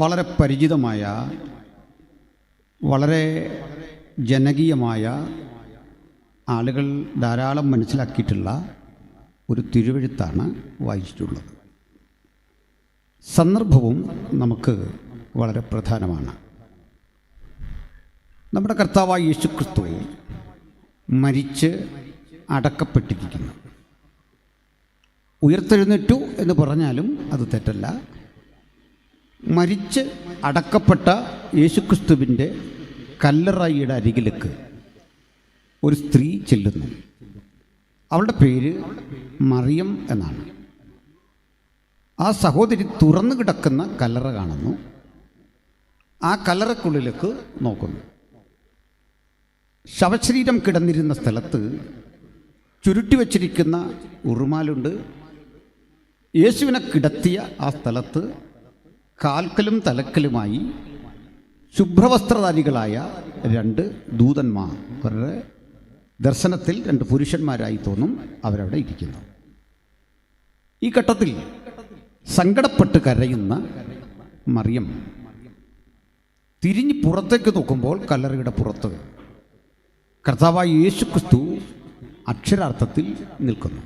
വളരെ പരിചിതമായ, വളരെ ജനകീയമായ, ആളുകൾ ധാരാളം മനസ്സിലാക്കിയിട്ടുള്ള ഒരു തിരുവെഴുത്താണ് വായിച്ചിട്ടുള്ളത്. സന്ദർഭവും നമുക്ക് വളരെ പ്രധാനമാണ്. നമ്മുടെ കർത്താവായ യേശുക്രിസ്തു മരിച്ച് അടക്കപ്പെട്ടിരിക്കുന്നു. ഉയർത്തെഴുന്നേറ്റു എന്ന് പറഞ്ഞാലും അത് തെറ്റല്ല. മരിച്ച് അടക്കപ്പെട്ട യേശുക്രിസ്തുവിൻ്റെ കല്ലറയുടെ അരികിലേക്ക് ഒരു സ്ത്രീ ചെല്ലുന്നു. അവളുടെ പേര് മറിയം എന്നാണ്. ആ സഹോദരി തുറന്നു കിടക്കുന്ന കല്ലറ കാണുന്നു. ആ കല്ലറക്കുള്ളിലേക്ക് നോക്കുന്നു. ശവശരീരം കിടന്നിരുന്ന സ്ഥലത്ത് ചുരുട്ടി വച്ചിരിക്കുന്ന ഉറുമാലുണ്ട്. യേശുവിനെ കിടത്തിയ ആ സ്ഥലത്ത് കാൽക്കലും തലക്കലുമായി ശുഭ്രവസ്ത്രധാരികളായ രണ്ട് ദൂതന്മാർ, അവരുടെ ദർശനത്തിൽ രണ്ട് പുരുഷന്മാരായി തോന്നും, അവരവിടെ ഇരിക്കുന്നു. ഈ ഘട്ടത്തിൽ സങ്കടപ്പെട്ട് കരയുന്ന മറിയം തിരിഞ്ഞ് പുറത്തേക്ക് നോക്കുമ്പോൾ കല്ലറയുടെ പുറത്ത് കർത്താവായ യേശുക്രിസ്തു അക്ഷരാർത്ഥത്തിൽ നിൽക്കുന്നു.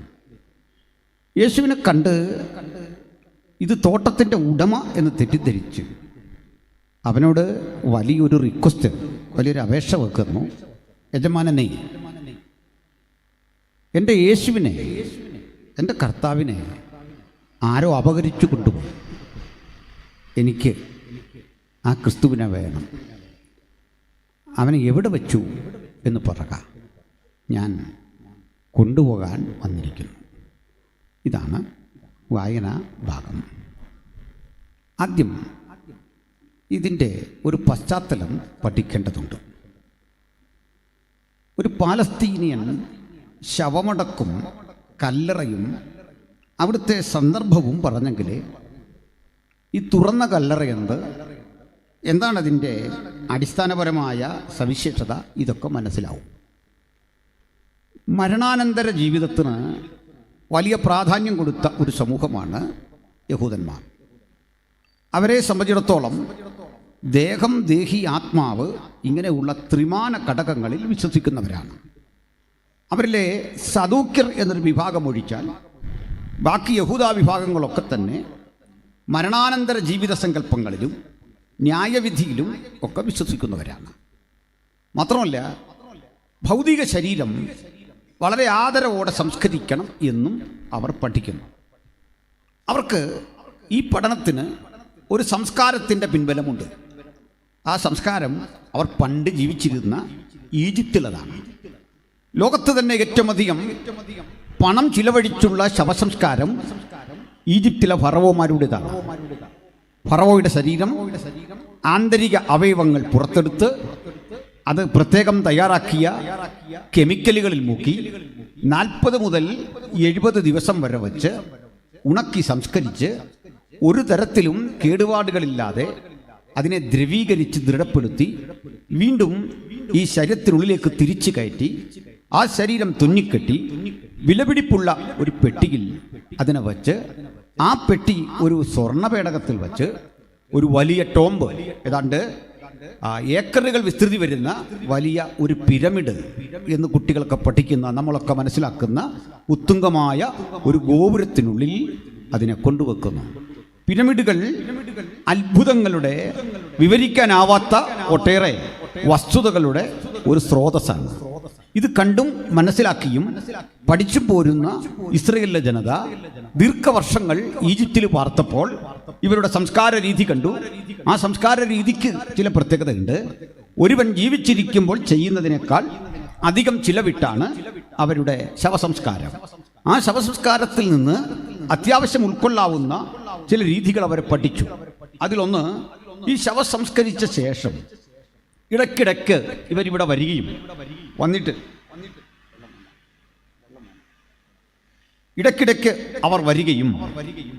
യേശുവിനെ കണ്ട് ഇത് തോട്ടത്തിൻ്റെ ഉടമ എന്ന് തെറ്റിദ്ധരിച്ച് അവനോട് വലിയൊരു റിക്വസ്റ്റ്, വലിയൊരു അപേക്ഷ വെക്കുന്നു. യജമാനനെ, എൻ്റെ യേശുവിനെ, എൻ്റെ കർത്താവിനെ ആരോ അപഹരിച്ചു കൊണ്ടുപോയി. എനിക്ക് ആ ക്രിസ്തുവിനെ വേണം. അവനെ എവിടെ വച്ചു എന്ന് പറക, ഞാൻ കൊണ്ടുപോകാൻ വന്നിരിക്കുന്നു. ഇതാണ് വായനാ ഭാഗം. ആദ്യം ഇതിൻ്റെ ഒരു പശ്ചാത്തലം പഠിക്കേണ്ടതുണ്ട്. ഒരു പാലസ്തീനിയൻ ശവമടക്കും കല്ലറയും അവിടുത്തെ സന്ദർഭവും പറഞ്ഞെങ്കിൽ ഈ തുറന്ന കല്ലറയെന്ത്, എന്താണ് അതിൻ്റെ അടിസ്ഥാനപരമായ സവിശേഷത, ഇതൊക്കെ മനസ്സിലാവും. മരണാനന്തര ജീവിതത്തിന് വലിയ പ്രാധാന്യം കൊടുത്ത ഒരു സമൂഹമാണ് യഹൂദന്മാർ. അവരെ സംബന്ധിച്ചിടത്തോളം ദേഹം, ദേഹി, ആത്മാവ് ഇങ്ങനെയുള്ള ത്രിമാന ഘടകങ്ങളിൽ വിശ്വസിക്കുന്നവരാണ്. അവരിലെ സദൂക്യർ എന്നൊരു വിഭാഗം ഒഴിച്ചാൽ ബാക്കി യഹൂദ വിഭാഗങ്ങളൊക്കെ തന്നെ മരണാനന്തര ജീവിത സങ്കല്പങ്ങളിലും ന്യായവിധിയിലും ഒക്കെ വിശ്വസിക്കുന്നവരാണ്. മാത്രമല്ല, ഭൗതിക ശരീരം വളരെ ആദരവോടെ സംസ്കരിക്കണം എന്നും അവർ പഠിക്കുന്നു. അവർക്ക് ഈ പഠനത്തിന് ഒരു സംസ്കാരത്തിൻ്റെ പിൻബലമുണ്ട്. ആ സംസ്കാരം അവർ പണ്ട് ജീവിച്ചിരുന്ന ഈജിപ്തിലതാണ്. ലോകത്ത് തന്നെ ഏറ്റവും അധികം പണം ചിലവഴിച്ചുള്ള ശവസംസ്കാരം ഈജിപ്തിലെ ഫറവോമാരുടേതാണ്. ഫറവോയുടെ ശരീരം, ആന്തരിക അവയവങ്ങൾ പുറത്തെടുത്ത് അത് പ്രത്യേകം തയ്യാറാക്കിയ കെമിക്കലുകളിൽ മുക്കി 40 മുതൽ 70 ദിവസം വരെ വച്ച് ഉണക്കി സംസ്കരിച്ച് ഒരു തരത്തിലും കേടുപാടുകളില്ലാതെ അതിനെ ദ്രവീകരിച്ച് ദൃഢപ്പെടുത്തി വീണ്ടും ഈ ശരീരത്തിനുള്ളിലേക്ക് തിരിച്ചു കയറ്റി ആ ശരീരം തുന്നിക്കെട്ടി വിലപിടിപ്പുള്ള ഒരു പെട്ടിയിൽ അതിനെ വച്ച് ആ പെട്ടി ഒരു സ്വർണ്ണപേടകത്തിൽ വച്ച് ഒരു വലിയ ടോംബ്, ഏതാണ്ട് ഏക്കറുകൾ വിസ്തൃതി വരുന്ന വലിയ ഒരു പിരമിഡ് എന്ന് കുട്ടികളൊക്കെ പഠിക്കുന്ന, നമ്മളൊക്കെ മനസ്സിലാക്കുന്ന ഉത്തുംഗമായ ഒരു ഗോപുരത്തിനുള്ളിൽ അതിനെ കൊണ്ടുവെക്കുന്നു. പിരമിഡുകൾ അത്ഭുതങ്ങളുടെ, വിവരിക്കാനാവാത്ത ഒട്ടേറെ വസ്തുതകളുടെ ഒരു സ്രോതസ്സാണ്. ഇത് കണ്ടും മനസ്സിലാക്കിയും പഠിച്ചു പോരുന്ന ഇസ്രയേലിലെ ജനത ദീർഘവർഷങ്ങൾ ഈജിപ്തിൽ പാർത്തപ്പോൾ ഇവരുടെ സംസ്കാര രീതി കണ്ടു. ആ സംസ്കാര രീതിക്ക് ചില പ്രത്യേകതയുണ്ട്. ഒരുവൻ ജീവിച്ചിരിക്കുമ്പോൾ ചെയ്യുന്നതിനേക്കാൾ അധികം ചിലവിട്ടാണ് അവരുടെ ശവസംസ്കാരം. ആ ശവസംസ്കാരത്തിൽ നിന്ന് അത്യാവശ്യം ഉൾക്കൊള്ളാവുന്ന ചില രീതികൾ അവരെ പഠിച്ചു. അതിലൊന്ന്, ഈ ശവസംസ്കരിച്ച ശേഷം ഇടയ്ക്കിടയ്ക്ക് ഇവരിവിടെ വരികയും ഇടയ്ക്കിടയ്ക്ക് അവർ വരികയും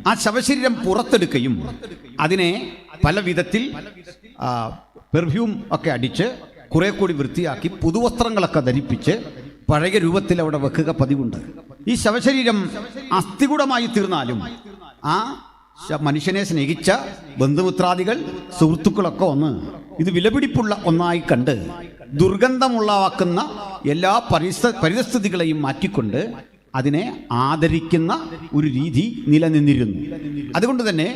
ആ ശവശരീരം പുറത്തെടുക്കുകയും അതിനെ പല വിധത്തിൽ പെർഫ്യൂം ഒക്കെ അടിച്ച് കുറെ കൂടി വൃത്തിയാക്കി പുതുവസ്ത്രങ്ങളൊക്കെ ധരിപ്പിച്ച് പഴയ രൂപത്തിൽ അവിടെ വെക്കുക പതിവുണ്ട്. ഈ ശവശരീരം അസ്ഥികൂടമായി തീർന്നാലും ആ മനുഷ്യനെ സ്നേഹിച്ച ബന്ധുമിത്രാദികൾ, സുഹൃത്തുക്കളൊക്കെ വന്ന് ഇത് വിലപിടിപ്പുള്ള ഒന്നായി കണ്ട് ദുർഗന്ധമുള്ളവാക്കുന്ന എല്ലാ പരിസ്ഥിതികളെയും മാറ്റിക്കൊണ്ട് അതിനെ ആദരിക്കുന്ന ഒരു രീതി നിലനിന്നിരുന്നു. അതുകൊണ്ട് തന്നെ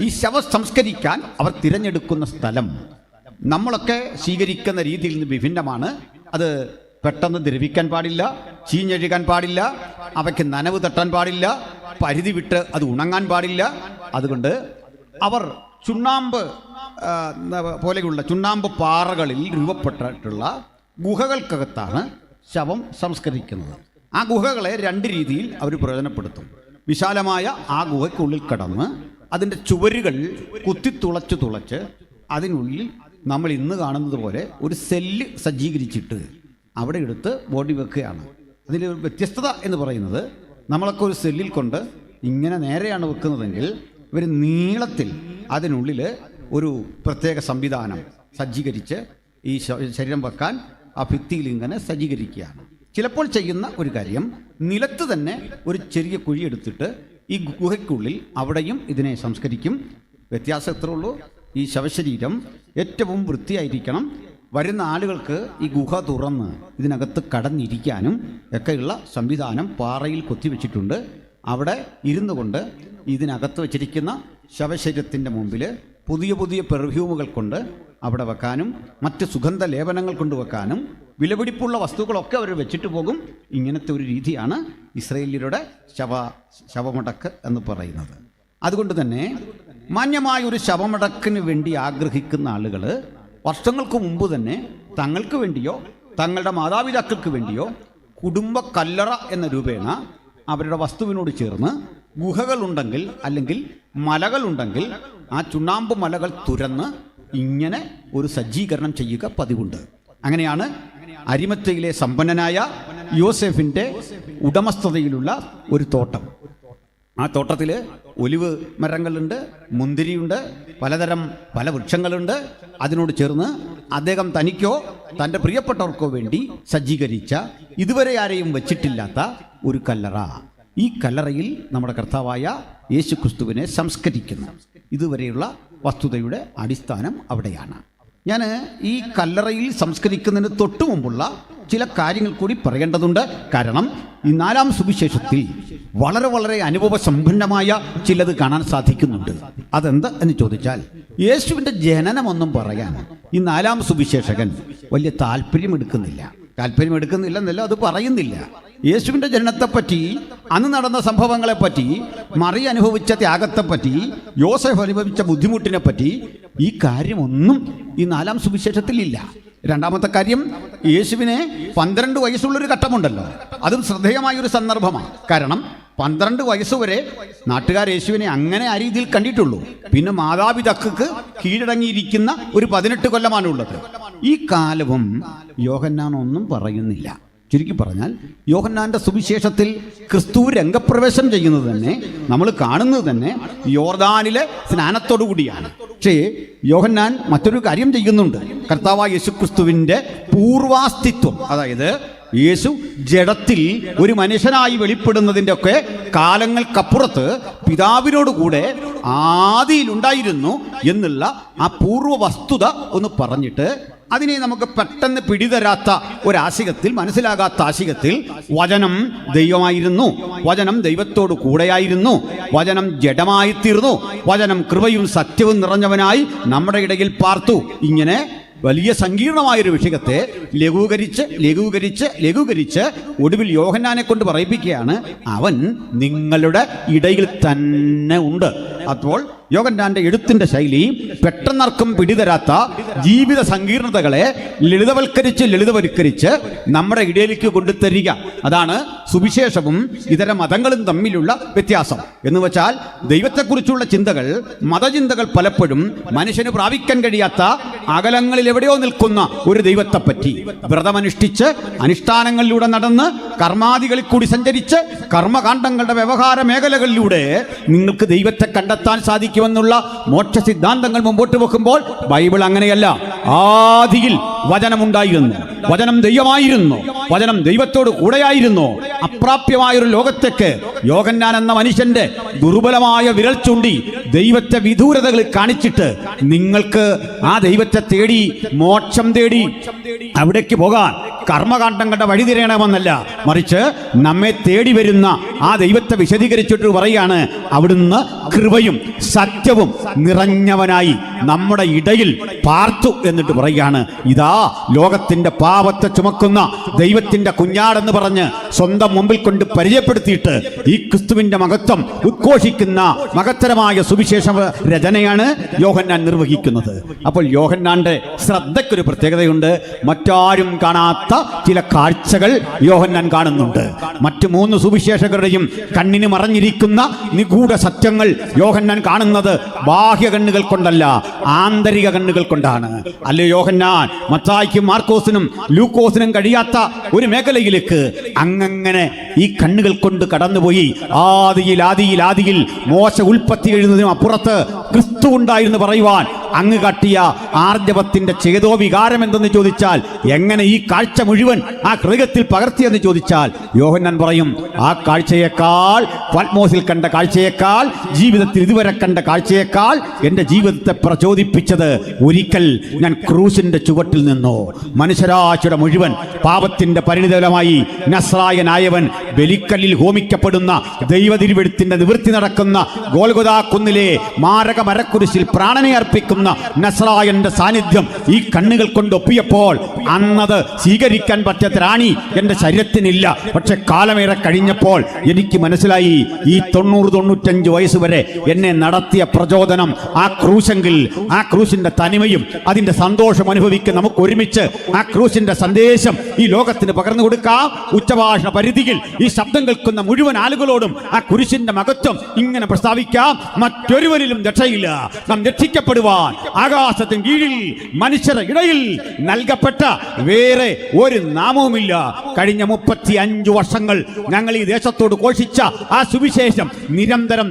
ഈ ശവം സംസ്കരിക്കാൻ അവർ തിരഞ്ഞെടുക്കുന്ന സ്ഥലം നമ്മളൊക്കെ സ്വീകരിക്കുന്ന രീതിയിൽ നിന്ന് വിഭിന്നമാണ്. അത് പെട്ടെന്ന് ദ്രവിക്കാൻ പാടില്ല, ചീഞ്ഞഴുകാൻ പാടില്ല, അവയ്ക്ക് നനവ് തട്ടാൻ പാടില്ല, പരിധി വിട്ട് അത് ഉണങ്ങാൻ പാടില്ല. അതുകൊണ്ട് അവർ ചുണ്ണാമ്പ് പോലെയുള്ള ചുണ്ണാമ്പ് പാറകളിൽ രൂപപ്പെട്ടിട്ടുള്ള ഗുഹകൾക്കകത്താണ് ശവം സംസ്കരിക്കുന്നത്. ആ ഗുഹകളെ രണ്ട് രീതിയിൽ അവർ പ്രയോജനപ്പെടുത്തും. വിശാലമായ ആ ഗുഹയ്ക്കുള്ളിൽ കടന്ന് അതിൻ്റെ ചുവരുകൾ തുളച്ച് അതിനുള്ളിൽ നമ്മൾ ഇന്ന് കാണുന്നത് പോലെ ഒരു സെല്ല് സജ്ജീകരിച്ചിട്ട് അവിടെ എടുത്ത് ബോഡി വെക്കുകയാണ്. അതിൽ വ്യത്യസ്തത എന്ന് പറയുന്നത്, നമ്മളൊക്കെ ഒരു സെല്ലിൽ കൊണ്ട് ഇങ്ങനെ നേരെയാണ് വെക്കുന്നതെങ്കിൽ ഇവർ നീളത്തിൽ അതിനുള്ളിൽ ഒരു പ്രത്യേക സംവിധാനം സജ്ജീകരിച്ച് ഈ ശരീരം വെക്കാൻ ആ ഭിത്തിയിൽ ഇങ്ങനെ സജ്ജീകരിക്കുകയാണ്. ചിലപ്പോൾ ചെയ്യുന്ന ഒരു കാര്യം, നിലത്ത് തന്നെ ഒരു ചെറിയ കുഴി എടുത്തിട്ട് ഈ ഗുഹയ്ക്കുള്ളിൽ അവിടെയും ഇതിനെ സംസ്കരിക്കും. വ്യത്യാസം എത്ര ഉള്ളൂ, ഈ ശവശരീരം ഏറ്റവും വൃത്തിയായിരിക്കണം. വരുന്ന ആളുകൾക്ക് ഈ ഗുഹ തുറന്ന് ഇതിനകത്ത് കടന്നിരിക്കാനും ഒക്കെയുള്ള സംവിധാനം പാറയിൽ കൊത്തിവെച്ചിട്ടുണ്ട്. അവിടെ ഇരുന്നു കൊണ്ട് ഇതിനകത്ത് വച്ചിരിക്കുന്ന ശവശരീരത്തിൻ്റെ മുമ്പിൽ പുതിയ പുതിയ പെർഫ്യൂമുകൾ കൊണ്ട് അവിടെ വെക്കാനും മറ്റ് സുഗന്ധ ലേപനങ്ങൾ കൊണ്ട് വെക്കാനും വിലപിടിപ്പുള്ള വസ്തുക്കളൊക്കെ അവർ വെച്ചിട്ട് പോകും. ഇങ്ങനത്തെ ഒരു രീതിയാണ് ഇസ്രായേലിയരുടെ ശവമടക്ക് എന്ന് പറയുന്നത്. അതുകൊണ്ട് തന്നെ മാന്യമായ ഒരു ശവമടക്കിന് വേണ്ടി ആഗ്രഹിക്കുന്ന ആളുകൾ വർഷങ്ങൾക്ക് മുമ്പ് തന്നെ തങ്ങൾക്ക് വേണ്ടിയോ തങ്ങളുടെ മാതാപിതാക്കൾക്ക് വേണ്ടിയോ കുടുംബ കല്ലറ എന്ന രൂപേണ അവരുടെ വസ്തുവിനോട് ചേർന്ന് ഗുഹകളുണ്ടെങ്കിൽ അല്ലെങ്കിൽ മലകളുണ്ടെങ്കിൽ ആ ചുണ്ണാമ്പ് മലകൾ തുരന്ന് ഇങ്ങനെ ഒരു സജ്ജീകരണം ചെയ്യുക പതിവുണ്ട്. അങ്ങനെയാണ് അരിമത്തയിലെ സമ്പന്നനായ യോസേഫിൻ്റെ ഉടമസ്ഥതയിലുള്ള ഒരു തോട്ടം. ആ തോട്ടത്തിൽ ഒലിവ് മരങ്ങളുണ്ട്, മുന്തിരിയുണ്ട്, പല വൃക്ഷങ്ങളുണ്ട്. അതിനോട് ചേർന്ന് അദ്ദേഹം തനിക്കോ തൻ്റെ പ്രിയപ്പെട്ടവർക്കോ വേണ്ടി സജ്ജീകരിച്ച, ഇതുവരെ ആരെയും വച്ചിട്ടില്ലാത്ത ഒരു കല്ലറ. ഈ കല്ലറയിൽ നമ്മുടെ കർത്താവായ യേശു ക്രിസ്തുവിനെ സംസ്കരിക്കുന്നു. ഇതുവരെയുള്ള വസ്തുതയുടെ അടിസ്ഥാനം അവിടെയാണ്. ഞാൻ ഈ കല്ലറയിൽ സംസ്കരിക്കുന്നതിന് തൊട്ടു മുമ്പുള്ള ചില കാര്യങ്ങൾ കൂടി പറയേണ്ടതുണ്ട്. കാരണം ഈ 4-ാം സുവിശേഷത്തിൽ വളരെ വളരെ അനുഭവ സമ്പന്നമായ ചിലത് കാണാൻ സാധിക്കുന്നുണ്ട്. അതെന്ത് എന്ന് ചോദിച്ചാൽ, യേശുവിൻ്റെ ജനനമൊന്നും പറയാൻ ഈ 4-ാം സുവിശേഷകൻ വലിയ താല്പര്യമെടുക്കുന്നില്ലെന്നല്ല, അത് പറയുന്നില്ല. യേശുവിൻ്റെ ജനനത്തെപ്പറ്റി, അന്ന് നടന്ന സംഭവങ്ങളെപ്പറ്റി, മറിയ അനുഭവിച്ച ത്യാഗത്തെപ്പറ്റി, യോസഫ് അനുഭവിച്ച ബുദ്ധിമുട്ടിനെപ്പറ്റി ഈ കാര്യമൊന്നും ഈ 4-ാം സുവിശേഷത്തിൽ ഇല്ല. രണ്ടാമത്തെ കാര്യം, യേശുവിനെ 12 വയസ്സുള്ളൊരു ഘട്ടമുണ്ടല്ലോ, അതും ശ്രദ്ധേയമായൊരു സന്ദർഭമാണ്. കാരണം 12 വയസ്സുവരെ നാട്ടുകാർ യേശുവിനെ അങ്ങനെ ആ രീതിയിൽ കണ്ടിട്ടുള്ളൂ. പിന്നെ മാതാപിതാക്കൾക്ക് കീഴടങ്ങിയിരിക്കുന്ന ഒരു 18 കൊല്ലമാണുള്ളത്. ഈ കാലവും യോഹന്നാൻ ഒന്നും പറയുന്നില്ല. ചുരുക്കി പറഞ്ഞാൽ, യോഹന്നാൻ്റെ സുവിശേഷത്തിൽ ക്രിസ്തു രംഗപ്രവേശം ചെയ്യുന്നത് തന്നെ, നമ്മൾ കാണുന്നത് തന്നെ യോർദാനിലെ സ്നാനത്തോടു കൂടിയാണ്. പക്ഷേ യോഹന്നാൻ മറ്റൊരു കാര്യം ചെയ്യുന്നുണ്ട്. കർത്താവായ യേശു ക്രിസ്തുവിൻ്റെ പൂർവാസ്തിത്വം, അതായത് യേശു ജഡത്തിൽ ഒരു മനുഷ്യനായി വെളിപ്പെടുന്നതിൻ്റെ ഒക്കെ കാലങ്ങൾക്കപ്പുറത്ത് പിതാവിനോടുകൂടെ ആദിയിലുണ്ടായിരുന്നു എന്നുള്ള ആ പൂർവ്വ വസ്തുത ഒന്ന് പറഞ്ഞിട്ട്, അതിനെ നമുക്ക് പെട്ടെന്ന് പിടിതരാത്ത ഒരാശയത്തിൽ, മനസ്സിലാകാത്ത ആശയത്തിൽ, വചനം ദൈവമായിരുന്നു, വചനം ദൈവത്തോട് കൂടെയായിരുന്നു, വചനം ജഡമായിത്തീർന്നു, വചനം കൃപയും സത്യവും നിറഞ്ഞവനായി നമ്മുടെ ഇടയിൽ പാർത്തു. ഇങ്ങനെ വലിയ സങ്കീർണമായൊരു വിഷയത്തെ ലഘൂകരിച്ച് ഒടുവിൽ യോഹന്നാനെ കൊണ്ട് പറയിപ്പിക്കുകയാണ്, അവൻ നിങ്ങളുടെ ഇടയിൽ തന്നെ ഉണ്ട്. അപ്പോൾ യോഹന്നാന്റെ എഴുത്തിന്റെ ശൈലി പെട്ടെന്നർക്കും പിടിതരാത്ത ജീവിത സങ്കീർണതകളെ ലളിതവൽക്കരിച്ച് നമ്മുടെ ഇടയിലേക്ക് കൊണ്ടുതരിക. അതാണ് സുവിശേഷവും ഇതര മതങ്ങളും തമ്മിലുള്ള വ്യത്യാസം. എന്ന് വെച്ചാൽ, ദൈവത്തെക്കുറിച്ചുള്ള ചിന്തകൾ, മതചിന്തകൾ പലപ്പോഴും മനുഷ്യന് പ്രാപിക്കാൻ കഴിയാത്ത അകലങ്ങളിൽ എവിടെയോ നിൽക്കുന്ന ഒരു ദൈവത്തെപ്പറ്റി വ്രതമനുഷ്ഠിച്ച്, അനുഷ്ഠാനങ്ങളിലൂടെ നടന്ന്, കർമാദികളിൽ കൂടി സഞ്ചരിച്ച്, കർമ്മകാണ്ഡങ്ങളുടെ വ്യവഹാര മേഖലകളിലൂടെ നിങ്ങൾക്ക് ദൈവത്തെ കണ്ടെത്താൻ സാധിക്കുമെന്നുള്ള മോക്ഷ സിദ്ധാന്തങ്ങൾ മുമ്പോട്ട് വെക്കുമ്പോൾ, ബൈബിൾ അങ്ങനെയല്ല. ആദിയിൽ വചനമുണ്ടായിരുന്നു, വചനം ദൈവമായിരുന്നു, വചനം ദൈവത്തോട് കൂടെയായിരുന്നു. അപ്രാപ്യമായൊരു ലോകത്തേക്ക് യോഹന്നാൻ എന്ന മനുഷ്യന്റെ ദുർബലമായ വിരൽ ചൂണ്ടി ദൈവത്തെ വിദൂരതകൾ കാണിച്ചിട്ട് നിങ്ങൾക്ക് ആ ദൈവത്തെ തേടി മോക്ഷം തേടി അവിടേക്ക് പോകാൻ കർമ്മകാണ്ഡം കണ്ട വഴി തിരയണമെന്നല്ല, മറിച്ച് നമ്മെ തേടി വരുന്ന ആ ദൈവത്തെ വിശദീകരിച്ചിട്ട് പറയാണ്, അവിടുന്ന് കൃപയും സത്യവും നിറഞ്ഞവനായി നമ്മുടെ ഇടയിൽ പാർത്തു എന്നിട്ട് പറയുകയാണ്, ഇതാ ലോകത്തിന്റെ പാപത്തെ ചുമക്കുന്ന ദൈവത്തിന്റെ കുഞ്ഞാടെന്ന് പറഞ്ഞ് സ്വന്തം മുമ്പിൽ കൊണ്ട് പരിചയപ്പെടുത്തിയിട്ട് ഈ ക്രിസ്തുവിന്റെ മഹത്വം ഉദ്ഘോഷിക്കുന്ന മഹത്തരമായ സുവിശേഷ രചനയാണ് യോഹന്നാൻ നിർവഹിക്കുന്നത്. അപ്പോൾ യോഹന്നാന്റെ ശ്രദ്ധയ്ക്കൊരു പ്രത്യേകതയുണ്ട്. മറ്റാരും കാണാത്ത ചില കാഴ്ചകൾ യോഹന്നാൻ കാണുന്നുണ്ട്. മറ്റു 3 സുവിശേഷകരുടെയും കണ്ണിന് മറഞ്ഞിരിക്കുന്ന നിഗൂഢ സത്യങ്ങൾ യോഹന്നാൻ കാണുന്നത് ബാഹ്യ കണ്ണുകൾ കൊണ്ടല്ല, ആന്തരിക കണ്ണുകൾ കൊണ്ടാണ്. അല്ലേ യോഹന്നാൻ മത്തായിക്കും മാർക്കോസിനും ലൂക്കോസിനും കഴിയാത്ത ഒരു മേഖലയിലേക്ക് അങ്ങനെ ഈ കണ്ണുകൾ കൊണ്ട് കടന്നുപോയി. ആദിയിൽ മോശ ഉൽപ്പത്തി എഴുതുന്നതിനും അപ്പുറത്ത് ക്രിസ്തു ഉണ്ടായിരുന്നു പറയുവാൻ അങ്ങ് കാട്ടിയ ആർജവത്തിന്റെ ചേതോ വികാരം എന്തെന്ന് ചോദിച്ചാൽ, എങ്ങനെ ഈ കാഴ്ച മുഴുവൻ ആ ഹൃദയത്തിൽ പകർത്തിയെന്ന് ചോദിച്ചാൽ യോഹന്നാൻ പറയും, ആ കാഴ്ചയേക്കാൾ, പത്മോസിൽ കണ്ട കാഴ്ചയേക്കാൾ, ജീവിതത്തിൽ ഇതുവരെ കണ്ട കാഴ്ചയേക്കാൾ എൻ്റെ ജീവിതത്തെ പ്രചോദിപ്പിച്ചത് ഒരിക്കൽ ഞാൻ ക്രൂശിന്റെ ചുവട്ടിൽ നിന്നോ മനുഷ്യരാശിയുടെ മുഴുവൻ പാപത്തിന്റെ പരിണിതഫലമായി നസ്രായനായവൻ ബലിക്കല്ലിൽ ഹോമിക്കപ്പെടുന്ന ദൈവതിരുവെഴുത്തിന്റെ നിവൃത്തി നടക്കുന്ന ഗോൽഗൊഥാ കുന്നിലെ മാരക മരക്കുരിശിൽ പ്രാണനെ അർപ്പിക്കുന്ന നസ്രായന്റെ സാന്നിധ്യം ഈ കണ്ണുകൾ കൊണ്ട് ഒപ്പിയപ്പോൾ അന്നത് സ്വീകരിക്കാൻ പറ്റിയ ത്രാണി എൻ്റെ ശരീരത്തിനില്ല. പക്ഷെ കാലമേറെ കഴിഞ്ഞപ്പോൾ എനിക്ക് മനസ്സിലായി, ഈ 90-95 വയസ്സ് വരെ എന്നെ നടത്തിയ പ്രചോദനം ആ ക്രൂശെങ്കിൽ, ആ ക്രൂശിന്റെ തനിമയും അതിന്റെ സന്തോഷം അനുഭവിക്കാൻ നമുക്ക് ഒരുമിച്ച് ആ ക്രൂശിന്റെ സന്ദേശം ഈ ലോകത്തിന് പകർന്നു കൊടുക്കാം. ഉച്ചഭാഷണ പരിധിയിൽ ഈ ശബ്ദം കേൾക്കുന്ന മുഴുവൻ ആളുകളോടും ആ കുരിശിന്റെ മഹത്വം ഇങ്ങനെ പ്രസ്താവിക്കാം, മറ്റൊരുവരിലും രക്ഷയില്ല. നാം രക്ഷിക്കപ്പെടുവാൻ ആകാശത്തിന് കീഴിൽ മനുഷ്യരുടെ ഇടയിൽ നൽകപ്പെട്ട വേറെ ഒരു നാമവുമില്ല. കഴിഞ്ഞ 35 വർഷങ്ങൾ ഞങ്ങൾ ഈ ദേശത്തോട് ഘോഷിച്ച ആ സുവിശേഷം നിരന്തരം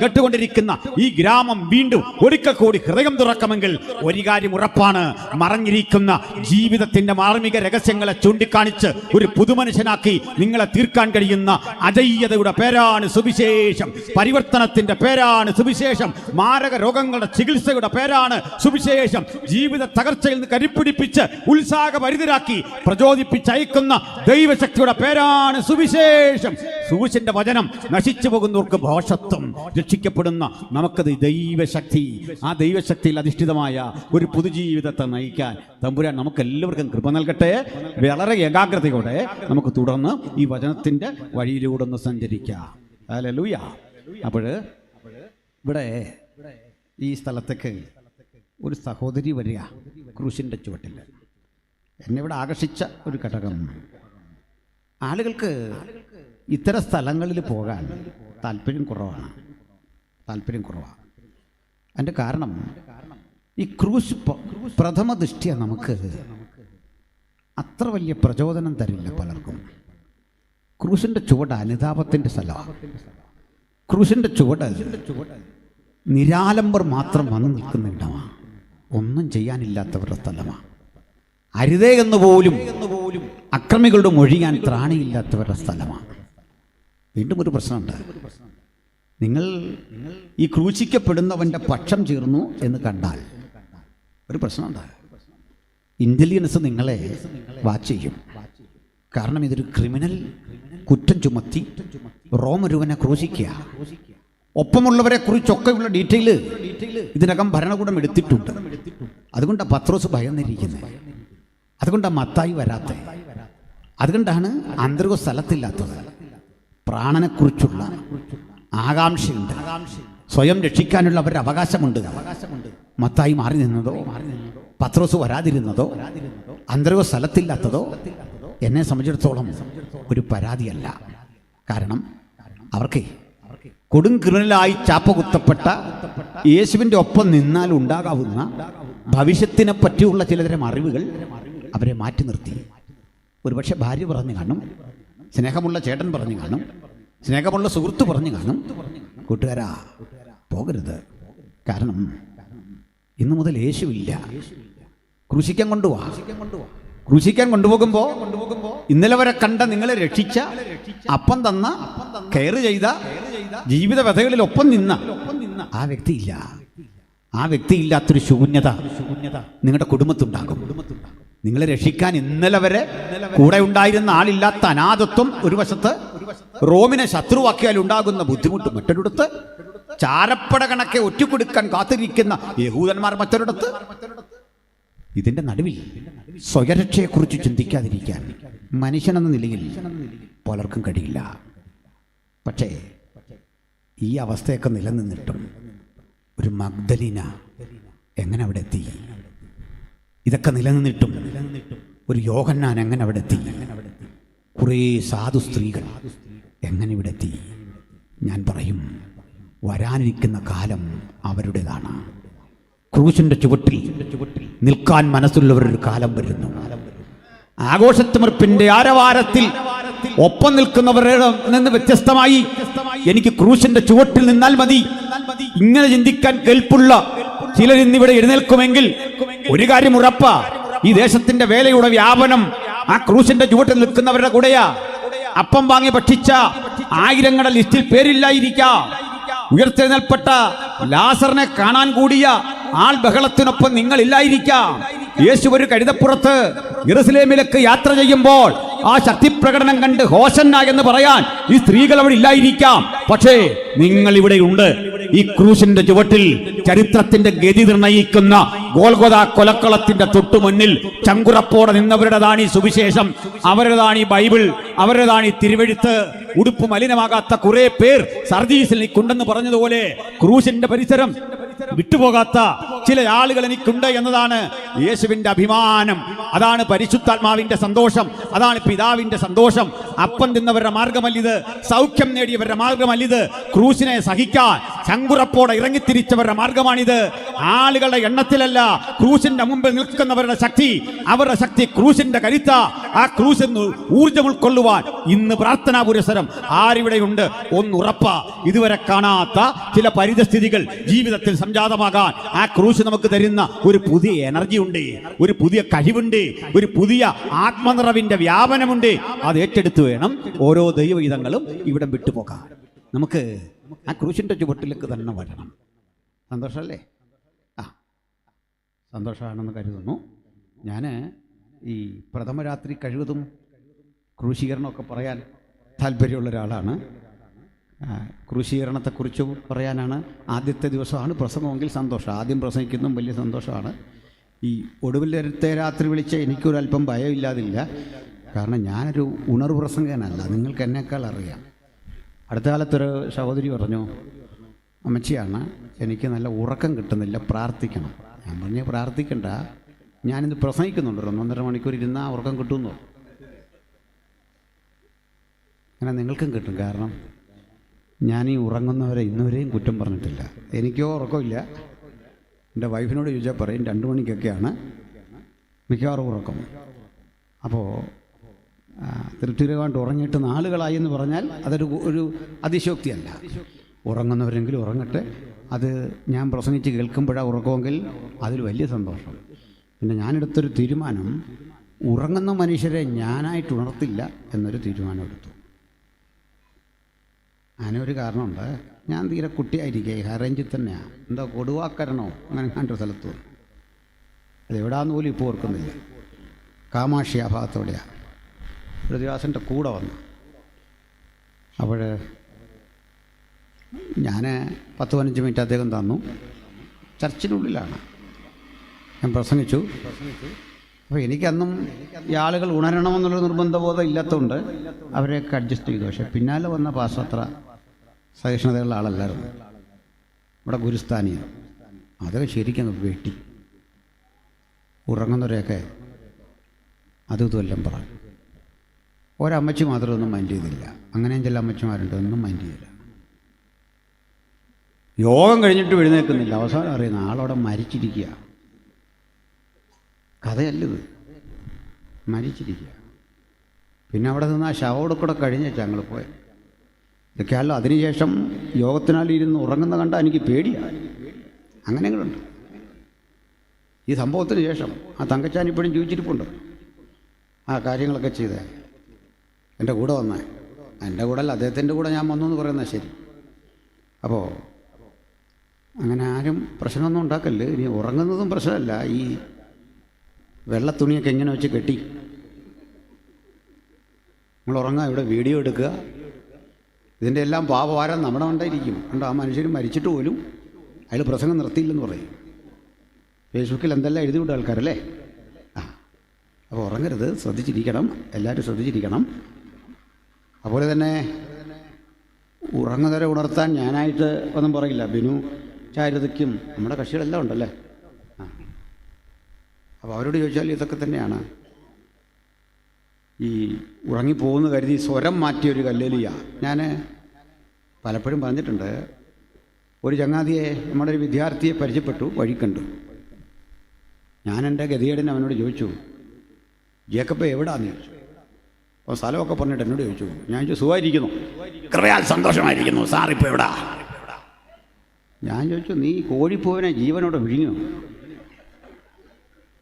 കേട്ടുകൊണ്ടിരിക്കുന്ന ഈ ഗ്രാമം വീണ്ടും ഒരിക്കൽ കൂടി ഹൃദയം തുറക്കണമെങ്കിൽ ഒരു കാര്യം ഉറപ്പാണ്, മറഞ്ഞിരിക്കുന്ന ജീവിതത്തിന്റെ മാർമിക രഹസ്യങ്ങളെ ചൂണ്ടിക്കാണിച്ച് ഒരു പുതുമനുഷ്യനാക്കി നിങ്ങളെ തീർക്കാൻ കഴിയുന്ന അജയ്യതയുടെ പേരാണ് സുവിശേഷം, പരിവർത്തനത്തിന്റെ പേരാണ് സുവിശേഷം, മാരക രോഗങ്ങളുടെ ചികിത്സയുടെ പേരാണ് സുവിശേഷം, ജീവിത തകർച്ചയിൽ നിന്ന് കരിപ്പിടിപ്പിച്ച് ഉത്സാഹഭരിതരാക്കി പ്രചോദിപ്പിച്ചയക്കുന്ന ദൈവശക്തിയുടെ പേരാണ് സുവിശേഷം. സുവിശേഷന്റെ വചനം നശിച്ചു പോകുന്നവർക്ക് ഭോഷത്വം, രക്ഷിക്കപ്പെടുന്ന നമുക്കത് ദൈവശക്തി. ആ ദൈവശക്തിയിൽ അധിഷ്ഠിതമായ ഒരു പുതുജീവിതത്തെ നയിക്കാൻ തമ്പുരാൻ നമുക്ക് എല്ലാവർക്കും കൃപ നൽകട്ടെ. വളരെ ഏകാഗ്രതയോടെ നമുക്ക് തുടർന്ന് ഈ വചനത്തിന്റെ വഴിയിലൂടെ ഒന്ന് സഞ്ചരിക്കാം. ഹല്ലേലൂയ. അപ്പോൾ ഇവിടെ ഈ സ്ഥലത്തേക്ക് ഒരു സഹോദരി വരിക ക്രൂശിൻ്റെ ചുവട്ടിൽ. എന്നെ ഇവിടെ ആകർഷിച്ച ഒരു ഘടകം, ആളുകൾക്ക് ഇത്തരം സ്ഥലങ്ങളിൽ പോകാൻ താല്പര്യം കുറവാണ്. അതിൻ്റെ കാരണം ഈ ക്രൂശ് പ്രഥമ ദൃഷ്ടിയ നമുക്ക് അത്ര വലിയ പ്രചോദനം തരില്ല പലർക്കും. ക്രൂശിൻ്റെ ചുവട് അനുതാപത്തിൻ്റെ സ്ഥലമാണ്. ക്രൂശിൻ്റെ ചുവട് നിരാലംബർ മാത്രം വന്നു നിൽക്കുന്ന ഇടമാണ്, ഒന്നും ചെയ്യാനില്ലാത്തവരുടെ സ്ഥലമാണ്. അരുതേ എന്ന് പോലും അക്രമികളുടെ മൊഴിയാൻ ത്രാണിയില്ലാത്തവരുടെ സ്ഥലമാണ്. വീണ്ടും ഒരു പ്രശ്നമുണ്ട്. നിങ്ങൾ ഈ ക്രൂശിക്കപ്പെടുന്നവൻ്റെ പക്ഷം ചേർന്നു എന്ന് കണ്ടാൽ ഒരു പ്രശ്നമുണ്ട്. ഇൻ്റലിജൻസ് നിങ്ങളെ വാച്ച് ചെയ്യും. കാരണം ഇതൊരു ക്രിമിനൽ കുറ്റം ചുമത്തി റോമൊരുവനെ ക്രൂശിക്കുക. ഒപ്പമുള്ളവരെ കുറിച്ചൊക്കെയുള്ള ഡീറ്റെയിൽ ഇതിനകം ഭരണകൂടം എടുത്തിട്ടുണ്ട്. അതുകൊണ്ടാണ് പത്രോസ് ഭയന്നിരിക്കുന്നത്, അതുകൊണ്ടാണ് മത്തായി വരാത്തത്, അതുകൊണ്ടാണ് അന്തർഗ സ്ഥലത്തില്ലാത്തത്. പ്രാണനെക്കുറിച്ചുള്ള ആകാംക്ഷയുണ്ട്, സ്വയം രക്ഷിക്കാനുള്ള അവരുടെ അവകാശമുണ്ട്. മത്തായി മാറി നിന്നതോ പത്രോസ് വരാതിരുന്നതോ അന്തർഗ സ്ഥലത്തില്ലാത്തതോ എന്നെ സംബന്ധിച്ചിടത്തോളം ഒരു പരാതിയല്ല. കാരണം അവർക്ക് കൊടും ക്രിമിനലായി ചാപ്പകുത്തപ്പെട്ട യേശുവിൻ്റെ ഒപ്പം നിന്നാൽ ഉണ്ടാകാവുന്ന ഭവിഷ്യത്തിനെ പറ്റിയുള്ള ചിലതരം അറിവുകൾ അവരെ മാറ്റി നിർത്തി. ഒരുപക്ഷെ ഭാര്യ പറഞ്ഞു കാണും, സ്നേഹമുള്ള ചേട്ടൻ പറഞ്ഞു കാണും, സ്നേഹമുള്ള സുഹൃത്ത് പറഞ്ഞു കാണും, കൂട്ടുകാരാ പോകരുത്, കാരണം ഇന്നു മുതൽ യേശുവില്ല, ക്രൂശിക്കാൻ കൊണ്ടുപോവാ. ക്രൂശിക്കാൻ കൊണ്ടുപോകുമ്പോൾ ഇന്നലെ വരെ കണ്ട നിങ്ങളെ രക്ഷിച്ച, അപ്പം തന്ന, കെയർ ചെയ്ത, ജീവിത വ്യഥകളിൽ ഒപ്പം നിന്ന ആ വ്യക്തിയില്ല. ആ വ്യക്തിയില്ലാത്തൊരു ശൂന്യത നിങ്ങളുടെ കുടുംബത്തുണ്ടാകും. നിങ്ങളെ രക്ഷിക്കാൻ ഇന്നലെ വരെ കൂടെ ഉണ്ടായിരുന്ന ആളില്ലാത്ത അനാഥത്വം ഒരു വശത്ത്, റോമിനെ ശത്രുവാക്കിയാൽ ഉണ്ടാകുന്ന ബുദ്ധിമുട്ട് മറ്റൊരിടത്ത്, ചാരപ്പട കണക്കെ ഒറ്റുകൊടുക്കാൻ കാത്തിരിക്കുന്ന യഹൂദന്മാർ മറ്റൊരിടത്ത്. ഇതിന്റെ നടുവിൽ സ്വയരക്ഷയെക്കുറിച്ച് ചിന്തിക്കാതിരിക്കാൻ മനുഷ്യനെന്ന നിലയിൽ പലർക്കും കഴിയില്ല. പക്ഷേ ഈ അവസ്ഥയൊക്കെ നിലനിന്നിട്ടും ഒരു മഗ്ദലീന എങ്ങനെ അവിടെ എത്തി? ഇതൊക്കെ നിലനിന്നിട്ടും ഒരു യോഹന്നാൻ എങ്ങനെ അവിടെ എത്തി? കുറേ സാധു സ്ത്രീകൾ എങ്ങനെ ഇവിടെ എത്തി? ഞാൻ പറയും, വരാനിരിക്കുന്ന കാലം അവരുടേതാണ്. ക്രൂശിന്റെ ചുവട്ടിൽ നിൽക്കാൻ മനസ്സുള്ളവരൊരു കാലം വരുന്നു. ആഘോഷത്തിമിർപ്പിന്റെ ആരവാരത്തിൽ ഒപ്പം നിൽക്കുന്നവരുടെ നിന്ന് വ്യത്യസ്തമായി എനിക്ക് ക്രൂശിന്റെ ചുവട്ടിൽ നിന്നാൽ മതി, ഇങ്ങനെ ചിന്തിക്കാൻ കെൽപ്പുള്ള ചിലർ ഇന്നിവിടെ എഴുന്നേൽക്കുമെങ്കിൽ ഒരു കാര്യം ഉറപ്പാ, ഈ ദേശത്തിന്റെ വേലയുടെ വ്യാപനം ആ ക്രൂശിന്റെ ചുവട്ടിൽ നിൽക്കുന്നവരുടെ കൂടെയാ. അപ്പം വാങ്ങി ഭക്ഷിച്ച ആയിരങ്ങളുടെ ലിസ്റ്റിൽ പേരില്ലായിരിക്കാം. ഉയർത്തെഴുന്നേൽപ്പെട്ട ലാസറിനെ കാണാൻ കൂടിയ ആൾ ബഹളത്തിനൊപ്പം നിങ്ങളില്ലായിരിക്കാം. യേശു ഒരു കഴുതപ്പുറത്ത് യെരുശലേമിലേക്ക് യാത്ര ചെയ്യുമ്പോൾ ആ ശക്തിപ്രകടനം കണ്ട് ഹോശന്ന എന്ന് പറയാൻ ഈ സ്ത്രീകൾ അവിടെ ഇല്ലായിരിക്കാം. പക്ഷേ നിങ്ങൾ ഇവിടെയുണ്ട്. ഈ ക്രൂശിന്റെ ചുവട്ടിൽ ചരിത്രത്തിന്റെ ഗതി നിർണയിക്കുന്ന ഗോൽഗോഥ കൊലക്കളത്തിന്റെ തൊട്ടുമുന്നിൽ ചങ്കുറപ്പോടെ നിന്നവരുടേതാണ് ഈ സുവിശേഷം, അവരുടേതാണ് ഈ ബൈബിൾ, അവരുടേതാണ് ഈ തിരുവെഴുത്ത്. ഉടുപ്പ് മലിനമാകാത്ത കുറെ പേർ സർദീസിൽ എനിക്കുണ്ടെന്ന് പറഞ്ഞതുപോലെ ക്രൂശിന്റെ പരിസരം വിട്ടുപോകാത്ത ചില ആളുകൾ എനിക്കുണ്ട് എന്നതാണ് യേശുവിന്റെ അഭിമാനം. അതാണ് പരിശുദ്ധാത്മാവിന്റെ സന്തോഷം, അതാണ് പിതാവിന്റെ സന്തോഷം. അപ്പം തിന്നവരുടെ മാർഗമല്ലിത്, സൗഖ്യം നേടിയവരുടെ മാർഗമല്ലിത്, ക്രൂശിനെ സഹിക്കാൻ ചങ്കുറപ്പോടെ ഇറങ്ങിത്തിരിച്ചവരുടെ മാർഗമാണിത്. ആളുകളുടെ എണ്ണത്തിലല്ല, ക്രൂശിന്റെ മുമ്പിൽ നിൽക്കുന്നവരുടെ ശക്തി, അവരുടെ ശക്തി ക്രൂശിന്റെ കരുത്ത. ആ ക്രൂശിന് ഊർജം ഉൾക്കൊള്ളുവാൻ ഇന്ന് പ്രാർത്ഥനാ പുരസരം ആരിവിടെയുണ്ട് ഒന്നുറപ്പ. ഇതുവരെ കാണാത്ത ചില പരിതസ്ഥിതികൾ ജീവിതത്തിൽ സംജാതമാകാൻ ആ ക്രൂശ് നമുക്ക് തരുന്ന ഒരു പുതിയ എനർജി ഉണ്ട്, ഒരു പുതിയ കഴിവുണ്ട്, ഒരു പുതിയ ആത്മനിറവിന്റെ വ്യാപനമുണ്ട്. അത് ഏറ്റെടുത്ത് വേണം ഓരോ ദൈവഹിതങ്ങളും ഇവിടെ വിട്ടുപോകാൻ. നമുക്ക് ആ ക്രൂശിന്റെ ചുവട്ടിലേക്ക് തന്നെ വരണം. സന്തോഷമല്ലേ? ആ, സന്തോഷമാണെന്ന് കരുതുന്നു. ഞാൻ ഈ പ്രഥമ രാത്രി കഴിവതും ക്രൂശീകരണമൊക്കെ പറയാൻ താല്പര്യമുള്ള ഒരാളാണ്. ക്രൂശീകരണത്തെക്കുറിച്ച് പറയാനാണ്. ആദ്യത്തെ ദിവസമാണ് പ്രസംഗമെങ്കിൽ സന്തോഷം, ആദ്യം പ്രസംഗിക്കുന്നതും വലിയ സന്തോഷമാണ്. ഈ ഒടുവിലത്തെ രാത്രി വിളിച്ച എനിക്കൊരല്പം ഭയമില്ലാതില്ല. കാരണം ഞാനൊരു ഉണർവ് പ്രസംഗനല്ല, നിങ്ങൾക്ക് എന്നേക്കാൾ അറിയാം. അടുത്ത കാലത്തൊരു സഹോദരി പറഞ്ഞു, അമ്മച്ചിയാണ്, എനിക്ക് നല്ല ഉറക്കം കിട്ടുന്നില്ല, പ്രാർത്ഥിക്കണം. ഞാൻ പറഞ്ഞു, പ്രാർത്ഥിക്കണ്ട, ഞാനിന്ന് പ്രസംഗിക്കുന്നുണ്ട്, 1.5 മണിക്കൂർ ഇരുന്നാൽ ഉറക്കം കിട്ടുമെന്നോ. അങ്ങനെ നിങ്ങൾക്കും കിട്ടും. കാരണം ഞാൻ ഈ ഉറങ്ങുന്നവരെ ഇന്നുവരെയും കുറ്റം പറഞ്ഞിട്ടില്ല. എനിക്കോ ഉറക്കമില്ല. എൻ്റെ വൈഫിനോട് ചോദിച്ചാൽ പറയും 2 മണിക്കൊക്കെയാണ് മിക്കവാറും ഉറക്കം. അപ്പോൾ തൃപ്തികരമായിട്ട് ഉറങ്ങിയിട്ട് നാളുകളായി എന്ന് പറഞ്ഞാൽ അതൊരു അതിശോക്തിയല്ല. ഉറങ്ങുന്നവരെങ്കിലും ഉറങ്ങട്ടെ. അത് ഞാൻ പ്രസംഗിച്ച് കേൾക്കുമ്പോഴാണ് ഉറക്കമെങ്കിൽ അതിൽ വലിയ സന്തോഷം. പിന്നെ ഞാനെടുത്തൊരു തീരുമാനം, ഉറങ്ങുന്ന മനുഷ്യരെ ഞാനായിട്ട് ഉണർത്തില്ല എന്നൊരു തീരുമാനം എടുത്തു. അതിനൊരു കാരണമുണ്ട്. ഞാൻ തീരെ കുട്ടിയായിരിക്കേ, ഹൈറേഞ്ചിൽ തന്നെയാണ്, എന്താ കൊടുവാക്കരണോ അങ്ങനെ കണ്ടൊരു സ്ഥലത്ത് വന്നു. അതെവിടാന്ന് പോലും ഇപ്പോൾ ഓർക്കുന്നില്ല. കാമാക്ഷി ആ ഭാഗത്തോടെയാണ്. പ്രതിവാസൻ്റെ കൂടെ വന്നു. അപ്പോൾ ഞാൻ 10-15 മിനിറ്റ് അദ്ദേഹം തന്നു. ചർച്ചിനുള്ളിലാണ് ഞാൻ പ്രസംഗിച്ചു. അപ്പോൾ എനിക്കന്നും ഈ ആളുകൾ ഉണരണമെന്നുള്ള നിർബന്ധബോധം ഇല്ലാത്തതുകൊണ്ട് അവരെയൊക്കെ അഡ്ജസ്റ്റ് ചെയ്തു. പക്ഷേ പിന്നാലെ വന്ന പാസ്റ്റർ അത്ര സഹിഷ്ണുതയുള്ള ആളല്ലായിരുന്നു. ഇവിടെ ഗുരുസ്ഥാനിയാണ്. അതൊക്കെ ശരിക്കും വെട്ടി ഉറങ്ങുന്നവരെയൊക്കെ അതും ഇതുമെല്ലാം പറഞ്ഞു. ഒരമ്മച്ചി മാത്രം ഒന്നും മൈൻഡ് ചെയ്തില്ല. അങ്ങനെയും ചില അമ്മച്ചിമാരുണ്ട്, ഒന്നും മൈൻഡ് ചെയ്തില്ല. യോഗം കഴിഞ്ഞിട്ട് എഴുന്നേൽക്കുന്നില്ല. അവസാനം അറിയുന്ന ആളവിടെ മരിച്ചിരിക്കുക. കഥയല്ലത്, മരിച്ചിരിക്കുക. പിന്നെ അവിടെ നിന്ന് ആ ശവോടെ കൂടെ കഴിഞ്ഞേച്ചാ ഞങ്ങൾ പോയത്. ഇതൊക്കെയല്ലോ. അതിനുശേഷം യോഗത്തിനാലിരുന്ന് ഉറങ്ങുന്ന കണ്ടാൽ എനിക്ക് പേടിയാണ്. അങ്ങനെയുണ്ട്. ഈ സംഭവത്തിന് ശേഷം ആ തങ്കച്ചാൻ ഇപ്പോഴും ജീവിച്ചിരിപ്പുണ്ട്. ആ കാര്യങ്ങളൊക്കെ ചെയ്തേ, എൻ്റെ കൂടെ വന്നേ. എൻ്റെ കൂടെ അല്ല, അദ്ദേഹത്തിൻ്റെ കൂടെ ഞാൻ വന്നു എന്ന് പറയുന്നത് ശരി. അപ്പോൾ അങ്ങനെ ആരും പ്രശ്നമൊന്നും ഉണ്ടാക്കല്ലേ. ഇനി ഉറങ്ങുന്നതും പ്രശ്നമല്ല. ഈ വെള്ള തുണിയൊക്കെ ഇങ്ങനെ വെച്ച് കെട്ടി നമ്മൾ ഉറങ്ങാം, ഇവിടെ വീഡിയോ എടുക്കുക, ഇതിൻ്റെ എല്ലാം പാപഭാരം നമ്മുടെ ഉണ്ടായിരിക്കും. കണ്ടോ, ആ മനുഷ്യർ മരിച്ചിട്ട് പോലും അയാൾ പ്രസംഗം നിർത്തിയില്ലെന്ന് പറയും. ഫേസ്ബുക്കിൽ എന്തെല്ലാം എഴുതി വിട്ട ആൾക്കാരല്ലേ. ആ, അപ്പോൾ ഉറങ്ങരുത്, ശ്രദ്ധിച്ചിരിക്കണം, എല്ലാവരും ശ്രദ്ധിച്ചിരിക്കണം. അതുപോലെ തന്നെ ഉറങ്ങുന്നവരെ ഉണർത്താൻ ഞാനായിട്ട് ഒന്നും പറയില്ല. ബിനു ചാരുതയ്ക്കും നമ്മുടെ കക്ഷികളെല്ലാം ഉണ്ടല്ലേ. ആ, അപ്പോൾ അവരോട് ചോദിച്ചാൽ ഇതൊക്കെ തന്നെയാണ്. ഈ ഉറങ്ങിപ്പോകുന്ന കരുതി സ്വരം മാറ്റിയൊരു കല്ലേലിയ ഞാൻ പലപ്പോഴും പറഞ്ഞിട്ടുണ്ട്. ഒരു ചങ്ങാതിയെ, നമ്മുടെ ഒരു വിദ്യാർത്ഥിയെ പരിചയപ്പെട്ടു, വഴി കണ്ടു. ഞാൻ എൻ്റെ ഗതികേടിന് അവനോട് ചോദിച്ചു, ജേക്കബ് എവിടാന്ന് ചോദിച്ചു. അപ്പോൾ സ്ഥലമൊക്കെ പറഞ്ഞിട്ട് എന്നോട് ചോദിച്ചു. ഞാൻ ചോദിച്ചു, സുഖമായിരിക്കുന്നു, കൃപയാൽ സന്തോഷമായിരിക്കുന്നു, സാറിപ്പോൾ എവിടാ? ഞാൻ ചോദിച്ചു, നീ കോഴിപ്പോവിനെ ജീവനോടെ വിഴുങ്ങോ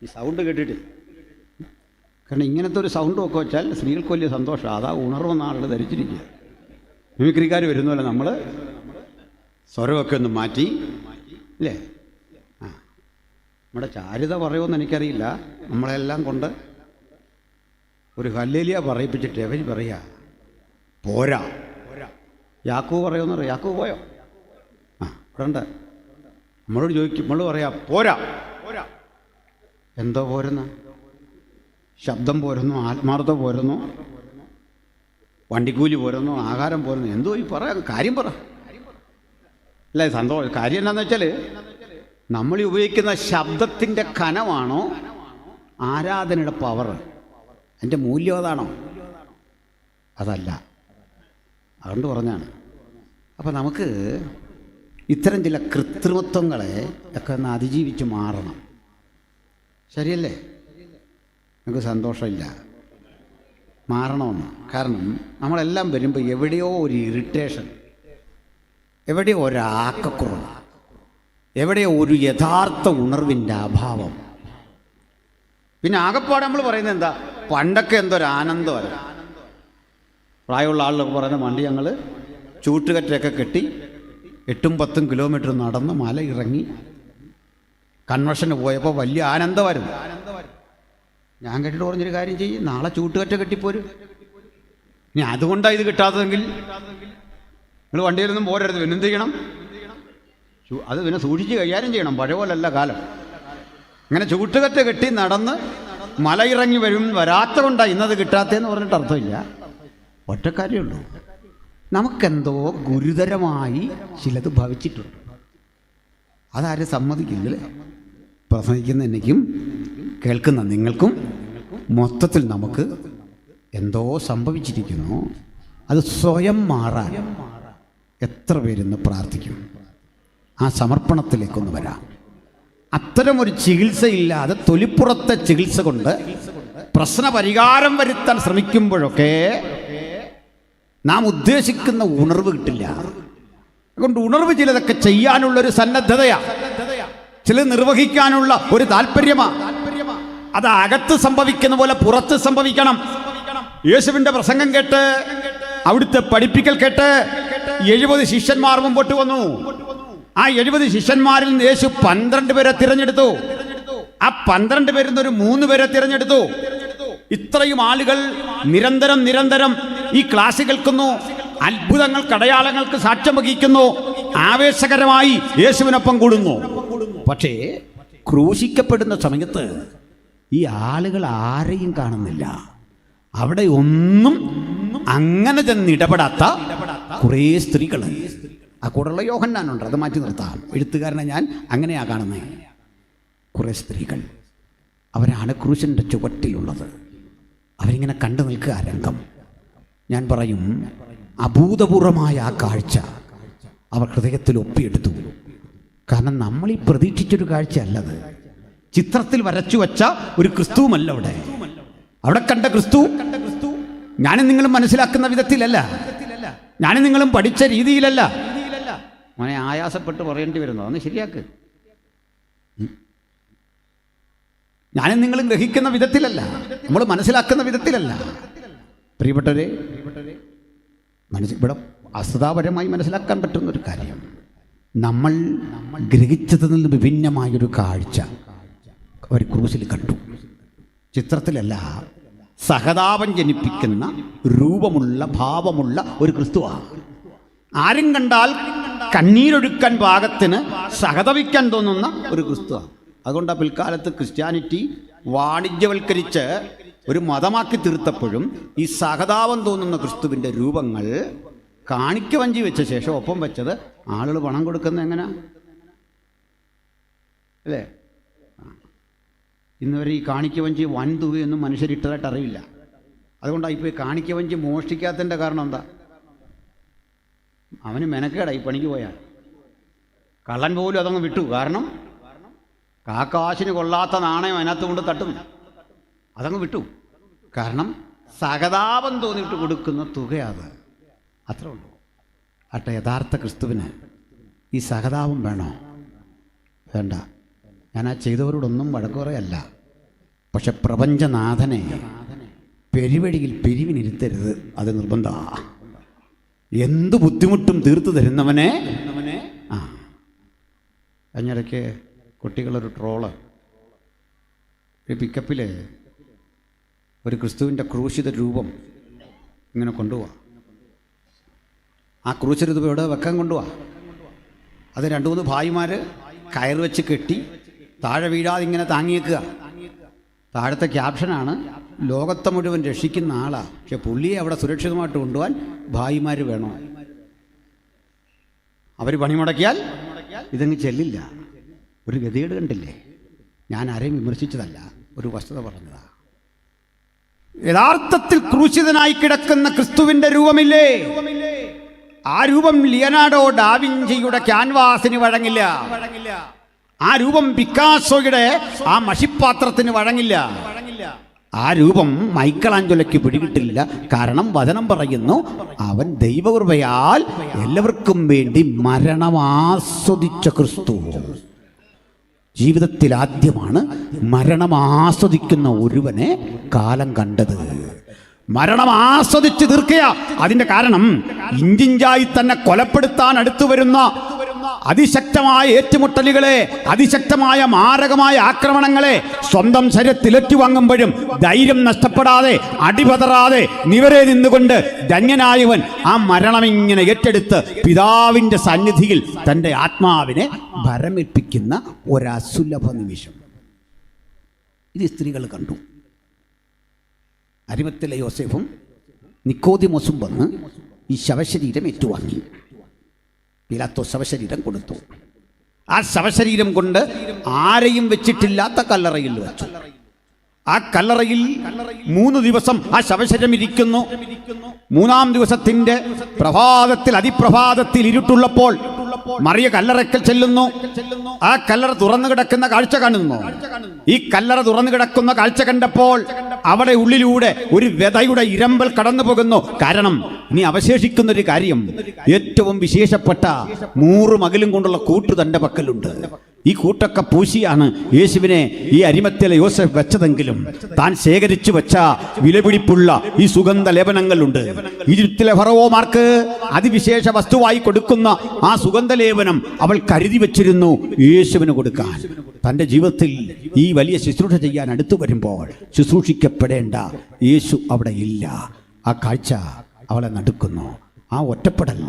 ഈ സൗണ്ട് കേട്ടിട്ട്? കാരണം ഇങ്ങനത്തെ ഒരു സൗണ്ടും ഒക്കെ വെച്ചാൽ സ്ത്രീകൾക്ക് വലിയ സന്തോഷമാണ്. അതാ ഉണർവെന്ന ആളുകൾ ധരിച്ചിരിക്കുക. മിമിക്രിക്കാർ വരുന്നപോലെ നമ്മൾ സ്വരമൊക്കെ ഒന്ന് മാറ്റി അല്ലേ. ആ, നമ്മുടെ ചാരുത പറയുമെന്ന് എനിക്കറിയില്ല. നമ്മളെല്ലാം കൊണ്ട് ഒരു ഹല്ലേലിയ പറയിപ്പിച്ചിട്ട് അവർ പറയുക പോരാ. യാക്കോബ് പറയുമെന്ന് പറയാം. യാക്കോബ് പോയോ? ആ, ഇവിടെ ഉണ്ട്. നമ്മളോട് ചോദിക്കും, നമ്മൾ പറയാം പോരാ. എന്തോ പോരുന്ന? ശബ്ദം പോരുന്നു, ആത്മാർത്ഥത പോരുന്നു, വണ്ടിക്കൂലി പോരുന്നു, ആഹാരം പോരുന്നു. എന്തോ ഈ പറയാം, കാര്യം പറ. അല്ലേ, സന്തോഷം. കാര്യം എന്താണെന്ന് വെച്ചാൽ നമ്മൾ ഉപയോഗിക്കുന്ന ശബ്ദത്തിൻ്റെ കനമാണോ ആരാധനയുടെ പവർ, അതിൻ്റെ മൂല്യം അതാണോ? അതല്ല. അതുകൊണ്ട് പറഞ്ഞാണ്. അപ്പോൾ നമുക്ക് ഇത്തരം ചില കൃത്രിമത്വങ്ങളെ ഒക്കെ ഒന്ന് അതിജീവിച്ച് മാറണം. ശരിയല്ലേ? നമുക്ക് സന്തോഷമില്ല, മാറണമെന്ന്. കാരണം നമ്മളെല്ലാം വരുമ്പോൾ എവിടെയോ ഒരു ഇറിറ്റേഷൻ, എവിടെയോ ഒരാക്കക്കുറവ്, എവിടെയോ ഒരു യഥാർത്ഥ ഉണർവിൻ്റെ അഭാവം. പിന്നെ ആകെപ്പാടെ നമ്മൾ പറയുന്നത് എന്താ, പണ്ടൊക്കെ എന്തൊരാനന്ദമല്ല. പ്രായമുള്ള ആളുകളൊക്കെ പറയുന്ന വണ്ടി ഞങ്ങൾ ചൂട്ടുകറ്റയൊക്കെ കെട്ടി 8-10 കിലോമീറ്റർ നടന്ന് മല ഇറങ്ങി കൺവെൻഷന് പോയപ്പോൾ വലിയ ആനന്ദമായിരുന്നു. ഞാൻ കേട്ടിട്ട് പറഞ്ഞൊരു കാര്യം ചെയ്യും, നാളെ ചൂട്ടുകറ്റ കെട്ടിപ്പോരും. ഇനി അതുകൊണ്ടാണ് ഇത് കിട്ടാത്തതെങ്കിൽ നിങ്ങൾ വണ്ടിയിൽ നിന്നും പോരരുത്. പിന്നെ എന്ത് ചെയ്യണം? അത് പിന്നെ സൂക്ഷിച്ച് കൈകാര്യം ചെയ്യണം. പഴയ പോലല്ല കാലം. അങ്ങനെ ചൂട്ടുകറ്റ കെട്ടി നടന്ന് മല ഇറങ്ങി വരാത്ത കൊണ്ടാണ് ഇന്നത് കിട്ടാത്തതെന്ന് പറഞ്ഞിട്ട് അർത്ഥമില്ല. ഒറ്റക്കാര്യമുള്ളൂ, നമുക്കെന്തോ ഗുരുതരമായി ചിലത് ഭവിച്ചിട്ടുണ്ട്. അതാരും സമ്മതിക്കില്ലേ? പ്രസംഗിക്കുന്ന എനിക്കും കേൾക്കുന്ന നിങ്ങൾക്കും മൊത്തത്തിൽ നമുക്ക് എന്തോ സംഭവിച്ചിരിക്കുന്നു. അത് സ്വയം മാറാൻ എത്ര പേരിന്ന് പ്രാർത്ഥിക്കും? ആ സമർപ്പണത്തിലേക്കൊന്ന് വരാം. അത്തരമൊരു ചികിത്സയില്ലാതെ തൊലിപ്പുറത്തെ ചികിത്സ കൊണ്ട് പ്രശ്നപരിഹാരം വരുത്താൻ ശ്രമിക്കുമ്പോഴൊക്കെ നാം ഉദ്ദേശിക്കുന്ന ഉണർവ് കിട്ടില്ല. അതുകൊണ്ട് ഉണർവ് ചിലതൊക്കെ ചെയ്യാനുള്ളൊരു സന്നദ്ധതയാണ്, ചിലത് നിർവഹിക്കാനുള്ള ഒരു താല്പര്യമാണ്. അത് അകത്ത് സംഭവിക്കുന്ന പോലെ പുറത്ത് സംഭവിക്കണം. യേശുവിന്റെ പ്രസംഗം കേട്ട്, അവിടുത്തെ പഠിപ്പിക്കൽ കേട്ട് 70 ശിഷ്യന്മാർ മുമ്പോട്ട് വന്നു. ആ 70 ശിഷ്യന്മാരിൽ നിന്ന് യേശു 12 പേരെ തിരഞ്ഞെടുത്തു. ആ 12 പേരിൽ നിന്ന് ഒരു 3 പേരെ തിരഞ്ഞെടുത്തു. ഇത്രയും ആളുകൾ നിരന്തരം ഈ ക്ലാസ് കേൾക്കുന്നു, അത്ഭുതങ്ങൾക്ക് അടയാളങ്ങൾക്ക് സാക്ഷ്യം വഹിക്കുന്നു, ആവേശകരമായി യേശുവിനൊപ്പം കൂടുന്നു. പക്ഷേ ക്രൂശിക്കപ്പെടുന്ന സമയത്ത് ഈ ആളുകൾ ആരെയും കാണുന്നില്ല. അവിടെ ഒന്നും അങ്ങനെ ചെന്ന് ഇടപെടാത്ത കുറേ സ്ത്രീകൾ. ആ കൂടെയുള്ള യോഹന്നാനുണ്ട്, അത് മാറ്റി നിർത്താം. എഴുത്തുകാരനെ ഞാൻ അങ്ങനെയാ കാണുന്നത്. കുറേ സ്ത്രീകൾ, അവരാണ് ക്രൂശിൻ്റെ ചുവട്ടിലുള്ളത്. അവരിങ്ങനെ കണ്ടു നിൽക്കുക രംഗം. ഞാൻ പറയും, അഭൂതപൂർവമായ ആ കാഴ്ച അവർ ഹൃദയത്തിൽ ഒപ്പിയെടുത്തു. കാരണം നമ്മൾ ഈ പ്രതീക്ഷിച്ചൊരു കാഴ്ച അല്ലത്. ചിത്രത്തിൽ വരച്ചു വച്ച ഒരു ക്രിസ്തുവുമല്ല അവിടെ കണ്ട ക്രിസ്തു ഞാനും നിങ്ങളും മനസ്സിലാക്കുന്ന വിധത്തിലല്ല, ഞാനും നിങ്ങളും പഠിച്ച രീതിയിലല്ല. മോനെ ആയാസപ്പെട്ട് പറയേണ്ടി വരുന്നു, അതൊന്ന് ശരിയാക്ക്. ഞാനും നിങ്ങളും ഗ്രഹിക്കുന്ന വിധത്തിലല്ല, നമ്മൾ മനസ്സിലാക്കുന്ന വിധത്തിലല്ല. പ്രിയപ്പെട്ടവരെ, ഇവിടെ വസ്തുതാപരമായി മനസ്സിലാക്കാൻ പറ്റുന്നൊരു കാര്യം, നമ്മൾ ഗ്രഹിച്ചതിൽ നിന്ന് വിഭിന്നമായൊരു കാഴ്ച അവർ ക്രൂശിൽ കണ്ടു. ചിത്രത്തിലല്ല, സഹതാപം ജനിപ്പിക്കുന്ന രൂപമുള്ള ഭാവമുള്ള ഒരു ക്രിസ്തുവാണ്. ആരും കണ്ടാൽ കണ്ണീരൊഴുക്കാൻ പാകത്തിന് സഹതപിക്കാൻ തോന്നുന്ന ഒരു ക്രിസ്തുവാണ്. അതുകൊണ്ടാണ് പിൽക്കാലത്ത് ക്രിസ്ത്യാനിറ്റി വാണിജ്യവൽക്കരിച്ച് ഒരു മതമാക്കി തീർത്തപ്പോഴും ഈ സഹതാപം തോന്നുന്ന ക്രിസ്തുവിൻ്റെ രൂപങ്ങൾ കാണിക്ക വഞ്ചി വെച്ച ശേഷം ഒപ്പം വെച്ചത് ആളുകൾ പണം കൊടുക്കുന്നത് എങ്ങനെ അല്ലേ? ഇന്നുവരെ ഈ കാണിക്ക വഞ്ചി വൻ തുകയൊന്നും മനുഷ്യരിട്ടതായിട്ട് അറിയില്ല. അതുകൊണ്ടാണ് ഇപ്പോൾ ഈ കാണിക്ക വഞ്ചി മോഷ്ടിക്കാത്തതിൻ്റെ കാരണം എന്താ? അവന് മെനക്കേടായി പണിക്ക് പോയാൽ. കള്ളൻ പോലും അതങ്ങ് വിട്ടു. കാരണം കാക്കാശിന് കൊള്ളാത്ത നാണയം അതിനകത്ത് കൊണ്ട് തട്ടും, അതങ്ങ് വിട്ടു. കാരണം സഹതാപം തോന്നിയിട്ട് കൊടുക്കുന്ന തുകയത്. അത്രേ ഉള്ളൂ. അട്ടെ, യഥാർത്ഥ ക്രിസ്തുവിന് ഈ സഹതാപം വേണോ? വേണ്ട. ഞാൻ ആ ചെയ്തവരോടൊന്നും വഴക്കുറയല്ല. പക്ഷെ പ്രപഞ്ചനാഥനെ പെരുവഴിയിൽ പിരിവിനിരുത്തരുത്, അത് നിർബന്ധമാണ്. എന്ത് ബുദ്ധിമുട്ടും തീർത്തു തരുന്നവനെ. കഴിഞ്ഞിടയ്ക്ക് കുട്ടികളൊരു ട്രോള്, ഒരു പിക്കപ്പിൽ ഒരു ക്രിസ്തുവിൻ്റെ ക്രൂശിത രൂപം ഇങ്ങനെ കൊണ്ടുപോവാ. ആ ക്രൂശിത രൂപം ഇവിടെ വെക്കാൻ കൊണ്ടുപോവാ. അത് 2-3 ഭായിമാർ കയർ വെച്ച് കെട്ടി താഴെ വീഴാതെ ഇങ്ങനെ താങ്ങിയേക്കുക. താഴത്തെ ക്യാപ്ഷനാണ് ലോകത്തെ മുഴുവൻ രക്ഷിക്കുന്ന ആളാണ്, പക്ഷെ പുള്ളിയെ അവിടെ സുരക്ഷിതമായിട്ട് കൊണ്ടുപോകാൻ ഭായിമാർ വേണോ? അവർ പണിമുടക്കിയാൽ ഇതങ്ങ് ചെല്ലില്ല. ഒരു ഗതികേട് കണ്ടില്ലേ? ഞാൻ ആരെയും വിമർശിച്ചതല്ല, ഒരു വസ്തുത പറഞ്ഞതാ. യഥാർത്ഥത്തിൽ ക്രൂശിതനായി കിടക്കുന്ന ക്രിസ്തുവിന്റെ രൂപമില്ലേ, ആ രൂപം ലിയനാർഡോ ഡാവിഞ്ചിയുടെ ക്യാൻവാസിന് വഴങ്ങില്ല. ആ രൂപം പിക്കാസോയുടെ ആ മഷിപ്പാത്രത്തിന് വഴങ്ങില്ല. ആ രൂപം മൈക്കലാഞ്ചലോയ്ക്ക് പിടികിട്ടില്ല. കാരണം വചനം പറയുന്നു, അവൻ ദൈവകൃപയാൽ എല്ലാവർക്കും വേണ്ടി മരണം ആസ്വദിച്ച ക്രിസ്തു. ജീവിതത്തിൽ ആദ്യമാണ് മരണം ആസ്വദിക്കുന്ന ഒരുവനെ കാലം കണ്ടത്. മരണം ആസ്വദിച്ച് തീർക്കുക. അതിന്റെ കാരണം ഇഞ്ചിഞ്ചായി തന്നെ കൊലപ്പെടുത്താൻ അടുത്തു വരുന്ന അതിശക്തമായ ഏറ്റുമുട്ടലുകളെ, അതിശക്തമായ മാരകമായ ആക്രമണങ്ങളെ സ്വന്തം ശരീരത്തിൽ ഏറ്റുവാങ്ങുമ്പോഴും ധൈര്യം നഷ്ടപ്പെടാതെ, അടിപതറാതെ നിവരെ നിന്നുകൊണ്ട് ധന്യനായവൻ ആ മരണം ഇങ്ങനെ ഏറ്റെടുത്ത് പിതാവിൻ്റെ സന്നിധിയിൽ തൻ്റെ ആത്മാവിനെ ഭരമേൽപ്പിക്കുന്ന ഒരസുലഭ നിമിഷം ഇത് സ്ത്രീകൾ കണ്ടു. അരിമത്തിലെ യോസേഫും നിക്കോദിമോസും വന്ന് ഈ ശവശരീരം ഏറ്റുവാങ്ങി. പീലാത്തോസ് ശവശരീരം കൊടുത്തു. ആ ശവശരീരം കൊണ്ട് ആരെയും വെച്ചിട്ടില്ലാത്ത കല്ലറയിൽ വെച്ചു. ആ കല്ലറയിൽ 3 ദിവസം ആ ശവശരീരം ഇരിക്കുന്നു. 3-ാം ദിവസത്തിന്റെ പ്രഭാതത്തിൽ, അതിപ്രഭാതത്തിൽ ഇരുട്ടുള്ളപ്പോൾ മറിയ കല്ലറയ്ക്കൽ ചെല്ലുന്നു. ആ കല്ലറ തുറന്നു കിടക്കുന്ന കാഴ്ച കാണുന്നു. ഈ കല്ലറ തുറന്നു കിടക്കുന്ന കാഴ്ച കണ്ടപ്പോൾ അവിടെ ഉള്ളിലൂടെ ഒരു വ്യതയുടെ ഇരമ്പൽ കടന്നു പോകുന്നു. കാരണം ഇനി അവശേഷിക്കുന്നൊരു കാര്യം, ഏറ്റവും വിശേഷപ്പെട്ട 100 മകിലും കൊണ്ടുള്ള കൂട്ട് തൻ്റെ പക്കലുണ്ട്. ഈ കൂട്ടൊക്കെ പൂശിയാണ് യേശുവിനെ ഈ അരിമത്തിലെ യോസേഫ് വെച്ചതെങ്കിലും താൻ ശേഖരിച്ചു വെച്ച വിലപിടിപ്പുള്ള ഈ സുഗന്ധ ലേപനങ്ങളുണ്ട്. ഈജിപ്തിലെ ഫറവോമാർക്ക് അതിവിശേഷ വസ്തുവായി കൊടുക്കുന്ന ആ സുഗന്ധലേപനം അവൾ കരുതി വെച്ചിരുന്നു യേശുവിന് കൊടുക്കാൻ. തൻ്റെ ജീവിതത്തിൽ ഈ വലിയ ശുശ്രൂഷ ചെയ്യാൻ അടുത്തു വരുമ്പോൾ ശുശ്രൂഷിക്കപ്പെടേണ്ട യേശു അവിടെ ഇല്ല. ആ കാഴ്ച അവളെ നടുക്കുന്നു. ആ ഒറ്റപ്പെടൽ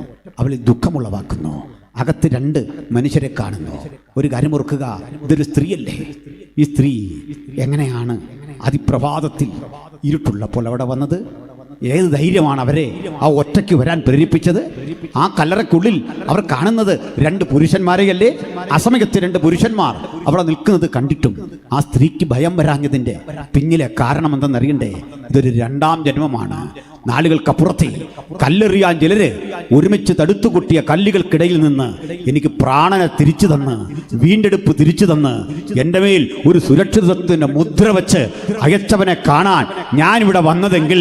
അവളിൽ ദുഃഖമുളവാക്കുന്നു. അകത്ത് 2 മനുഷ്യരെ കാണുന്നു. ഒരു കാര്യം ഓർക്കുക, ഇതൊരു സ്ത്രീയല്ലേ. ഈ സ്ത്രീ എങ്ങനെയാണ് അതിപ്രഭാതത്തിൽ ഇരുട്ടുള്ളപ്പോൾ അവിടെ വന്നത്? ഏത് ധൈര്യമാണ് അവരെ ആ ഒറ്റയ്ക്ക് വരാൻ പ്രേരിപ്പിച്ചത്? ആ കല്ലറയ്ക്കുള്ളിൽ അവർ കാണുന്നത് 2 പുരുഷന്മാരെയല്ലേ? അസമയത്ത് 2 പുരുഷന്മാർ അവിടെ നിൽക്കുന്നത് കണ്ടിട്ടും ആ സ്ത്രീക്ക് ഭയം വരാഞ്ഞതിൻ്റെ പിന്നിലെ കാരണം എന്തെന്നറിയണ്ടേ? ഇതൊരു 2-ാം ജന്മമാണ്. നാളുകൾക്കപ്പുറത്തെ കല്ലെറിയാൻ ചിലര് ഒരുമിച്ച് തടുത്തുകൂട്ടിയ കല്ലുകൾക്കിടയിൽ നിന്ന് എനിക്ക് പ്രാണനെ തിരിച്ചു തന്ന്, വീണ്ടെടുപ്പ് തിരിച്ചു തന്ന്, എൻ്റെ മേൽ ഒരു സുരക്ഷിതത്വത്തിന്റെ മുദ്ര വെച്ച് അയച്ചവനെ കാണാൻ ഞാനിവിടെ വന്നതെങ്കിൽ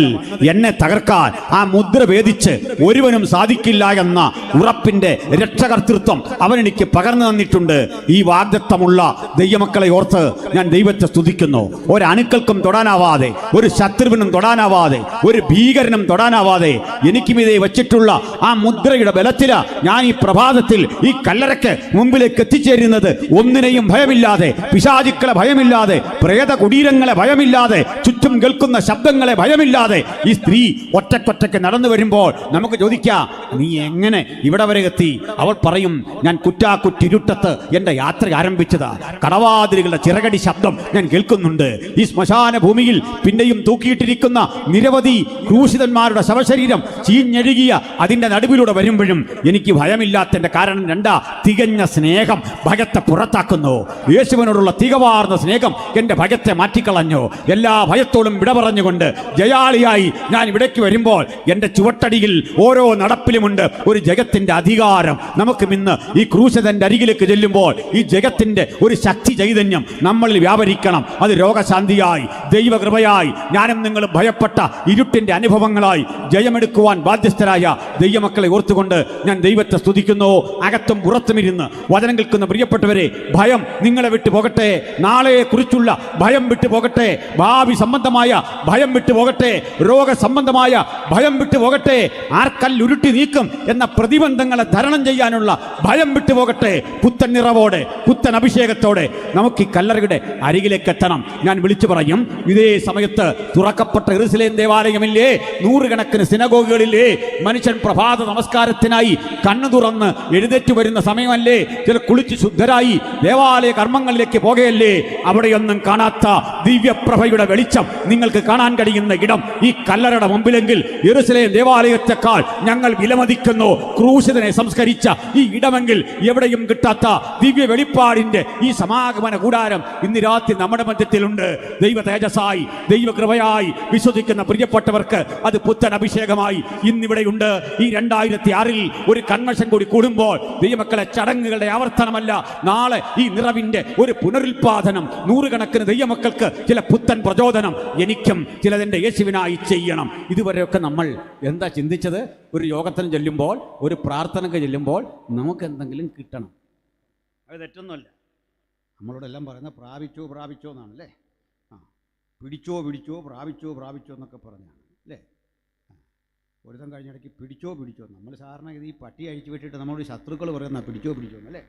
എന്നെ തകർക്കാൻ ആ മുദ്ര ഭേദിച്ച് ഒരുവനും സാധിക്കില്ല എന്ന ഉറപ്പിന്റെ രക്ഷകർത്തൃത്വം അവൻ എനിക്ക് പകർന്നു തന്നിട്ടുണ്ട്. ഈ വാഗ്ദത്തമുള്ള ദൈവമക്കളെ ഓർത്ത് ഞാൻ ദൈവത്തെ സ്തുതിക്കുന്നു. ഒരണുക്കൾക്കും തൊടാനാവാതെ, ഒരു ശത്രുവിനും തൊടാനാവാതെ, ഒരു ഭീകരനും തൊടാനാവാതെ എനിക്ക് മീതെ വെച്ചിട്ടുള്ള ആ മുദ്രയുടെ ബലത്തില ഞാൻ ഈ പ്രഭാതത്തിൽ ഈ കല്ലറയ്ക്ക് മുമ്പിലേക്ക് എത്തിച്ചേരുന്നത്. ഒന്നിനെയും ഭയമില്ലാതെ, പിശാചുക്കളെ ഭയമില്ലാതെ, പ്രേത കുടീരങ്ങളെ ഭയമില്ലാതെ, ചുറ്റും കേൾക്കുന്ന ശബ്ദങ്ങളെ ഭയമില്ലാതെ ഈ സ്ത്രീ ഒറ്റക്കൊറ്റയ്ക്ക് നടന്നു വരുമ്പോൾ നമുക്ക് ചോദിക്കാം, നീ എങ്ങനെ ഇവിടെ വരെ എത്തി? അവൾ പറയും, ഞാൻ കുറ്റാക്കുറ്റിരുട്ടത്ത് എൻ്റെ യാത്ര ആരംഭിച്ചതാ. കടവാതിലുകളുടെ ചിറകടി ശബ്ദം ഞാൻ കേൾക്കുന്നുണ്ട്. ഈ ശ്മശാന ഭൂമിയിൽ പിന്നെയും തൂക്കിയിട്ടിരിക്കുന്ന നിരവധി ക്രൂശിതന്മാരുടെ ശവശരീരം ചീഞ്ഞഴുകിയ അതിൻ്റെ നടുവിലൂടെ വരുമ്പോഴും എനിക്ക് ഭയമില്ലാത്തതിൻ്റെ കാരണം രണ്ടാ: തികഞ്ഞ സ്നേഹം ഭയത്തെ പുറത്താക്കുന്നു. യേശുവിനോടുള്ള തികവാർന്ന സ്നേഹം എൻ്റെ ഭയത്തെ മാറ്റിക്കളഞ്ഞു. എല്ലാ ഭയത്തോടും വിട പറഞ്ഞുകൊണ്ട് ജയാളിയായി ഞാൻ ഇവിടേക്ക് വരുമ്പോൾ എൻ്റെ ചുവട്ടടിയിൽ ഓരോ നടപ്പിലുമുണ്ട് ഒരു ജഗത്തിന്റെ അധികാരം. നമുക്കും ഇന്ന് ഈ ക്രൂശിതന്റെ അരികിലേക്ക് ചെല്ലുമ്പോൾ ഈ ജഗത്തിന്റെ ഒരു ശക്തി ചൈതന്യം നമ്മളിൽ വ്യാപരിക്കണം. അത് രോഗശാന്തിയായി, ദൈവകൃപയായി, ഞാനും നിങ്ങളും ഭയപ്പെട്ട ഇരുട്ടിന്റെ അനുഭവങ്ങളായി ജയമെടുക്കുവാൻ ബാധ്യസ്ഥരായ ദൈവമക്കളെ ഓർത്തുകൊണ്ട് ഞാൻ ദൈവത്തെ സ്തുതിക്കുന്നു. അകത്തും പുറത്തും ഇരുന്ന് വചനം കേൾക്കുന്ന പ്രിയപ്പെട്ടവരെ, ഭയം നിങ്ങളെ വിട്ടു പോകട്ടെ. നാളെയെ കുറിച്ചുള്ള ഭയം വിട്ടു പോകട്ടെ. ഭാവി സംബന്ധമായ ഭയം വിട്ടു പോകട്ടെ. രോഗസംബന്ധമായ ഭയം വിട്ടു പോകട്ടെ. ആർക്കല്ലുരുട്ടി നീക്കും എന്ന പ്രതിബന്ധങ്ങളെ തരണം ചെയ്യാനുള്ള ഭയം വിട്ടു പോകട്ടെ. പുത്തൻ നിറവോടെ, പുത്തൻ അഭിഷേകത്തോടെ നമുക്ക് ഈ കല്ലറയുടെ അരികിലേക്ക് എത്തണം. ഞാൻ വിളിച്ചു പറയും, ഇതേ സമയത്ത് തുറക്കപ്പെട്ട യെരൂശലേം ദേവാലയമില്ലേ, നൂറുകണക്കിന് സിനഗോഗുകളില്ലേ, മനുഷ്യൻ പ്രഭാത നമസ്കാരത്തിനായി കണ്ണു തുറന്ന് എഴുന്നേറ്റ് വരുന്ന സമയമല്ലേ, ചില കുളിച്ച് ശുദ്ധരായി ദേവാലയ കർമ്മങ്ങളിലേക്ക് പോകുകയല്ലേ. അവിടെയൊന്നും കാണാത്ത ദിവ്യപ്രഭയുടെ വെളിച്ചം നിങ്ങൾക്ക് കാണാൻ കഴിയുന്ന ഇടം ഈ കല്ലറയുടെ മുമ്പിലെങ്കിൽ യെരൂശലേം ദേവാലയത്തെക്കാൾ ഞങ്ങൾ വിലമതിക്കുന്നു. ക്രൂശിതനെ സംസ്കരിച്ച ഈ ഇടമെങ്കിൽ എവിടെയും കിട്ടാത്ത ദിവ്യ വെളിപ്പാടിന്റെ ഈ സമാഗമന കൂടാരം ഇന്ന് രാത്രി നമ്മുടെ മധ്യത്തിലുണ്ട്. ദൈവ തേജസ്സായി, ദൈവകൃപയായി വിശ്വസിക്കുന്ന പ്രിയപ്പെട്ടവർക്ക് അത് പുത്തൻ അഭിഷേകമായി ഇന്നിവിടെയുണ്ട്. ഈ 2006 ഒരു കൺവെൻഷൻ കൂടി കൂടുമ്പോൾ ദൈവമക്കളെ, ചടങ്ങുകളുടെ ആവർത്തനമല്ല, നാളെ ഈ നിറവിന്റെ ഒരു പുനരുൽപാദനം. നൂറുകണക്കിന് ദൈവമക്കൾക്ക് ചില പുത്തൻ പ്രചോദനം എനിക്കും ചിലതിൻ്റെ യേശുവിനായി ചെയ്യണം. ഇതുവരെയൊക്കെ നമ്മൾ എന്താ ചിന്തിച്ചത്? ഒരു യോഗത്തിന് ചെല്ലുമ്പോൾ, ഒരു പ്രാർത്ഥനയ്ക്ക് ചെല്ലുമ്പോൾ നമുക്ക് എന്തെങ്കിലും കിട്ടണം. അത് തെറ്റൊന്നുമല്ല. നമ്മളോടെല്ലാം പറയുന്നത് പ്രാപിച്ചോ പ്രാപിച്ചോ എന്നാണല്ലേ. പിടിച്ചോ പിടിച്ചോ, പ്രാപിച്ചോ പ്രാപിച്ചോ എന്നൊക്കെ പറഞ്ഞാണ് അല്ലേ. ഒരുത്തം കഴിഞ്ഞിടയ്ക്ക് പിടിച്ചോ പിടിച്ചോ. നമ്മൾ സാധാരണ ഈ പട്ടി അഴിച്ചു വിട്ടിട്ട് നമ്മളോട് ശത്രുക്കൾ പറയുന്ന പിടിച്ചോ പിടിച്ചോ എന്നല്ലേ.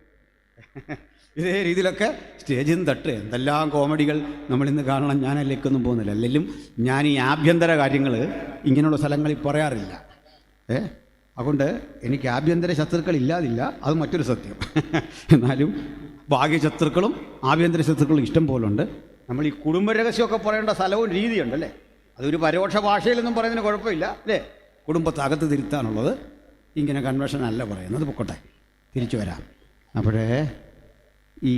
ഇതേ രീതിയിലൊക്കെ സ്റ്റേജിൽ നിന്ന് തട്ട് എന്തെല്ലാം കോമഡികൾ നമ്മളിന്ന് കാണണം. ഞാനല്ലേക്കൊന്നും പോകുന്നില്ല. അല്ലെങ്കിലും ഞാൻ ഈ ആഭ്യന്തര കാര്യങ്ങൾ ഇങ്ങനെയുള്ള സ്ഥലങ്ങളിൽ പറയാറില്ല. അതുകൊണ്ട് എനിക്ക് ആഭ്യന്തര ശത്രുക്കൾ ഇല്ലാതില്ല, അത് മറ്റൊരു സത്യം. എന്നാലും ബാഹ്യ ശത്രുക്കളും ആഭ്യന്തര ശത്രുക്കളും ഇഷ്ടം പോലുണ്ട്. നമ്മൾ ഈ കുടുംബരഹസ്യമൊക്കെ പറയേണ്ട സ്ഥലവും രീതിയുണ്ടല്ലേ. അതൊരു പരോക്ഷ ഭാഷയിലൊന്നും പറയുന്നതിന് കുഴപ്പമില്ല അല്ലേ. കുടുംബത്തകത്ത് തിരുത്താനുള്ളത് ഇങ്ങനെ കൺവെൻഷൻ അല്ല പറയുന്നത്. പൊക്കോട്ടെ, തിരിച്ചു വരാം. അപ്പോഴേ ഈ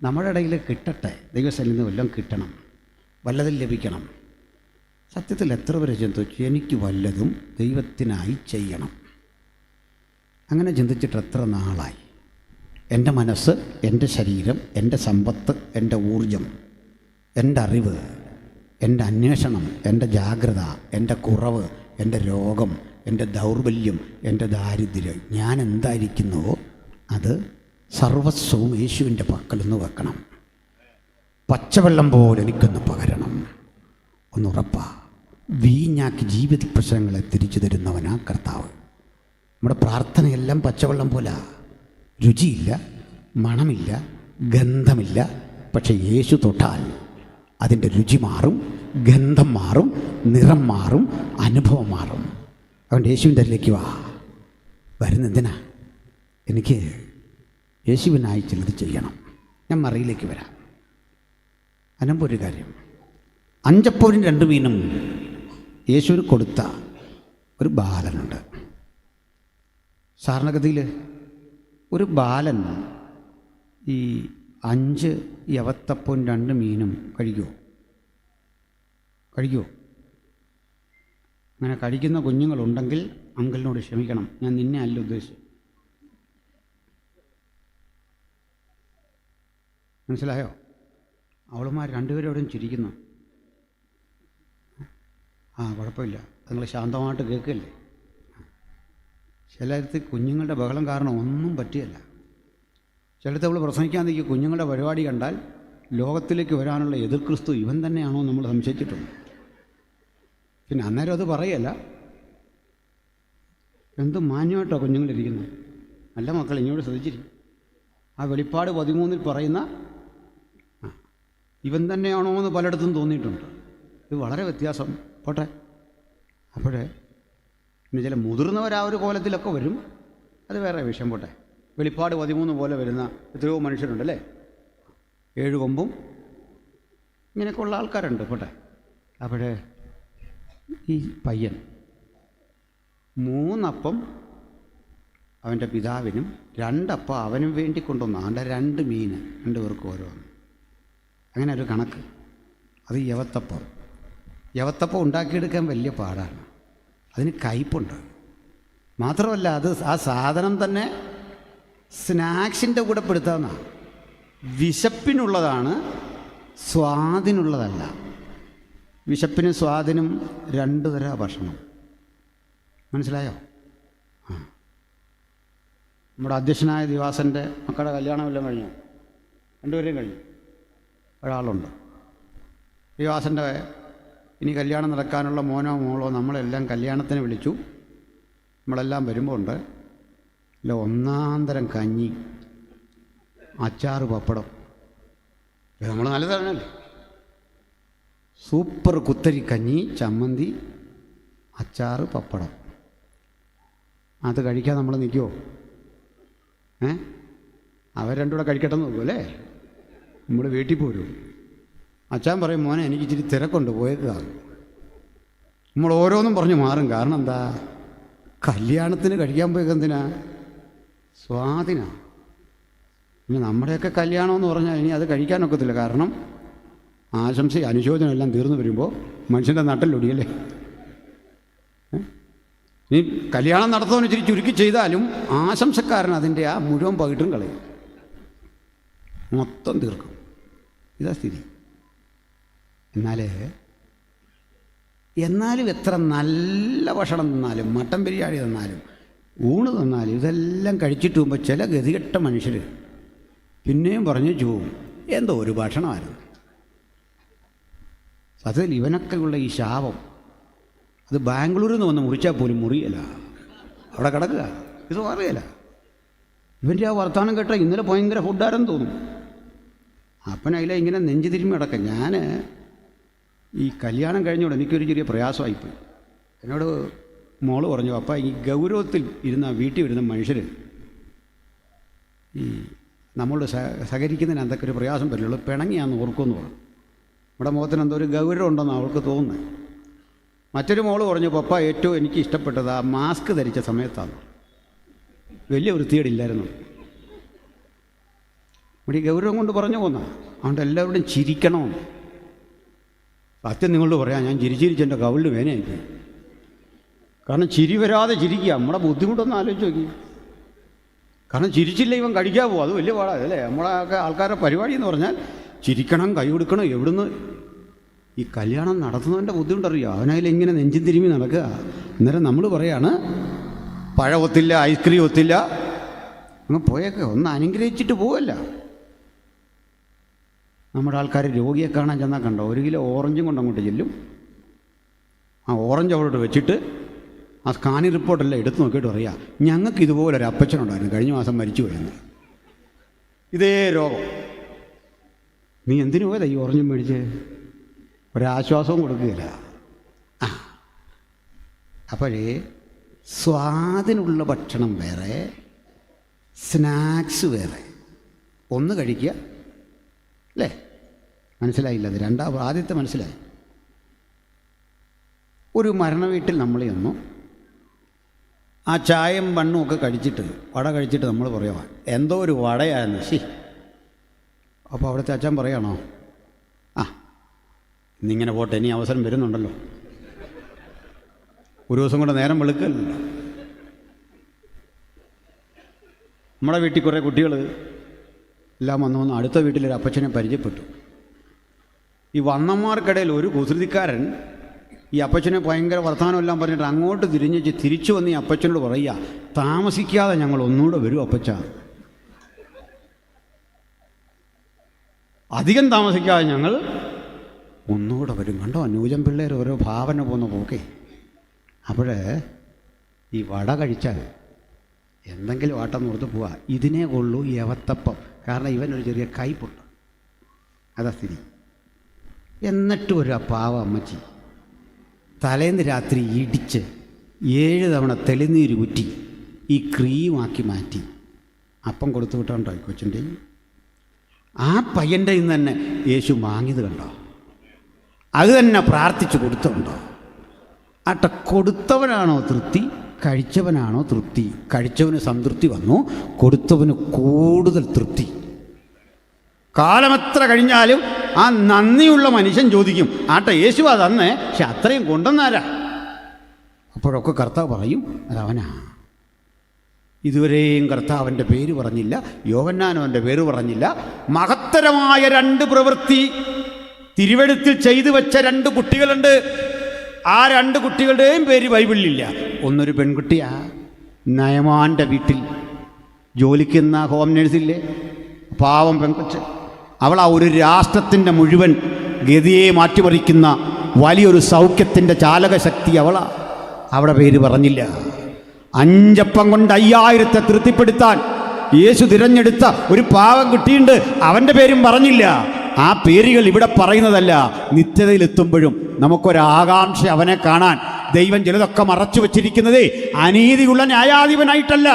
നമ്മുടെ ഇടയിൽ കിട്ടട്ടെ, ദൈവസ്ഥലിൽ നിന്ന് വല്ലതും കിട്ടണം, വല്ലതും ലഭിക്കണം. സത്യത്തിൽ എത്ര പേരെ ചിന്തിച്ചു എനിക്ക് വല്ലതും ദൈവത്തിനായി ചെയ്യണം? അങ്ങനെ ചിന്തിച്ചിട്ട് എത്ര നാളായി? എൻ്റെ മനസ്സ്, എൻ്റെ ശരീരം, എൻ്റെ സമ്പത്ത്, എൻ്റെ ഊർജം, എൻ്റെ അറിവ്, എൻ്റെ അന്വേഷണം, എൻ്റെ ജാഗ്രത, എൻ്റെ കുറവ്, എൻ്റെ രോഗം, എൻ്റെ ദൗർബല്യം, എൻ്റെ ദാരിദ്ര്യം, ഞാൻ എന്തായിരിക്കുന്നുവോ അത് സർവസ്വവും യേശുവിൻ്റെ പക്കലൊന്ന് വെക്കണം. പച്ചവെള്ളം പോലെ എനിക്കൊന്ന് പകരണം. ഒന്നുറപ്പാ, വീഞ്ഞാക്കി ജീവിത പ്രശ്നങ്ങളെ തിരിച്ചു തരുന്നവനാ കർത്താവ്. നമ്മുടെ പ്രാർത്ഥനയെല്ലാം പച്ചവെള്ളം പോലെ, രുചിയില്ല, മണമില്ല, ഗന്ധമില്ല. പക്ഷെ യേശു തൊട്ടാൽ അതിൻ്റെ രുചി മാറും, ഗന്ധം മാറും, നിറം മാറും, അനുഭവം മാറും. അതുകൊണ്ട് യേശുവിൻ്റെ അതിലേക്ക് വാ. വരുന്നെന്തിനാ? എനിക്ക് യേശുവിനായി ചിലത് ചെയ്യണം. ഞാൻ മറിയിലേക്ക് വരാം. അതിനുമ്പൊരു കാര്യം, 5 അപ്പവും 2 മീനും യേശുവിന് കൊടുത്ത ഒരു ബാലനുണ്ട്. സാധാരണഗതിയിൽ ഒരു ബാലൻ ഈ 5 യവത്തപ്പവും 2 മീനും കഴിക്കുമോ? അങ്ങനെ കഴിക്കുന്ന കുഞ്ഞുങ്ങളുണ്ടെങ്കിൽ അങ്കിളിനോട് ക്ഷമിക്കണം, ഞാൻ നിന്നെ അല്ല ഉദ്ദേശിച്ചത്. മനസ്സിലായോ? അവളുമാർ രണ്ടുപേരോടും ചിരിക്കുന്നു. കുഴപ്പമില്ല, നിങ്ങൾ ശാന്തമായിട്ട് കേൾക്കില്ലേ. ചിലടത്ത് കുഞ്ഞുങ്ങളുടെ ബഹളം കാരണം ഒന്നും പറ്റിയല്ല. ചിലടത്ത് അവൾ പ്രസംഗിക്കാൻ നിൽക്കുക, കുഞ്ഞുങ്ങളുടെ പരിപാടി കണ്ടാൽ ലോകത്തിലേക്ക് വരാനുള്ള എതിർ ക്രിസ്തു ഇവൻ തന്നെയാണോ നമ്മൾ സംശയിച്ചിട്ടുണ്ട്. പിന്നെ അന്നേരം അത് പറയല്ല, എന്ത് മാന്യമായിട്ടോ കുഞ്ഞുങ്ങളിരിക്കുന്നത്. നല്ല മക്കൾ ഇങ്ങോട്ട് ശ്രദ്ധിച്ചിരിക്കും. ആ വെളിപ്പാട് 13 പറയുന്ന ഇവൻ തന്നെയാണോ എന്ന് പലയിടത്തും തോന്നിയിട്ടുണ്ട്. ഇത് വളരെ വ്യത്യാസം. പോട്ടെ. അപ്പോഴേ പിന്നെ ചില മുതിർന്നവർ ആ ഒരു കോലത്തിലൊക്കെ വരും, അത് വേറെ വിഷയം. പോട്ടെ. വെളിപ്പാട് 13 പോലെ വരുന്ന എത്രയോ മനുഷ്യരുണ്ടല്ലേ, 7 കൊമ്പും ഇങ്ങനെയൊക്കെ ഉള്ള ആൾക്കാരുണ്ട്. പോട്ടെ. അപ്പോഴേ ഈ പയ്യൻ 3 അപ്പം അവൻ്റെ പിതാവിനും 2 അപ്പം അവനും വേണ്ടി കൊണ്ടുവന്നു. അവൻ്റെ 2 മീൻ 2 പേർക്ക് ഓരോന്ന്. അങ്ങനെ ഒരു കണക്ക്. അത് യവത്തപ്പം. യവത്തപ്പം ഉണ്ടാക്കിയെടുക്കാൻ വലിയ പാടാണ്, അതിന് കയ്പുണ്ട്. മാത്രമല്ല അത് ആ സാധനം തന്നെ സ്നാക്സിൻ്റെ കൂടെ പെടുത്താവുന്നതാണ്. വിശപ്പിനുള്ളതാണ്, സ്വാദിനുള്ളതല്ല. വിശപ്പിനും സ്വാദിനും 2 തരം ഭക്ഷണം. മനസ്സിലായോ? നമ്മുടെ അധ്യക്ഷനായ ദിവാസൻ്റെ മക്കളുടെ കല്യാണമെല്ലാം കഴിഞ്ഞു, 2 പേരെയും കഴിഞ്ഞു. ഒരാളുണ്ട് ദിവാസൻ്റെ. ഇനി കല്യാണം നടക്കാനുള്ള മോനോ മോളോ നമ്മളെല്ലാം കല്യാണത്തിന് വിളിച്ചു. നമ്മളെല്ലാം വരുമ്പോൾ ഉണ്ട് അല്ല, 1-ാം തരം കഞ്ഞി, അച്ചാറ്, പപ്പടം. നമ്മൾ നല്ലതാണല്ലേ. സൂപ്പർ കുത്തരി കഞ്ഞി, ചമ്മന്തി, അച്ചാറ്, പപ്പടം. അത് കഴിക്കാൻ നമ്മൾ നിൽക്കുമോ? അവർ 2 കൂടെ കഴിക്കട്ടെ എന്ന് നോക്കും അല്ലേ. നമ്മൾ വീട്ടിൽ പോരും. അച്ഛൻ പറയും, മോനെ എനിക്ക് ഇച്ചിരി തിരക്കുണ്ട്, പോയേക്കുക. നമ്മൾ ഓരോന്നും പറഞ്ഞ് മാറും. കാരണം എന്താ? കല്യാണത്തിന് കഴിക്കാൻ പോയേക്കെന്തിനാ? സ്വാദിനാ. പിന്നെ നമ്മുടെയൊക്കെ കല്യാണം എന്ന് പറഞ്ഞാൽ ഇനി അത് കഴിക്കാനൊക്കത്തില്ല. കാരണം ആശംസ അനുശോചനം എല്ലാം തീർന്നു വരുമ്പോൾ മനുഷ്യൻ്റെ നട്ടലൊടിയല്ലേ. ഇനി കല്യാണം നടത്തുവാൻ ഇച്ചിരി ചുരുക്കി ചെയ്താലും ആശംസക്കാരൻ അതിൻ്റെ ആ മുഴുവൻ പകിട്ടും കളയും, മൊത്തം തീർക്കും. ഇതാ സ്ഥിതി. എന്നാലും എത്ര നല്ല ഭക്ഷണം തന്നാലും, മട്ടൻ ബിരിയാണി തന്നാലും, ഊണ് തന്നാലും, ഇതെല്ലാം കഴിച്ചിട്ട് പോകുമ്പോൾ ചില ഗതികെട്ട മനുഷ്യർ പിന്നെയും പറഞ്ഞു പോവും, എന്തോ ഒരു ഭക്ഷണമായിരുന്നു. സത്യത്തിൽ ഇവനൊക്കെയുള്ള ഈ ശാപം അത് ബാംഗ്ലൂരിൽ നിന്ന് വന്ന് മുറിച്ചാൽ പോലും മുറിയല്ല, അവിടെ കിടക്കുക. ഇത് അറിയില്ല. ഇവൻ്റെ ആ വർത്തമാനം കേട്ടാൽ ഇന്നലെ ഭയങ്കര ഫുഡാരെന്ന് തോന്നും. അപ്പനതിലെ ഇങ്ങനെ നെഞ്ചു തിരുമ്മി കിടക്കാം. ഞാൻ ഈ കല്യാണം കഴിഞ്ഞോടെ എനിക്കൊരു ചെറിയ പ്രയാസമായിപ്പോയി. എന്നോട് മോള് പറഞ്ഞു, അപ്പ ഈ ഗൗരവത്തിൽ ഇരുന്ന വീട്ടിൽ വരുന്ന മനുഷ്യർ ഈ നമ്മളോട് സഹകരിക്കുന്നതിന് എന്തൊക്കെ ഒരു പ്രയാസം പറ്റുള്ളൂ, പിണങ്ങിയാന്ന് ഓർക്കുമെന്ന് പറഞ്ഞു. നമ്മുടെ മുഖത്തിന് എന്തോ ഒരു ഗൗരവം ഉണ്ടെന്ന് അവൾക്ക് തോന്നുന്നത്. മറ്റൊരു മോള് പറഞ്ഞു, പപ്പ ഏറ്റവും എനിക്ക് ഇഷ്ടപ്പെട്ടത് ആ മാസ്ക് ധരിച്ച സമയത്താണ്. വലിയ വൃത്തികേടില്ലായിരുന്നു. ഇവിടെ ഈ ഗൗരവം കൊണ്ട് പറഞ്ഞു പോന്ന. അതുകൊണ്ട് എല്ലാവരുടെയും ചിരിക്കണമെന്ന്. സത്യം നിങ്ങളോട് പറയാം, ഞാൻ ചിരിച്ചിരിച്ചെൻ്റെ കവിളിൽ വേനയായിപ്പോയി. കാരണം ചിരി വരാതെ ചിരിക്കുക, നമ്മുടെ ബുദ്ധിമുട്ടൊന്ന് ആലോചിച്ച് നോക്കി. കാരണം ചിരിച്ചില്ല ഇവൻ കഴിക്കാൻ പോകും, അത് വലിയ പാടാണ് അല്ലേ. നമ്മളൊക്കെ ആൾക്കാരുടെ പരിപാടി എന്ന് പറഞ്ഞാൽ ചിരിക്കണം, കൈ കൊടുക്കണം. എവിടുന്ന് ഈ കല്യാണം നടത്തുന്നവൻ്റെ ബുദ്ധിമുട്ടറിയോ? അവനതിലിങ്ങനെ നെഞ്ചും തിരുമ്മി നടക്കുക. അന്നേരം നമ്മൾ പറയാണ്, പഴം ഒത്തില്ല, ഐസ്ക്രീം ഒത്തില്ല, അങ്ങ് പോയേക്കെ ഒന്ന് അനുഗ്രഹിച്ചിട്ട് പോവല്ല. നമ്മുടെ ആൾക്കാർ രോഗിയെ കാണാൻ ചെന്നാൽ കണ്ടോ, 1 കിലോ ഓറഞ്ചും കൊണ്ട് അങ്ങോട്ട് ചെല്ലും. ആ ഓറഞ്ച് അവിടോട്ട് വെച്ചിട്ട് ആ സ്കാനിങ് റിപ്പോർട്ടെല്ലാം എടുത്ത് നോക്കിയിട്ട് പറയാം, ഞങ്ങൾക്ക് ഇതുപോലൊരു അപ്പച്ചനുണ്ടായിരുന്നു, കഴിഞ്ഞ മാസം മരിച്ചു പോയെന്ന്. ഇതേ രോഗം. നീ എന്തിനു പോയതാ ഈ ഓറഞ്ചും മേടിച്ച്? ഒരാശ്വാസവും കൊടുക്കുകയില്ല. അപ്പോഴേ സ്വാദിനുള്ള ഭക്ഷണം വേറെ, സ്നാക്സ് വേറെ. ഒന്ന് കഴിക്കുക അല്ലേ? മനസ്സിലായില്ല? അത് ആദ്യത്തെ മനസ്സിലായി. ഒരു മരണ വീട്ടിൽ നമ്മൾ ചെന്നു. ആ ചായയും ബണ്ണും ഒക്കെ കഴിച്ചിട്ട്, വട കഴിച്ചിട്ട് നമ്മൾ പറയുക, എന്തോ ഒരു വടയായിരുന്നു. അപ്പോൾ അവിടുത്തെ അച്ഛൻ പറയാണോ, ഇന്നിങ്ങനെ പോട്ടെ, ഇനി അവസരം വരുന്നുണ്ടല്ലോ. ഒരു ദിവസം കൊണ്ട് നേരം വെളുക്കല്ല. നമ്മുടെ വീട്ടിൽ കുറേ കുട്ടികൾ എല്ലാം വന്ന് അടുത്ത വീട്ടിലൊരു അപ്പച്ചനെ പരിചയപ്പെട്ടു. ഈ വന്നന്മാർക്കിടയിൽ ഒരു കുസൃതിക്കാരൻ ഈ അപ്പച്ചനെ ഭയങ്കര വർത്തമാനമെല്ലാം പറഞ്ഞിട്ട് അങ്ങോട്ട് തിരിച്ചു വന്ന് ഈ അപ്പച്ചനോട് പറയുക, താമസിക്കാതെ ഞങ്ങൾ ഒന്നുകൂടെ വരും അപ്പച്ച, അധികം താമസിക്കാതെ ഞങ്ങൾ ഒന്നുകൂടെ വരും. കണ്ടോ ന്യൂജൻ പിള്ളേർ ഓരോ ഭാവന പോകുന്ന പോക്കേ. അപ്പോഴേ ഈ വട കഴിച്ചാൽ എന്തെങ്കിലും ആട്ടം നിർത്ത് പോവാ, ഇതിനെ കൊള്ളൂ യവത്തപ്പം. കാരണം ഇവനൊരു ചെറിയ കയ്പുണ്ട്, അതാ സ്ഥിതി. എന്നിട്ടും ഒരു പാവ അമ്മച്ചി തലേന്ന് രാത്രി ഇടിച്ച് 7 തവണ തെളിനീര് ഊറ്റി ഈ ക്രീമാക്കി മാറ്റി അപ്പം കൊടുത്തു വിട്ടോണ്ടോ കൊച്ചിൻ്റെ. ആ പയ്യൻ്റെ ഇന്ന് തന്നെ യേശു വാങ്ങിയത് കണ്ടോ? അത് തന്നെ പ്രാർത്ഥിച്ച് കൊടുത്തുണ്ടോ? ആട്ടെ, കൊടുത്തവനാണോ തൃപ്തി, കഴിച്ചവനാണോ തൃപ്തി? കഴിച്ചവന് സംതൃപ്തി വന്നു, കൊടുത്തവന് കൂടുതൽ തൃപ്തി. കാലമെത്ര കഴിഞ്ഞാലും ആ നന്ദിയുള്ള മനുഷ്യൻ ചോദിക്കും, ആട്ടെ യേശുവാ തന്നെ, പക്ഷെ അത്രയും കൊണ്ടുവന്നാരാ? അപ്പോഴൊക്കെ കർത്താവ് പറയും, അതവനാ. ഇതുവരെയും കർത്താവിൻ്റെ പേര് പറഞ്ഞില്ല, യോഹന്നാനവൻ്റെ പേര് പറഞ്ഞില്ല. മഹത്തരമായ 2 പ്രവൃത്തി തിരുവെഴുത്തിൽ ചെയ്തു വെച്ച 2 കുട്ടികളുണ്ട്. ആ 2 കുട്ടികളുടെയും പേര് ബൈബിളിലില്ല. ഒന്നൊരു പെൺകുട്ടിയാ, നയമാൻ്റെ വീട്ടിൽ ജോലിക്കുന്ന ഹോം നേഴ്സില്ലേ, പാവം പെൺകൊച്ച്. അവൾ ആ ഒരു രാഷ്ട്രത്തിൻ്റെ മുഴുവൻ ഗതിയെ മാറ്റിമറിക്കുന്ന വലിയൊരു സൗഖ്യത്തിൻ്റെ ചാലകശക്തി അവളാ. അവിടെ പേര് പറഞ്ഞില്ല. 5 അപ്പം കൊണ്ട് 5000 തൃപ്തിപ്പെടുത്താൻ യേശു തിരഞ്ഞെടുത്ത ഒരു പാവം കുട്ടിയുണ്ട്, അവൻ്റെ പേരും പറഞ്ഞില്ല. ആ പേരുകൾ ഇവിടെ പറയുന്നതല്ല. നിത്യതയിലെത്തുമ്പോഴും നമുക്കൊരാകാംക്ഷ അവനെ കാണാൻ. ദൈവം ചിലതൊക്കെ മറച്ചു വച്ചിരിക്കുന്നതേ അനീതിയുള്ള ന്യായാധിപനായിട്ടല്ല.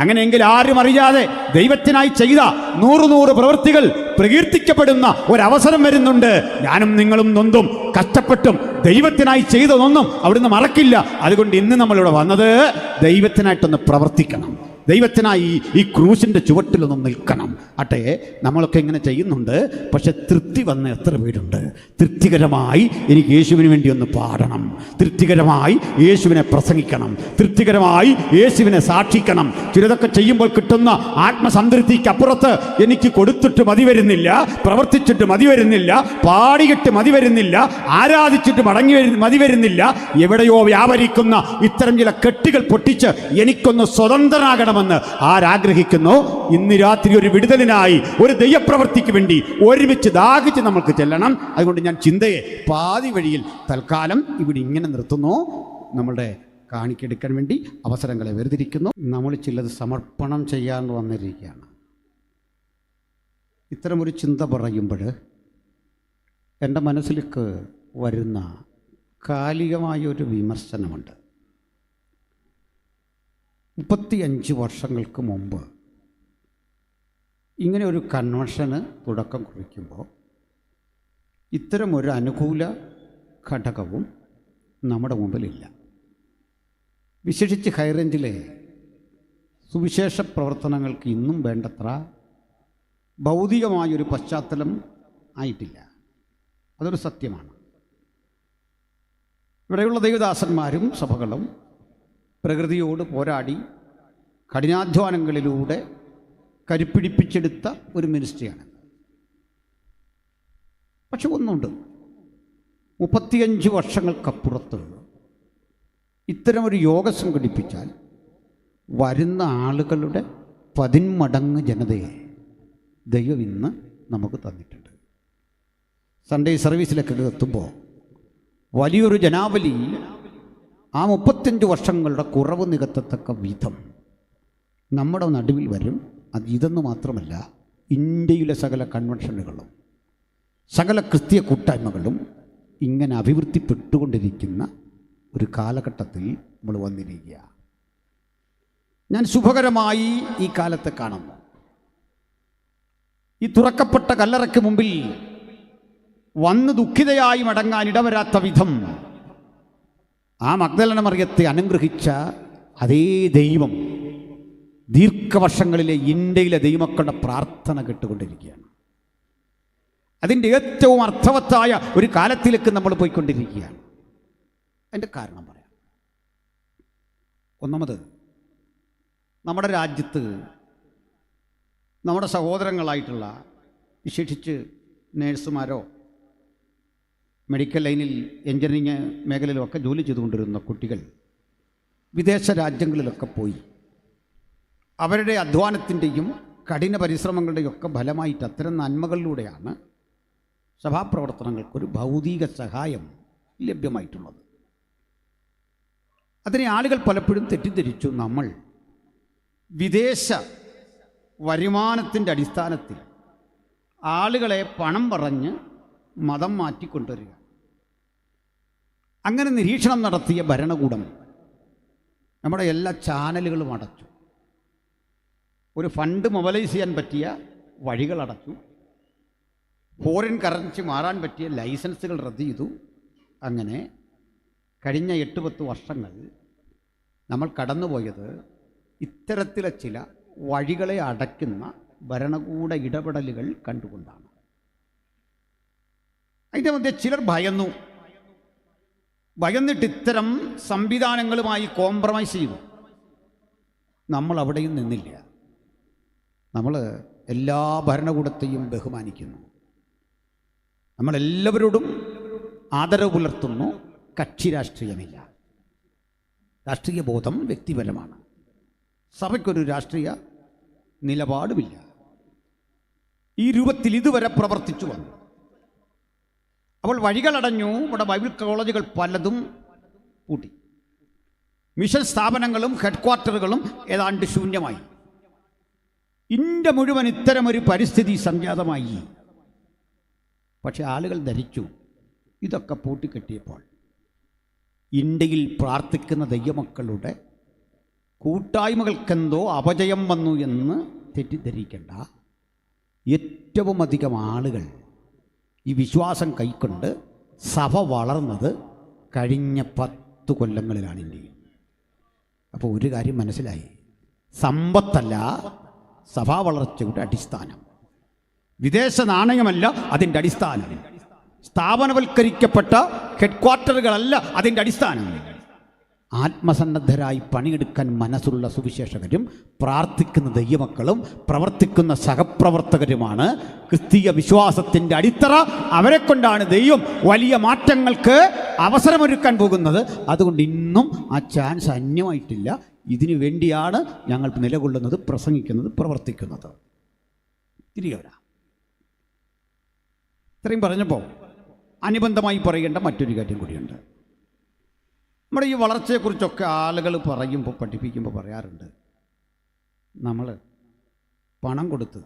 അങ്ങനെയെങ്കിൽ ആരും അറിയാതെ ദൈവത്തിനായി ചെയ്ത 100 പ്രവൃത്തികൾ പ്രകീർത്തിക്കപ്പെടുന്ന ഒരവസരം വരുന്നുണ്ട്. ഞാനും നിങ്ങളും നൊന്തും കഷ്ടപ്പെട്ടും ദൈവത്തിനായി ചെയ്തതൊന്നും അവിടുന്ന് മറക്കില്ല. അതുകൊണ്ട് ഇന്ന് നമ്മളിവിടെ വന്നത് ദൈവത്തിനായിട്ടൊന്ന് പ്രവർത്തിക്കണം, ദൈവത്തിനായി ഈ ക്രൂശിൻ്റെ ചുവട്ടിലൊന്നും നിൽക്കണം. ആട്ടെ, നമ്മളൊക്കെ ഇങ്ങനെ ചെയ്യുന്നുണ്ട്, പക്ഷെ തൃപ്തി വന്ന എത്ര പേരുണ്ട്? തൃപ്തികരമായി എനിക്ക് യേശുവിന് വേണ്ടി ഒന്ന് പാടണം, തൃപ്തികരമായി യേശുവിനെ പ്രസംഗിക്കണം, തൃപ്തികരമായി യേശുവിനെ സാക്ഷിക്കണം. ചിലതൊക്കെ ചെയ്യുമ്പോൾ കിട്ടുന്ന ആത്മസംതൃപ്തിക്കപ്പുറത്ത് എനിക്ക് കൊടുത്തിട്ട് മതി വരുന്നില്ല, പ്രവർത്തിച്ചിട്ട് മതി വരുന്നില്ല, പാടിയിട്ട് മതി വരുന്നില്ല, ആരാധിച്ചിട്ട് മതി വരുന്നില്ല. എവിടെയോ വ്യാപരിക്കുന്ന ഇത്തരം ചില കെട്ടുകൾ പൊട്ടിച്ച് എനിക്കൊന്ന് സ്വതന്ത്രനാകണം ആരാഗ്രഹിക്കുന്നു. ഇന്ന് രാത്രി ഒരു വിടുതലിനായി, ഒരു ദൈവപ്രവൃത്തിക്ക് വേണ്ടി ഒരുമിച്ച് ദാഹിച്ച് നമുക്ക് ചെല്ലണം. അതുകൊണ്ട് ഞാൻ ചിന്തയെ പാതി വഴിയിൽ തൽക്കാലം ഇവിടെ ഇങ്ങനെ നിർത്തുന്നു. നമ്മളുടെ കാണിക്കെടുക്കാൻ വേണ്ടി അവസരങ്ങളെ വേർതിരിക്കുന്നു. നമ്മൾ ചിലത് സമർപ്പണം ചെയ്യാൻ വന്നിരിക്കുകയാണ്. ഇത്തരമൊരു ചിന്ത പറയുമ്പോൾ എൻ്റെ മനസ്സിലേക്ക് വരുന്ന കാലികമായൊരു വിമർശനമുണ്ട്. 35 വർഷങ്ങൾക്ക് മുമ്പ് ഇങ്ങനെ ഒരു കൺവെൻഷന് തുടക്കം കുറിക്കുമ്പോൾ ഇത്തരമൊരു അനുകൂല ഘടകവും നമ്മുടെ മുമ്പിലില്ല. വിശേഷിച്ച് ഹൈറേഞ്ചിലെ സുവിശേഷ പ്രവർത്തനങ്ങൾക്ക് ഇന്നും വേണ്ടത്ര ഭൗതികമായൊരു പശ്ചാത്തലം ആയിട്ടില്ല. അതൊരു സത്യമാണ്. ഇവിടെയുള്ള ദൈവദാസന്മാരും സഭകളും പ്രകൃതിയോട് പോരാടി കഠിനാധ്വാനങ്ങളിലൂടെ കരുപ്പിടിപ്പിച്ചെടുത്ത ഒരു മിനിസ്ട്രിയാണ്. പക്ഷെ ഒന്നുണ്ട്, 35 വർഷങ്ങൾക്കപ്പുറത്ത് ഇത്തരമൊരു യോഗം സംഘടിപ്പിച്ചാൽ വരുന്ന ആളുകളുടെ 10 മടങ്ങ് ജനതയെ ദൈവം ഇന്ന് നമുക്ക് തന്നിട്ടുണ്ട്. സൺഡേ സർവീസിലൊക്കെ എത്തുമ്പോൾ വലിയൊരു ജനാവലി ആ 35 വർഷങ്ങളുടെ കുറവ് നികത്തത്തക്ക വിധം നമ്മുടെ നടുവിൽ വരും. അത് ഇതെന്ന് മാത്രമല്ല, ഇന്ത്യയിലെ സകല കൺവെൻഷനുകളും സകല ക്രിസ്തീയ കൂട്ടായ്മകളും ഇങ്ങനെ അഭിവൃദ്ധിപ്പെട്ടുകൊണ്ടിരിക്കുന്ന ഒരു കാലഘട്ടത്തിൽ നമ്മൾ വന്നിരിക്കുക. ഞാൻ ശുഭകരമായി ഈ കാലത്തെ കാണുന്നു. ഈ തുറക്കപ്പെട്ട കല്ലറയ്ക്ക് മുമ്പിൽ വന്ന് ദുഃഖിതയായി മടങ്ങാൻ ഇടവരാത്ത വിധം ആ മഗ്ദലന മറിയത്തെ അനുഗ്രഹിച്ച അതേ ദൈവം ദീർഘവർഷങ്ങളിലെ ഇന്ത്യയിലെ ദൈവമക്കളുടെ പ്രാർത്ഥന കേട്ടുകൊണ്ടിരിക്കുകയാണ്. അതിൻ്റെ ഏറ്റവും അർത്ഥവത്തായ ഒരു കാലത്തിലേക്ക് നമ്മൾ പോയിക്കൊണ്ടിരിക്കുകയാണ്. അതിൻ്റെ കാരണം പറയാം. ഒന്നാമത്, നമ്മുടെ രാജ്യത്ത് നമ്മുടെ സഹോദരങ്ങളായിട്ടുള്ള വിശേഷിച്ച് നേഴ്സുമാരോ മെഡിക്കൽ ലൈനിൽ എഞ്ചിനീയറിംഗ് മേഖലയിലൊക്കെ ജോലി ചെയ്തുകൊണ്ടിരുന്ന കുട്ടികൾ വിദേശ രാജ്യങ്ങളിലൊക്കെ പോയി അവരുടെ അധ്വാനത്തിൻ്റെയും കഠിന പരിശ്രമങ്ങളുടെയും ഒക്കെ ഫലമായിട്ട് അത്തരം നന്മകളിലൂടെയാണ് സഭാപ്രവർത്തനങ്ങൾക്കൊരു ഭൗതിക സഹായം ലഭ്യമായിട്ടുള്ളത്. അതിനെ ആളുകൾ പലപ്പോഴും തെറ്റിദ്ധരിച്ചു നമ്മൾ വിദേശ വരുമാനത്തിൻ്റെ അടിസ്ഥാനത്തിൽ ആളുകളെ പണം പറഞ്ഞ് മതം മാറ്റിക്കൊണ്ടുവരിക. അങ്ങനെ നിരീക്ഷണം നടത്തിയ ഭരണകൂടം നമ്മുടെ എല്ലാ ചാനലുകളും അടച്ചു. ഒരു ഫണ്ട് മൊബിലൈസ് ചെയ്യാൻ പറ്റിയ വഴികൾ അടച്ചു. ഫോറിൻ കറൻസി മാറാൻ പറ്റിയ ലൈസൻസുകൾ റദ്ദ് ചെയ്തു. അങ്ങനെ കഴിഞ്ഞ 8-10 വർഷങ്ങൾ നമ്മൾ കടന്നുപോയത് ഇത്തരത്തിലെ ചില വഴികളെ അടയ്ക്കുന്ന ഭരണകൂട ഇടപെടലുകൾ കണ്ടുകൊണ്ടാണ്. അതിൻ്റെ മധ്യ ചിലർ ഭയന്നിട്ട് ഇത്തരം സംവിധാനങ്ങളുമായി കോംപ്രമൈസ് ചെയ്തു. നമ്മൾ അവിടെയും നിന്നില്ല. നമ്മൾ എല്ലാ ഭരണകൂടത്തെയും ബഹുമാനിക്കുന്നു. നമ്മളെല്ലാവരോടും ആദരവ് പുലർത്തുന്നു. കക്ഷി രാഷ്ട്രീയമില്ല. രാഷ്ട്രീയ ബോധം വ്യക്തിപരമാണ്. സഭയ്ക്കൊരു രാഷ്ട്രീയ നിലപാടുമില്ല. ഈ രൂപത്തിൽ ഇതുവരെ പ്രവർത്തിച്ചു വന്നു. അപ്പോൾ വഴികളടഞ്ഞു. ഇവിടെ ബൈബിൾ കോളേജുകൾ പലതും പൂട്ടി. മിഷൻ സ്ഥാപനങ്ങളും ഹെഡ്ക്വാർട്ടറുകളും ഏതാണ്ട് ശൂന്യമായി. ഇന്ത്യ മുഴുവൻ ഇത്തരമൊരു പരിസ്ഥിതി സംജാതമായി. പക്ഷെ ആളുകൾ ധരിച്ചു ഇതൊക്കെ പൂട്ടിക്കെട്ടിയപ്പോൾ ഇന്ത്യയിൽ പ്രാർത്ഥിക്കുന്ന ദൈവമക്കളുടെ കൂട്ടായ്മകൾക്കെന്തോ അപജയം വന്നു എന്ന് തെറ്റിദ്ധരിക്കേണ്ട. ഏറ്റവും അധികം ആളുകൾ ഈ വിശ്വാസം കൈക്കൊണ്ട് സഭ വളർന്നത് കഴിഞ്ഞ 10 കൊല്ലങ്ങളിലാണ് ഇന്ത്യയിൽ. അപ്പോൾ ഒരു കാര്യം മനസ്സിലായി, സമ്പത്തല്ല സഭാ വളർച്ചയുടെ അടിസ്ഥാനം, വിദേശ നാണയമല്ല അതിൻ്റെ അടിസ്ഥാനം, സ്ഥാപനവൽക്കരിക്കപ്പെട്ട ഹെഡ്ക്വാർട്ടറുകളല്ല അതിൻ്റെ അടിസ്ഥാനം. ആത്മസന്നദ്ധരായി പണിയെടുക്കാൻ മനസ്സുള്ള സുവിശേഷകരും പ്രാർത്ഥിക്കുന്ന ദൈവമക്കളും പ്രവർത്തിക്കുന്ന സഹപ്രവർത്തകരുമാണ് ക്രിസ്തീയ വിശ്വാസത്തിൻ്റെ അടിത്തറ. അവരെ കൊണ്ടാണ് ദൈവം വലിയ മാറ്റങ്ങൾക്ക് അവസരമൊരുക്കാൻ പോകുന്നത്. അതുകൊണ്ട് ഇന്നും ആ ചാൻസ് അന്യമായിട്ടില്ല. ഇതിനു വേണ്ടിയാണ് ഞങ്ങൾ നിലകൊള്ളുന്നത്, പ്രസംഗിക്കുന്നത്, പ്രവർത്തിക്കുന്നത്. തിരികെ വരാം. ഇത്രയും പറഞ്ഞപ്പോൾ അനുബന്ധമായി പറയേണ്ട മറ്റൊരു കാര്യം കൂടിയുണ്ട്. നമ്മുടെ ഈ വളർച്ചയെക്കുറിച്ചൊക്കെ ആളുകൾ പറയുമ്പോൾ, പഠിപ്പിക്കുമ്പോൾ പറയാറുണ്ട്, നമ്മൾ പണം കൊടുത്ത്,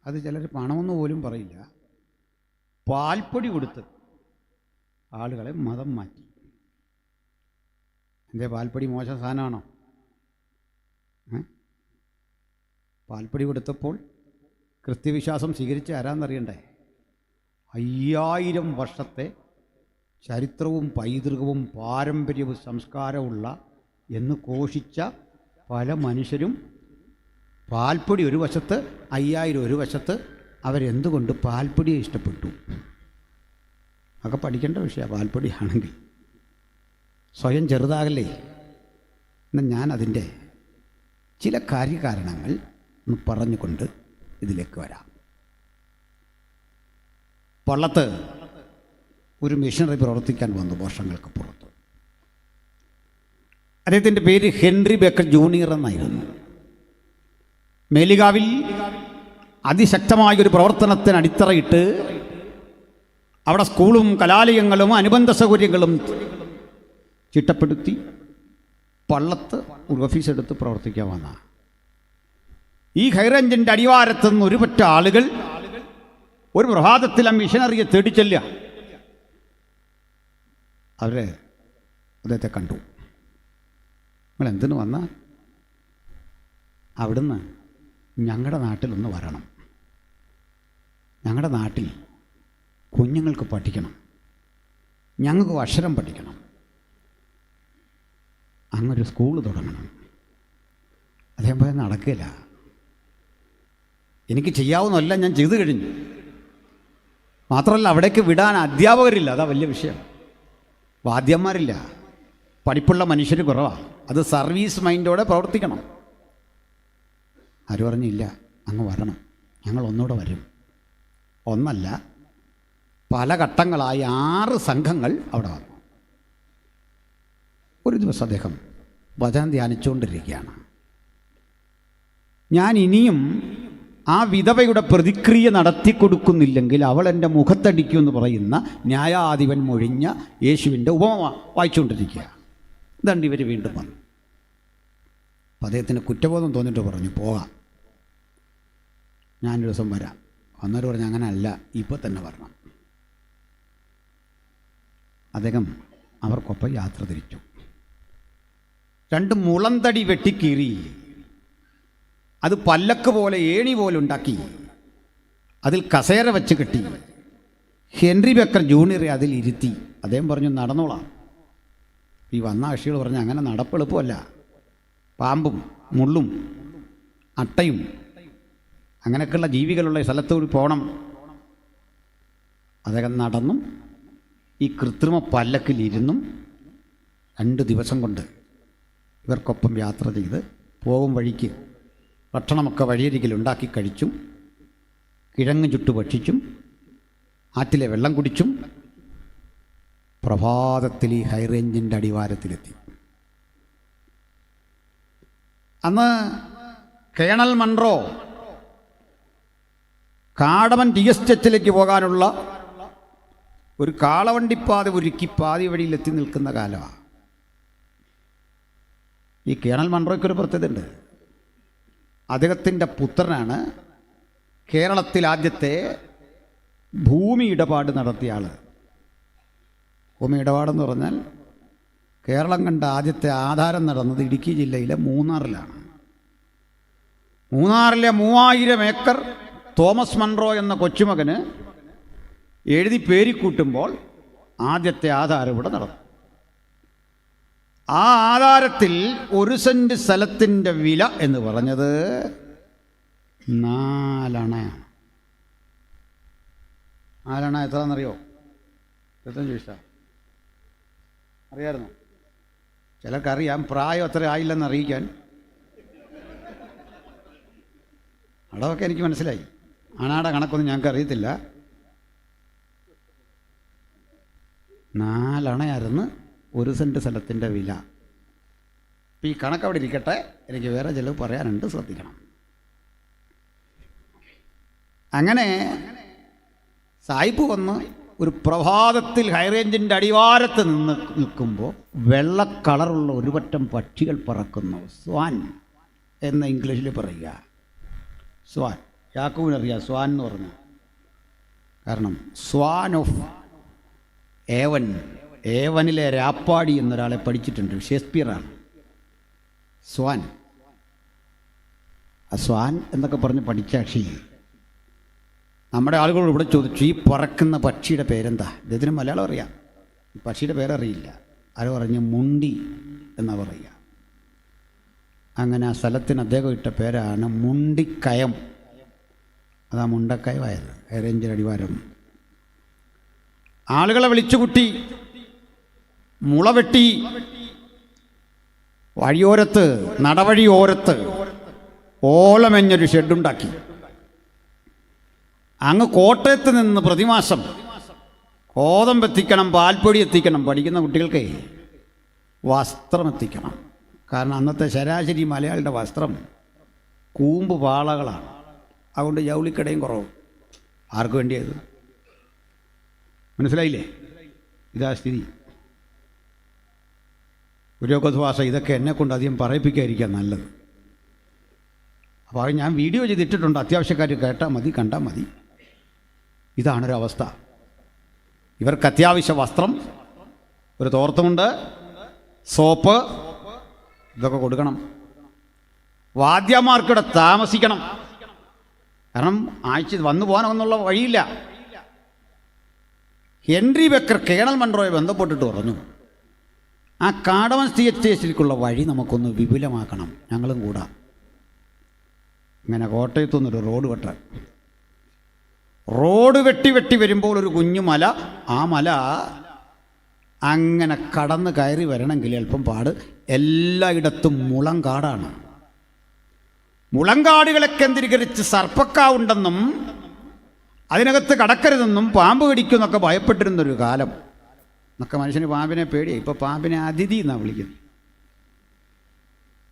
അത് ചിലർ പണമെന്ന് പോലും പറയില്ല, പാൽപ്പൊടി കൊടുത്ത് ആളുകളെ മതം മാറ്റി. എന്തേ പാൽപ്പൊടി മോശം സാധനമാണോ? പാൽപ്പൊടി കൊടുത്തപ്പോൾ കൃത്യവിശ്വാസം സ്വീകരിച്ച് ആരാന്നറിയണ്ടേ? 5000 വർഷത്തെ ചരിത്രവും പൈതൃകവും പാരമ്പര്യവും സംസ്കാരമുള്ള എന്ന് ഘോഷിച്ച പല മനുഷ്യരും പാൽപ്പൊടി ഒരു വശത്ത്, 5000 ഒരു വശത്ത്. അവരെന്തുകൊണ്ട് പാൽപ്പൊടിയെ ഇഷ്ടപ്പെട്ടു? ഒക്കെ പഠിക്കേണ്ട വിഷയമാണ്. പാൽപ്പൊടിയാണെങ്കിൽ സ്വയം ചെറുതാകല്ലേ. എന്നാൽ ഞാൻ അതിൻ്റെ ചില കാര്യകാരണങ്ങൾ ഒന്ന് പറഞ്ഞുകൊണ്ട് ഇതിലേക്ക് വരാം. പള്ളത്ത് ഒരു മിഷണറി പ്രവർത്തിക്കാൻ വന്നു വർഷങ്ങൾക്ക് പുറത്ത്. അദ്ദേഹത്തിൻ്റെ പേര് ഹെൻറി ബേക്കർ ജൂനിയർ എന്നായിരുന്നു. മേലികാവിൽ അതിശക്തമായൊരു പ്രവർത്തനത്തിന് അടിത്തറയിട്ട് അവിടെ സ്കൂളും കലാലയങ്ങളും അനുബന്ധ സൗകര്യങ്ങളും ചിട്ടപ്പെടുത്തി പള്ളത്ത് ഒരു ഓഫീസെടുത്ത് പ്രവർത്തിക്കാൻ വന്ന ഈ ഹൈറേഞ്ചിൻ്റെ അടിവാരത്തു നിന്ന് ഒരു പറ്റ ആളുകൾ ഒരു പ്രഭാതത്തിൽ ആ മിഷനറിയെ തേടിച്ചെല്ലുക. അവർ അദ്ദേഹത്തെ കണ്ടു. നിങ്ങൾ എന്തിനു വന്ന? അവിടുന്ന് ഞങ്ങളുടെ നാട്ടിലൊന്ന് വരണം, ഞങ്ങളുടെ നാട്ടിൽ കുഞ്ഞുങ്ങൾക്ക് പഠിക്കണം, ഞങ്ങൾക്ക് അക്ഷരം പഠിക്കണം, അങ്ങൊരു സ്കൂൾ തുടങ്ങണം. അദ്ദേഹം പോയി നടക്കില്ല. എനിക്ക് ചെയ്യാവുന്നതല്ല ഞാൻ ചെയ്തു കഴിഞ്ഞു. മാത്രമല്ല അവിടേക്ക് വിടാൻ അധ്യാപകരില്ല, അതാ വലിയ വിഷയം. വാദ്യന്മാരില്ല, പഠിപ്പുള്ള മനുഷ്യർ കുറവാണ്. അത് സർവീസ് മൈൻഡോടെ പ്രവർത്തിക്കണം. ആര് പറഞ്ഞില്ല, അങ്ങ് വരണം, ഞങ്ങൾ ഒന്നുകൂടെ വരും. ഒന്നല്ല, പല ഘട്ടങ്ങളായി 6 സംഘങ്ങൾ അവിടെ വന്നു. ഒരു ദിവസം അദ്ദേഹം വചനം ധ്യാനിച്ചുകൊണ്ടിരിക്കുകയാണ്. ഞാൻ ഇനിയും ആ വിധവയുടെ പ്രതിക്രിയ നടത്തി കൊടുക്കുന്നില്ലെങ്കിൽ അവൾ എൻ്റെ മുഖത്തടിക്കുമെന്ന് പറയുന്ന ന്യായാധിപൻ മൊഴിഞ്ഞ യേശുവിൻ്റെ ഉപമ വായിച്ചുകൊണ്ടിരിക്കുക. ഇതാണ്ട് ഇവർ വീണ്ടും വന്നു. അപ്പം അദ്ദേഹത്തിന് കുറ്റബോധം തോന്നിയിട്ട് പറഞ്ഞു, പോകാം, ഞാനൊരു ദിവസം വരാം. അന്നേരം പറഞ്ഞു, അങ്ങനെ അല്ല, ഇപ്പോൾ തന്നെ വരണം. അദ്ദേഹം അവർക്കൊപ്പം യാത്ര തിരിച്ചു. 2 മുളന്തടി വെട്ടിക്കീറി, അത് പല്ലക്ക് പോലെ ഏണി പോലെ ഉണ്ടാക്കി, അതിൽ കസേര വെച്ച് കെട്ടി. ഹെൻറി ബെക്കർ ജൂനിയറെ അതിൽ ഇരുത്തി. അദ്ദേഹം പറഞ്ഞു, നടന്നോളാം. ഈ വന്ന കക്ഷികൾ പറഞ്ഞു, അങ്ങനെ നടപ്പെളുപ്പമല്ല, പാമ്പും മുള്ളും അട്ടയും അങ്ങനെയൊക്കെയുള്ള ജീവികളുള്ള സ്ഥലത്തോട് പോകണം. അദ്ദേഹം നടന്നും ഈ കൃത്രിമ പല്ലക്കിലിരുന്നും 2 ദിവസം കൊണ്ട് ഇവർക്കൊപ്പം യാത്ര ചെയ്ത് പോകും വഴിക്ക് ഭക്ഷണമൊക്കെ വഴിയരികിൽ ഉണ്ടാക്കി കഴിച്ചും കിഴങ്ങ് ചുട്ടു ഭക്ഷിച്ചും ആറ്റിലെ വെള്ളം കുടിച്ചും പ്രഭാതത്തിൽ ഈ ഹൈറേഞ്ചിൻ്റെ അടിവാരത്തിലെത്തി. അന്ന് കേണൽ മൺറോ കാടമൻ ടി എസ്റ്റേറ്റിലേക്ക് പോകാനുള്ള ഒരു കാളവണ്ടിപ്പാത ഒരുക്കി പാതി വഴിയിലെത്തി നിൽക്കുന്ന കാലമാണ്. ഈ കേണൽ മൺറോയ്ക്കൊരു പ്രത്യേകതയുണ്ട്. അദ്ദേഹത്തിൻ്റെ പുത്രനാണ് കേരളത്തിൽ ആദ്യത്തെ ഭൂമി ഇടപാട് നടത്തിയ ആൾ. ഭൂമി ഇടപാടെന്ന് പറഞ്ഞാൽ കേരളം കണ്ട ആദ്യത്തെ ആധാരം നടന്നത് ഇടുക്കി ജില്ലയിലെ മൂന്നാറിലാണ്. മൂന്നാറിലെ 3000 ഏക്കർ തോമസ് മൺറോ എന്ന കൊച്ചുമകന് എഴുതി പേരിക്കൂട്ടുമ്പോൾ ആദ്യത്തെ ആധാരം ഇവിടെ നടന്നു. ആ ആധാരത്തിൽ 1 സെൻറ്റ് സ്ഥലത്തിൻ്റെ വില എന്ന് പറഞ്ഞത് 4 അണയാണ്. 4 അണ എത്രയാണെന്നറിയോ? 25 പൈസ. അറിയാമായിരുന്നു? ചിലർക്കറിയാം, പ്രായം അത്ര ആയില്ലെന്ന് അറിയിക്കാൻ. അടവൊക്കെ എനിക്ക് മനസ്സിലായി, അണയുടെ കണക്കൊന്നും ഞങ്ങൾക്ക് അറിയത്തില്ല. 4 അണയായിരുന്നു 1 സെൻറ്റ് സ്ഥലത്തിൻ്റെ വില. അപ്പം ഈ കണക്കവിടെ ഇരിക്കട്ടെ, എനിക്ക് വേറെ ചിലവ് പറയാനുണ്ട്, ശ്രദ്ധിക്കണം. അങ്ങനെ സായിപ്പ് വന്ന് ഒരു പ്രഭാതത്തിൽ ഹൈറേഞ്ചിൻ്റെ അടിവാരത്ത് നിൽക്കുമ്പോൾ വെള്ള കളറുള്ള ഒരു പറ്റം പക്ഷികൾ പറക്കുന്നു. സ്വാൻ എന്ന ഇംഗ്ലീഷിൽ പറയുക. സ്വാൻ, യാക്കൂബിനറിയാം സ്വാൻ എന്ന് പറഞ്ഞു. കാരണം സ്വാൻ ഓഫ് ഏവൻ, ഏവനിലെ രാപ്പാടി എന്നൊരാളെ പഠിച്ചിട്ടുണ്ട്, ഷേക്സ്പിയറാണ്. സ്വാൻ, ആ സ്വാൻ എന്നൊക്കെ പറഞ്ഞ് പഠിച്ച കക്ഷി നമ്മുടെ ആളുകളോട് ഇവിടെ ചോദിച്ചു, ഈ പറക്കുന്ന പക്ഷിയുടെ പേരെന്താ? ഇദ്ദേഹത്തിന് മലയാളം അറിയാം, ഈ പക്ഷിയുടെ പേരറിയില്ല. ആരോ പറഞ്ഞു മുണ്ടി എന്നാണ് പറയുക. അങ്ങനെ ആ സ്ഥലത്തിന് അദ്ദേഹം ഇട്ട പേരാണ് മുണ്ടിക്കയം. അതാ മുണ്ടക്കയമായത്, ഹൈറേഞ്ചിൻ്റെ അടിവാരം. ആളുകളെ വിളിച്ചുകൂട്ടി, മുള വെട്ടി, വഴിയോരത്ത്, നടവഴിയോരത്ത് ഓലമെഞ്ഞൊരു ഷെഡുണ്ടാക്കി. അങ്ങ് കോട്ടയത്ത് നിന്ന് പ്രതിമാസം കോതമ്പ് എത്തിക്കണം, പാൽപ്പൊടി എത്തിക്കണം, പഠിക്കുന്ന കുട്ടികൾക്ക് വസ്ത്രം എത്തിക്കണം. കാരണം അന്നത്തെ ശരാശരി മലയാളിയുടെ വസ്ത്രം കൂമ്പ് പാളകളാണ്. അതുകൊണ്ട് ജൗളിക്കടയും കുറവ്. ആർക്ക് വേണ്ടിയത്? മനസ്സിലായില്ലേ? ഇതാ സ്ഥിതി. പുരോഗതിഭാഷ ഇതൊക്കെ എന്നെക്കൊണ്ട് അധികം പറയിപ്പിക്കാതിരിക്കാൻ നല്ലത്. അപ്പോൾ അത് ഞാൻ വീഡിയോ ചെയ്തിട്ടിട്ടുണ്ട്, അത്യാവശ്യക്കാർ കേട്ടാൽ മതി, കണ്ടാൽ മതി. ഇതാണൊരവസ്ഥ. ഇവർക്ക് അത്യാവശ്യ വസ്ത്രം, ഒരു തോർത്തുമുണ്ട്, സോപ്പ്, ഇതൊക്കെ കൊടുക്കണം. വാദ്യമാർക്കിടെ താമസിക്കണം. കാരണം ആഴ്ച വന്നു പോകാനൊന്നുള്ള വഴിയില്ല. ഹെൻറി ബെക്കർ കേണൽ മൺറോയെ ബന്ധപ്പെട്ടിട്ട് പറഞ്ഞു, ആ കാടമൻ എസ്റ്റേറ്റിലേക്കുള്ള വഴി നമുക്കൊന്ന് വിപുലമാക്കണം, ഞങ്ങളും കൂടാം. ഇങ്ങനെ കോട്ടയത്തുനിന്നൊരു റോഡ് വെട്ടാൻ. റോഡ് വെട്ടി വെട്ടി വരുമ്പോൾ ഒരു കുഞ്ഞു മല, ആ മല അങ്ങനെ കടന്ന് കയറി വരണമെങ്കിൽ അല്പം പാട്. എല്ലായിടത്തും മുളങ്കാടാണ്. മുളങ്കാടുകളെ കേന്ദ്രീകരിച്ച് സർപ്പക്കാവുണ്ടെന്നും അതിനകത്ത് കടക്കരുതെന്നും പാമ്പ് കടിക്കുമെന്നൊക്കെ ഭയപ്പെട്ടിരുന്നൊരു കാലം. എന്നൊക്കെ മനുഷ്യന് പാമ്പിനെ പേടിയായി. ഇപ്പോൾ പാമ്പിനെ അതിഥി എന്നാണ് വിളിക്കുന്നത്.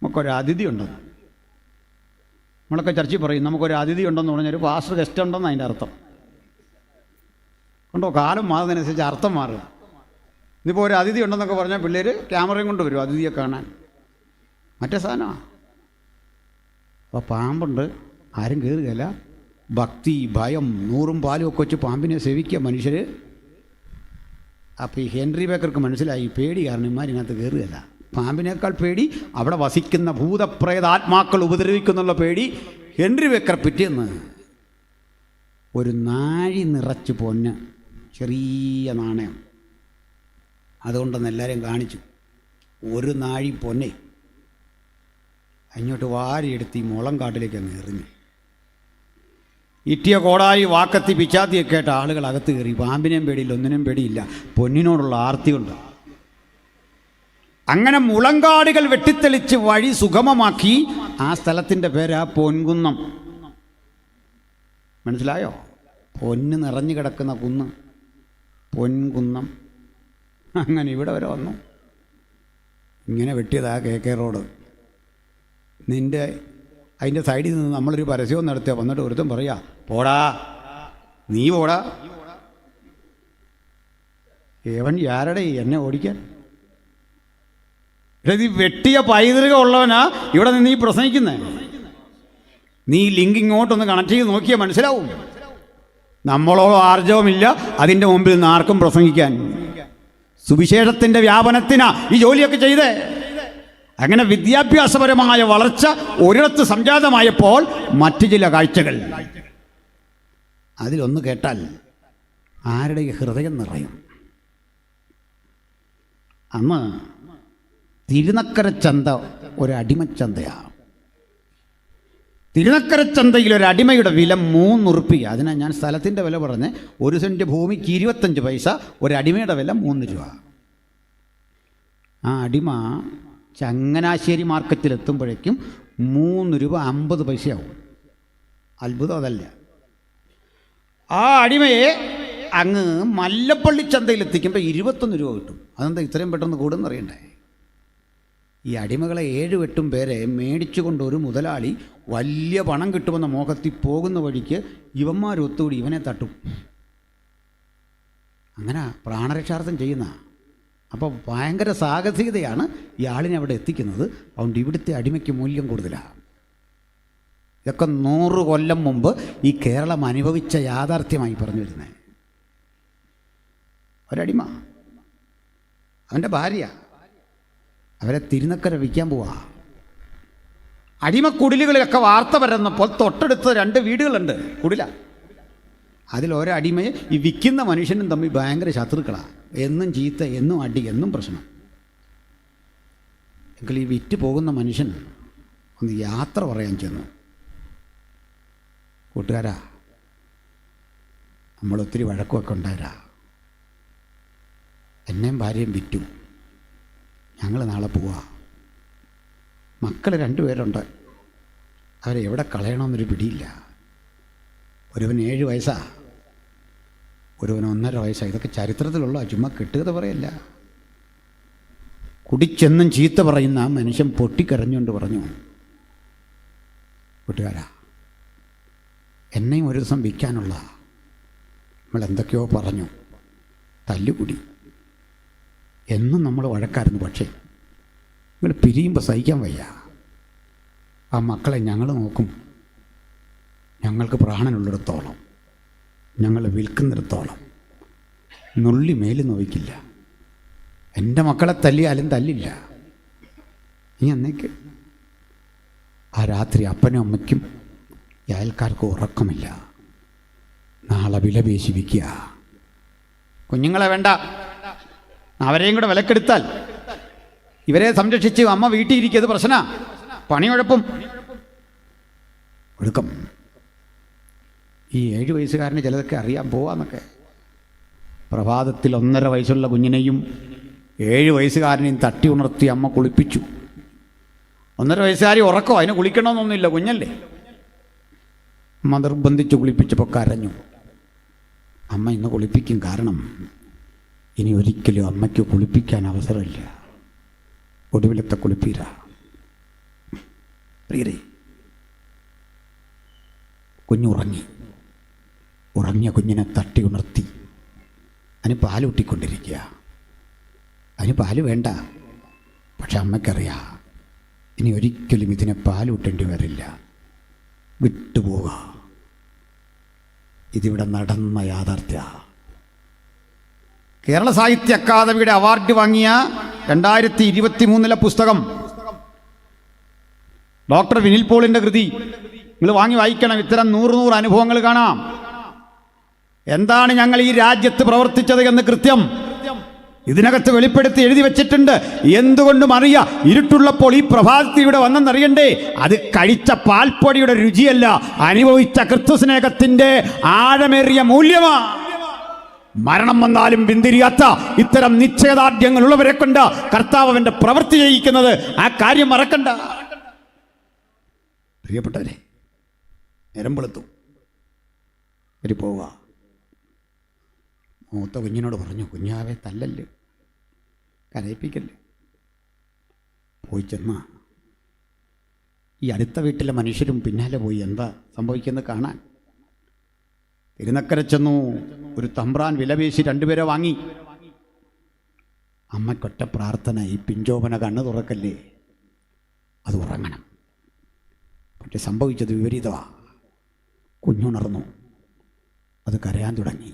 നമുക്കൊരു അതിഥി ഉണ്ടെന്ന് നമ്മളൊക്കെ ചർച്ചയിൽ പറയും. നമുക്കൊരു അതിഥി ഉണ്ടെന്ന് പറഞ്ഞാൽ ഒരു പാസ്റ്റർ ഗസ്റ്റ് ഉണ്ടെന്ന് അതിൻ്റെ അർത്ഥം. കണ്ടോ, കാലം മാറുന്നതിനനുസരിച്ച് അർത്ഥം മാറുക. ഇതിപ്പോൾ ഒരു അതിഥി ഉണ്ടെന്നൊക്കെ പറഞ്ഞാൽ പിള്ളേർ ക്യാമറയും കൊണ്ട് വരും അതിഥിയെ കാണാൻ. മറ്റേ സാധനമാണ്. അപ്പോൾ പാമ്പുണ്ട്, ആരും കയറുകയില്ല. ഭക്തി, ഭയം, നൂറും പാലും ഒക്കെ വെച്ച് പാമ്പിനെ സേവിക്കുക മനുഷ്യർ. അപ്പോൾ ഈ ഹെൻറി ബേക്കർക്ക് മനസ്സിലായി പേടി കാരണം ഇമാരിനകത്ത് കയറുകയില്ല. പാമ്പിനേക്കാൾ പേടി അവിടെ വസിക്കുന്ന ഭൂതപ്രേതാത്മാക്കൾ ഉപദ്രവിക്കുന്നുള്ള പേടി. ഹെൻറി ബേക്കർ പിറ്റേന്ന് ഒരു നാഴി നിറച്ച് പൊന്ന്, ചെറിയ നാണയം, അതുകൊണ്ടൊന്ന് എല്ലാവരെയും കാണിച്ചു. ഒരു നാഴി പൊന്നെ അങ്ങോട്ട് വാരിയെടുത്ത് ഈ മുളങ്കാട്ടിലേക്ക് അങ്ങ് എറിഞ്ഞു. ഇറ്റിയ കോടായി വാക്കത്തി പിച്ചാത്തിയൊക്കെ ആയിട്ട് ആളുകൾ അകത്ത് കയറി. പാമ്പിനെയും പേടിയില്ല, ഒന്നിനും പേടിയില്ല, പൊന്നിനോടുള്ള ആർത്തി കൊണ്ട്. അങ്ങനെ മുളങ്കാടുകൾ വെട്ടിത്തെളിച്ച് വഴി സുഗമമാക്കി. ആ സ്ഥലത്തിൻ്റെ പേരാ പൊൻകുന്നം. മനസ്സിലായോ? പൊന്ന് നിറഞ്ഞു കിടക്കുന്ന കുന്ന്, പൊൻകുന്നം. അങ്ങനെ ഇവിടെ വരെ വന്നു. ഇങ്ങനെ വെട്ടിയതാ KK റോഡ്. അതിൻ്റെ സൈഡിൽ നിന്ന് നമ്മളൊരു പരസ്യവും നടത്തുക. വന്നിട്ട് ഒരുത്തും പറയാ, പോടാ നീ പോടാ. ഏവൻ യാരുടെ എന്നെ ഓടിക്കാൻ? ഇത് വെട്ടിയ പൈതൃകം ഉള്ളവനാ ഇവിടെ നിന്ന് ഈ പ്രസംഗിക്കുന്നത്. നീ ലിങ്ക് ഇങ്ങോട്ടൊന്ന് കണക്ട് ചെയ്ത് നോക്കിയാൽ മനസ്സിലാവും. നമ്മളോ ആർജവുമില്ല അതിൻ്റെ മുമ്പിൽ നിന്ന് ആർക്കും പ്രസംഗിക്കാൻ. സുവിശേഷത്തിൻ്റെ വ്യാപനത്തിനാ ഈ ജോലിയൊക്കെ ചെയ്തേ. അങ്ങനെ വിദ്യാഭ്യാസപരമായ വളർച്ച ഒരിടത്ത് സംജാതമായപ്പോൾ മറ്റു ചില കാഴ്ചകൾ, അതിലൊന്ന് കേട്ടാൽ ആരുടെ ഹൃദയം നിറയും. അന്ന് തിരുനക്കര ചന്ത ഒരടിമച്ചന്തയാണ്. തിരുനക്കര ചന്തയിൽ ഒരടിമയുടെ വില 3 ഉറുപ്പിക. അതിനാണ് ഞാൻ സ്ഥലത്തിൻ്റെ വില പറഞ്ഞ്. 1 സെൻറ്റ് ഭൂമിക്ക് 25 പൈസ, ഒരടിമയുടെ വില 3 രൂപ. ആ അടിമ ചങ്ങനാശ്ശേരി മാർക്കറ്റിലെത്തുമ്പോഴേക്കും 3 രൂപ 50 പൈസയാവും. അത്ഭുതം അതല്ല. ആ അടിമയെ അങ്ങ് മല്ലപ്പള്ളി ചന്തയിലെത്തിക്കുമ്പോൾ 21 രൂപ കിട്ടും. അതെന്താ ഇത്രയും പെട്ടെന്ന് കൂടുന്നറിയണ്ടേ? ഈ അടിമകളെ 7-8 പേരെ മേടിച്ചുകൊണ്ട് ഒരു മുതലാളി വലിയ പണം കിട്ടുമെന്ന മോഹത്തിൽ പോകുന്ന വഴിക്ക് ഇവന്മാരൊത്തുകൂടി ഇവനെ തട്ടും. അങ്ങനെ പ്രാണരക്ഷാർത്ഥം ചെയ്യുന്ന. അപ്പോൾ ഭയങ്കര സാഹസികതയാണ് ഇയാളിനെ അവിടെ എത്തിക്കുന്നത്. അതുകൊണ്ട് ഇവിടുത്തെ അടിമയ്ക്ക് മൂല്യം കൂടുതലാണ്. ഇതൊക്കെ 100 കൊല്ലം മുമ്പ് ഈ കേരളം അനുഭവിച്ച യാഥാർത്ഥ്യമായി പറഞ്ഞു വരുന്നത്. ഒരടിമ, അവൻ്റെ ഭാര്യ, അവരെ തിരുനക്കര വിൽക്കാൻ പോവാ. അടിമക്കുടിലുകളിലൊക്കെ വാർത്ത വരുന്നപ്പോൾ തൊട്ടടുത്ത് 2 വീടുകളുണ്ട്, കുടില. അതിലൊരടിമയെ ഈ വിൽക്കുന്ന മനുഷ്യനും തമ്മിൽ ഭയങ്കര ശത്രുക്കളാണ്. എന്നും ചീത്ത, എന്നും അടി, എന്നും പ്രശ്നം. എങ്കിൽ ഈ വിറ്റ് പോകുന്ന മനുഷ്യൻ ഒന്ന് യാത്ര പറയാൻ ചെന്നു. കൂട്ടുകാരാ, നമ്മളൊത്തിരി വഴക്കുമൊക്കെ ഉണ്ടായരാ. എന്നെയും ഭാര്യയും വിറ്റു. ഞങ്ങൾ നാളെ പോവാ. മക്കൾ 2 പേരുണ്ട്. അവരെ എവിടെ കളയണമെന്നൊരു പിടിയില്ല. ഒരുവൻ 7 വയസ്സാ, ഒരുവൻ 1.5 വയസ്സാണ്. ഇതൊക്കെ ചരിത്രത്തിലുള്ള, ചുമ്മാ കെട്ടുകഥ പറയല്ല. കുടിച്ചെന്നും ചീത്ത പറയുന്ന ആ മനുഷ്യൻ പൊട്ടിക്കരഞ്ഞുകൊണ്ട് പറഞ്ഞു, കൂട്ടുകാരാ, എന്നെയും ഒരു ദിവസം വിൽക്കാനുള്ള. നമ്മൾ എന്തൊക്കെയോ പറഞ്ഞു, തല്ലുകൂടി, എന്നും നമ്മൾ വഴക്കായിരുന്നു. പക്ഷേ നിങ്ങൾ പിരിയുമ്പോൾ സഹിക്കാൻ വയ്യ. ആ മക്കളെ ഞങ്ങൾ നോക്കും. ഞങ്ങൾക്ക് പ്രാണനുള്ളിടത്തോളം, ഞങ്ങൾ വിൽക്കുന്നിടത്തോളം നുള്ളി മേല് നോവിക്കില്ല. എൻ്റെ മക്കളെ തല്ലിയാലും തല്ലില്ല. നീ എന്നേക്ക് ആ രാത്രി അപ്പനും അമ്മയ്ക്കും ഈ അയൽക്കാർക്കും ഉറക്കമില്ല. നാളെ വിലപേശി വിൽക്കുക. കുഞ്ഞുങ്ങളെ വേണ്ട, അവരെയും കൂടെ വിലക്കെടുത്താൽ ഇവരെ സംരക്ഷിച്ച് അമ്മ വീട്ടിൽ ഇരിക്കുന്നത് പ്രശ്ന, പണിയുഴപ്പും ഒടുക്കം. ഈ 7 വയസ്സുകാരന് ചിലതൊക്കെ അറിയാൻ പോവാന്നൊക്കെ. പ്രഭാതത്തിൽ 1.5 വയസ്സുള്ള കുഞ്ഞിനെയും 7 വയസ്സുകാരനെയും തട്ടി ഉണർത്തി അമ്മ കുളിപ്പിച്ചു. 1.5 വയസ്സുകാരി ഉറക്കോ, അതിന് കുളിക്കണമെന്നൊന്നുമില്ല, കുഞ്ഞല്ലേ. അമ്മ നിർബന്ധിച്ച് കുളിപ്പിച്ചപ്പോൾ കരഞ്ഞു. അമ്മ ഇന്ന് കുളിപ്പിക്കും, കാരണം ഇനി ഒരിക്കലും അമ്മയ്ക്ക് കുളിപ്പിക്കാൻ അവസരമില്ല. ഒടുവിലത്തെ കുളിപ്പീര. പ്രിയരേ, കുഞ്ഞുറങ്ങി. ഉറങ്ങിയ കുഞ്ഞിനെ തട്ടി ഉണർത്തി. അതിന് പാലൂട്ടിക്കൊണ്ടിരിക്കുക. അതിന് പാല് വേണ്ട. പക്ഷെ അമ്മയ്ക്കറിയാം ഇനി ഒരിക്കലും ഇതിനെ പാലൂട്ടേണ്ടി വരില്ല, വിട്ടുപോവുക. ഇതിവിടെ നടന്ന യാഥാർത്ഥ്യ. കേരള സാഹിത്യ അക്കാദമിയുടെ അവാർഡ് വാങ്ങിയ 2023 പുസ്തകം ഡോക്ടർ വിനിൽ പോളിൻ്റെ കൃതി നിങ്ങൾ വാങ്ങി വായിക്കണം. ഇത്തരം 100 അനുഭവങ്ങൾ കാണാം. എന്താണ് ഞങ്ങൾ ഈ രാജ്യത്ത് പ്രവർത്തിച്ചത് എന്ന് കൃത്യം ഇതിനകത്ത് വെളിപ്പെടുത്തി എഴുതി വെച്ചിട്ടുണ്ട്. എന്തുകൊണ്ടും അറിയാം, ഇരുട്ടുള്ളപ്പോൾ ഈ പ്രഭാതത്തിൽ ഇവിടെ വന്നെന്നറിയണ്ടേ, അത് കഴിച്ച പാൽപ്പൊടിയുടെ രുചിയല്ല, അനുഭവിച്ച ക്രിസ്തുസ്നേഹത്തിന്റെ ആഴമേറിയ മൂല്യമാണ്. മരണം വന്നാലും പിന്തിരിയാത്ത ഇത്തരം നിശ്ചയദാർഢ്യങ്ങളുള്ളവരെ കൊണ്ട് കർത്താവ് അവന്റെ പ്രവൃത്തി ചെയ്യിക്കുന്നത്. ആ കാര്യം മറക്കണ്ട പ്രിയപ്പെട്ടവരെ. നേരം വെളുത്തും ഒരു പോവുക. മൂത്ത കുഞ്ഞിനോട് പറഞ്ഞു, കുഞ്ഞാവെ തല്ലല്ലേ, കരയിപ്പിക്കല്ലേ. പോയി ചെന്ന ഈ അടുത്ത വീട്ടിലെ മനുഷ്യരും പിന്നാലെ പോയി എന്താ സംഭവിക്കുന്നത് കാണാൻ. തിരുനക്കര ചെന്നു. ഒരു തമ്പ്രാൻ വിലപേശി 2 പേരെ വാങ്ങി. അമ്മയ്ക്കൊറ്റ പ്രാർത്ഥന, ഈ പിഞ്ചോപന കണ്ണ് തുറക്കല്ലേ, അത് ഉറങ്ങണം. പക്ഷെ സംഭവിച്ചത് വിപരീതമാണ്. കുഞ്ഞുണർന്നു, അത് കരയാൻ തുടങ്ങി.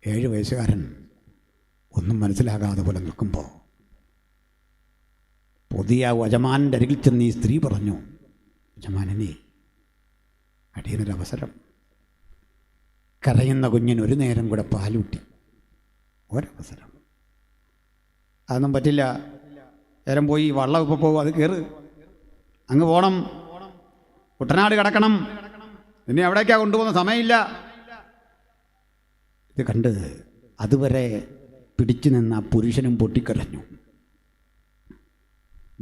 7 വയസ്സുകാരൻ ഒന്നും മനസ്സിലാകാതെ പോലെ നിൽക്കുമ്പോൾ പുതിയ യജമാനൻ്റെ അരികിൽ ചെന്ന് ഈ സ്ത്രീ പറഞ്ഞു, യജമാനനെ, അടിയനൊരവസരം. കരയുന്ന കുഞ്ഞിന് ഒരു നേരം കൂടെ പാലൂട്ടി. ഒരവസരം. അതൊന്നും പറ്റില്ല. നേരം പോയി, വള്ളം ഇപ്പോൾ പോകും, അത് കയറ്, അങ്ങ് പോകണം, കുട്ടനാട് കിടക്കണം, പിന്നെ എവിടേക്കാണ് കൊണ്ടുപോകുന്ന സമയമില്ല. ഇത് കണ്ട് അതുവരെ പിടിച്ചു നിന്ന പുരുഷനും പൊട്ടിക്കരഞ്ഞു.